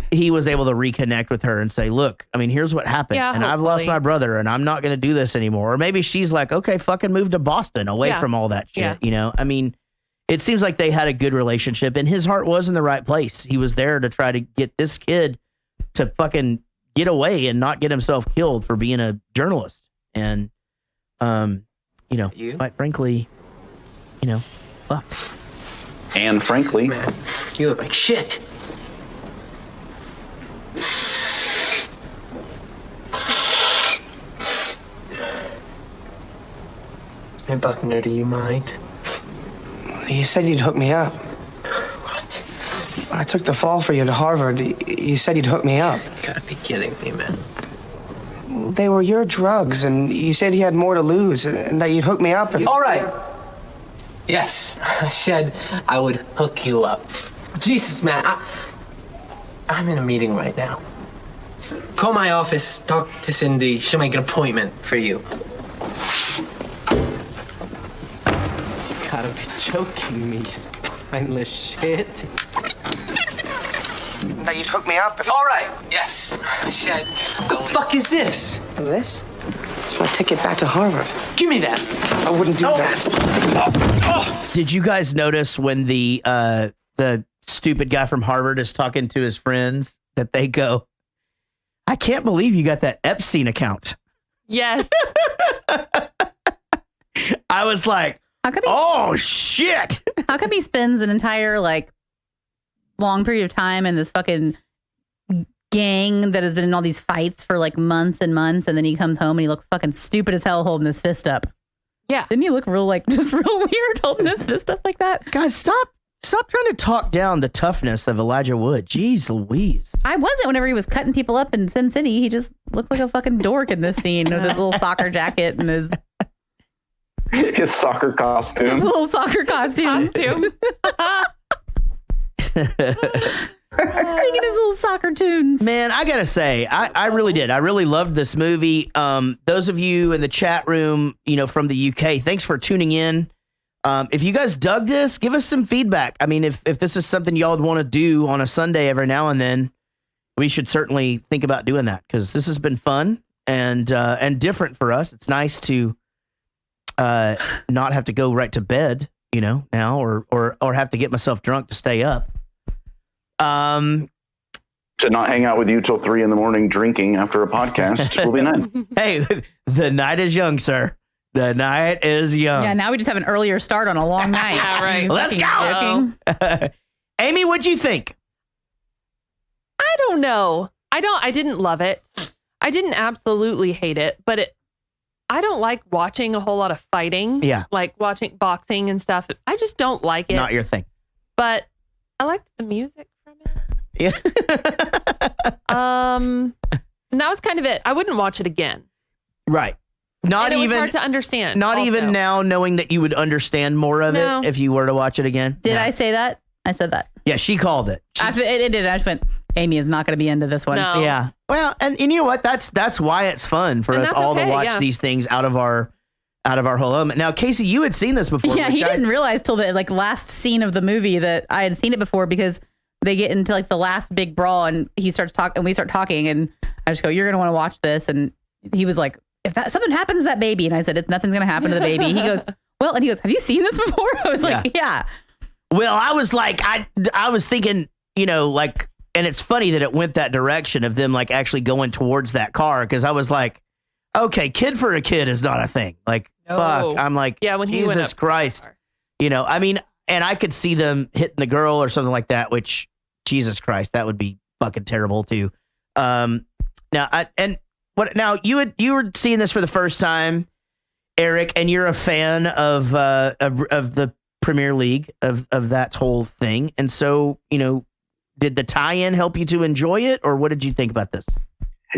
he was able to reconnect with her and say, look, I mean, here's what happened. Yeah, and I've lost hopefully. my brother and I'm not going to do this anymore. Or maybe she's like, okay, fucking move to Boston away from all that shit. Yeah. You know, I mean, it seems like they had a good relationship and his heart was in the right place. He was there to try to get this kid to fucking get away and not get himself killed for being a journalist. And, you know, quite frankly, you know, fuck. And frankly, Man, you look like shit. Hey, Buckner, do you mind? You said you'd hook me up. What? I took the fall for you to Harvard. You said you'd hook me up. You gotta be kidding me, man. They were your drugs, and you said you had more to lose, and that you'd hook me up. All right. Yes, I said I would hook you up. Jesus, man, I'm in a meeting right now. Call my office, talk to Cindy. She'll make an appointment for you. You gotta be joking me, spineless shit. That you'd hook me up. All right, yes. I said, the fuck is this? This? It's my ticket back to Harvard. Give me that. I wouldn't do that. Did you guys notice when the stupid guy from Harvard is talking to his friends that they go, I can't believe you got that Epstein account. Yes. I was like, oh, shit. How come he spends an entire, like, long period of time in this fucking gang that has been in all these fights for, like, months and months, and then he comes home and he looks fucking stupid as hell holding his fist up? Yeah. Didn't he look real, like, just real weird holding his fist up like that? Guys, stop trying to talk down the toughness of Elijah Wood. Jeez Louise. I wasn't whenever he was cutting people up in Sin City. He just looked like a fucking dork in this scene with his little soccer jacket and his soccer costume. His little soccer costume. Singing his little soccer tunes. Man, I gotta say, I really did. I really loved this movie. Those of you in the chat room, you know, from the UK, thanks for tuning in. If you guys dug this, give us some feedback. I mean, if this is something y'all would want to do on a Sunday every now and then, we should certainly think about doing that because this has been fun and different for us. It's nice to not have to go right to bed, you know, now or have to get myself drunk to stay up. To not hang out with you till 3 a.m. drinking after a podcast will be nice. Hey, the night is young, sir. The night is young. Yeah, now we just have an earlier start on a long night. Yeah, right. Let's go. Amy, what'd you think? I don't know. I didn't love it. I didn't absolutely hate it, but I don't like watching a whole lot of fighting. Yeah. Like watching boxing and stuff. I just don't like it. Not your thing. But I liked the music from it. Yeah. And that was kind of it. I wouldn't watch it again. Right. Not and it even was hard to understand. Not also. even now, knowing that you would understand more of it if you were to watch it again. Did I say that? I said that. Yeah, she called it. It did. I just went, Amy is not going to be into this one. No. Yeah. Well, and you know what? That's why it's fun for And us that's all to okay, watch yeah. these things out of our whole element. Now, Casey, you had seen this before. Yeah, he didn't realize till the last scene of the movie that I had seen it before because they get into like the last big brawl and he starts talking and we start talking and I just go, you're going to want to watch this. And he was like, if something happens to that baby. And I said, nothing's going to happen to the baby. He goes, well, and he goes, have you seen this before? I was like, yeah. Well, I was like, I was thinking, you know, like, and it's funny that it went that direction of them like actually going towards that car. Cause I was like, okay, kid for a kid is not a thing. Like, fuck. I'm like, yeah, when he went Jesus up Christ, you know, I mean, and I could see them hitting the girl or something like that, which Jesus Christ, that would be fucking terrible too. Now you were seeing this for the first time, Eric, and you're a fan of the Premier League of that whole thing. And so, you know, did the tie-in help you to enjoy it, or what did you think about this?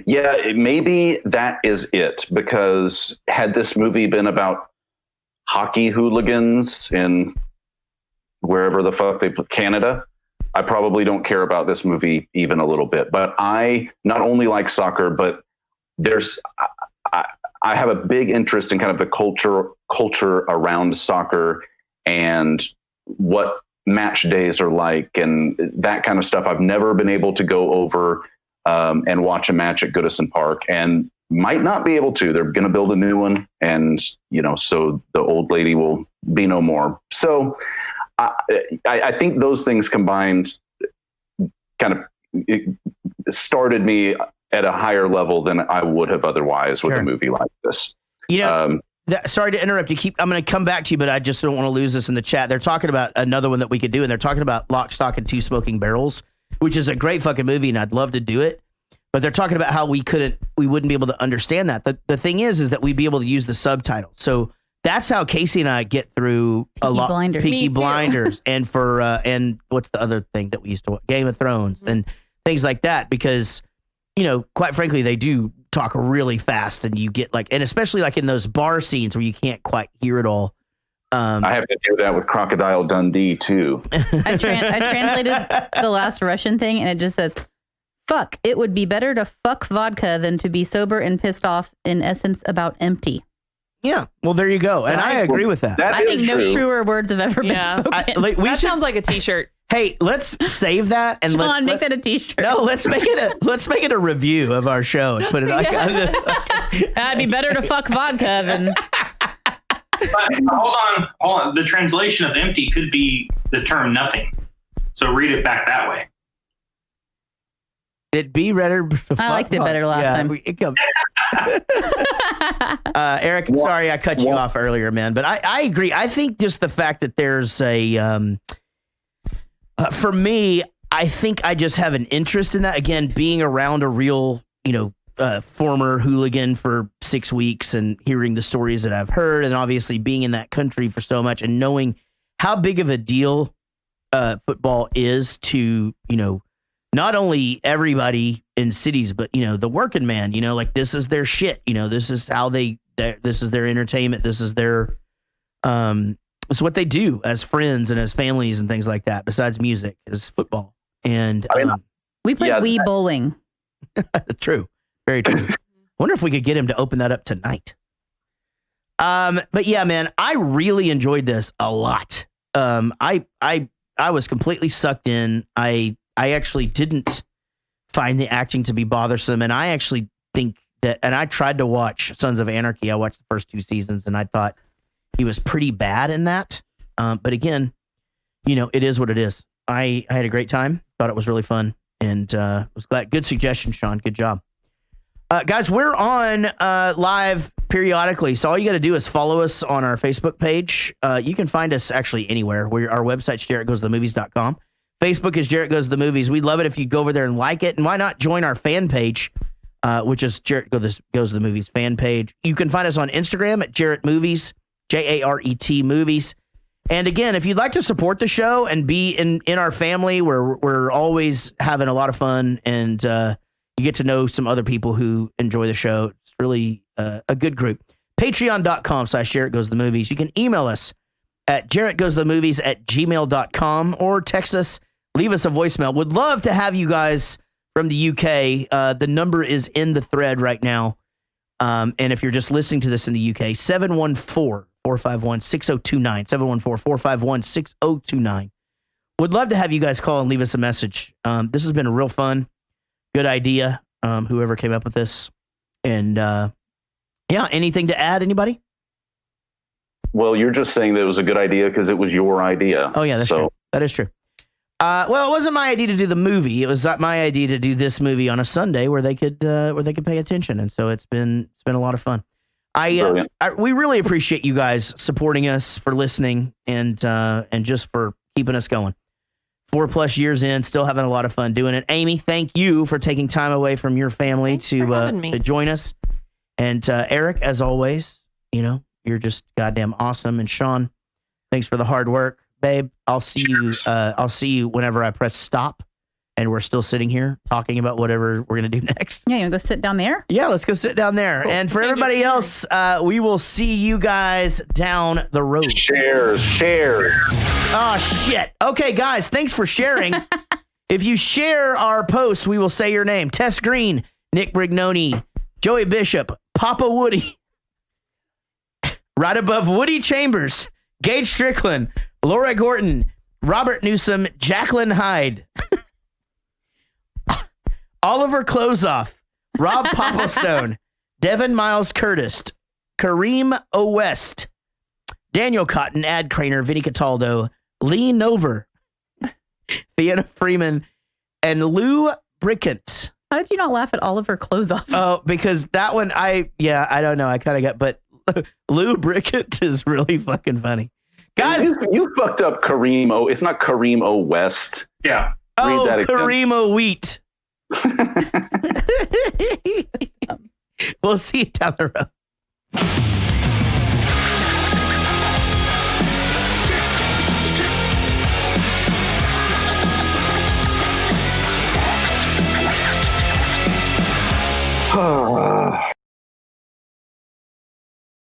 Yeah, maybe that is it, because had this movie been about hockey hooligans in wherever the fuck they put Canada, I probably don't care about this movie even a little bit. But I not only like soccer, but I have a big interest in kind of the culture around soccer and what match days are like and that kind of stuff. I've never been able to go over and watch a match at Goodison Park, and might not be able to. They're going to build a new one, and so the old lady will be no more. So I think those things combined kind of started me at a higher level than I would have otherwise with a movie like this. Sorry to interrupt you. I'm going to come back to you, but I just don't want to lose this in the chat. They're talking about another one that we could do, and they're talking about Lock, Stock, and Two Smoking Barrels, which is a great fucking movie, and I'd love to do it. But they're talking about how we wouldn't be able to understand that. The thing is that we'd be able to use the subtitles. So that's how Casey and I get through Peaky Blinders, and and what's the other thing that we used to watch? Game of Thrones and things like that, because quite frankly, they do talk really fast, and you get and especially in those bar scenes where you can't quite hear it all. I have to do that with Crocodile Dundee too. I translated the last Russian thing, and it just says, "Fuck, it would be better to fuck vodka than to be sober and pissed off, in essence, about empty." Yeah, well, there you go. And I agree with that. I think no truer words have ever been spoken. That sounds like a t-shirt. Hey, let's save that and Sean, make that a t-shirt. No, let's make it a review of our show and put it on. It'd be better to fuck vodka than. Hold on. The translation of empty could be the term nothing. So read it back that way. It'd be better. I liked it better last time. Eric, sorry I cut you off earlier, man, but I agree. I think just the fact that there's a for me, I think I just have an interest in that. Again, being around a real, former hooligan for 6 weeks and hearing the stories that I've heard, and obviously being in that country for so much and knowing how big of a deal football is to, not only everybody in cities, but, the working man, this is their shit. This is how this is their entertainment. This is their, it's what they do as friends and as families and things like that. Besides music, is football. And we play Wii bowling. True. Very true. Wonder if we could get him to open that up tonight. But yeah, man, I really enjoyed this a lot. I was completely sucked in. I actually didn't find the acting to be bothersome. And I actually think that, and I tried to watch Sons of Anarchy. I watched the first 2 seasons and I thought he was pretty bad in that. But again, it is what it is. I had a great time. Thought it was really fun. And was glad. Good suggestion, Sean. Good job. Guys, we're on live periodically. So all you got to do is follow us on our Facebook page. You can find us actually anywhere. Our website's JarrettGoesToTheMovies.com. Facebook is Jarrett Goes to the Movies. We'd love it if you go over there and like it. And why not join our fan page, which is Jarrett Goes to the Movies fan page. You can find us on Instagram at Jarrett Movies, JARET Movies. And again, if you'd like to support the show and be in our family, we're always having a lot of fun, and you get to know some other people who enjoy the show. It's really a good group. Patreon.com/Jarrett Goes to the Movies. You can email us at JarrettGoesToTheMovies@gmail.com or text us, leave us a voicemail. Would love to have you guys from the UK. The number is in the thread right now. And if you're just listening to this in the UK, 714-451-6029, 714-451-6029. Would love to have you guys call and leave us a message. This has been a real fun, good idea. Whoever came up with this. And anything to add, anybody? Well, you're just saying that it was a good idea because it was your idea. Oh yeah, that's true. That is true. Well, it wasn't my idea to do the movie. It was my idea to do this movie on a Sunday where they could pay attention, and so it's been a lot of fun. We really appreciate you guys supporting us, for listening, and just for keeping us going. 4+ years in, still having a lot of fun doing it. Amy, thank you for taking time away from your family to join us. And Eric, as always, you're just goddamn awesome. And Sean, thanks for the hard work, babe. I'll see you whenever I press stop and we're still sitting here talking about whatever we're going to do next. Yeah, you want to go sit down there? Yeah, let's go sit down there. Cool. And for everybody else, we will see you guys down the road. Shares. Oh, shit. Okay, guys, thanks for sharing. If you share our post, we will say your name. Tess Green, Nick Brignoni, Joey Bishop, Papa Woody. Right above Woody Chambers, Gage Strickland, Laura Gorton, Robert Newsom, Jacqueline Hyde, Oliver Closeoff, Rob Popplestone, Devin Miles Curtis, Kareem O. West, Daniel Cotton, Ad Craner, Vinnie Cataldo, Lee Nover, Vienna Freeman, and Lou Brickens. How did you not laugh at Oliver Closeoff? Oh, because that one, I don't know. I kind of got, but Lou Brickett is really fucking funny. Guys, you fucked up Kareem O. It's not Kareem O. West. Yeah. Oh, Kareem O. Wheat. We'll see you down the road. Oh.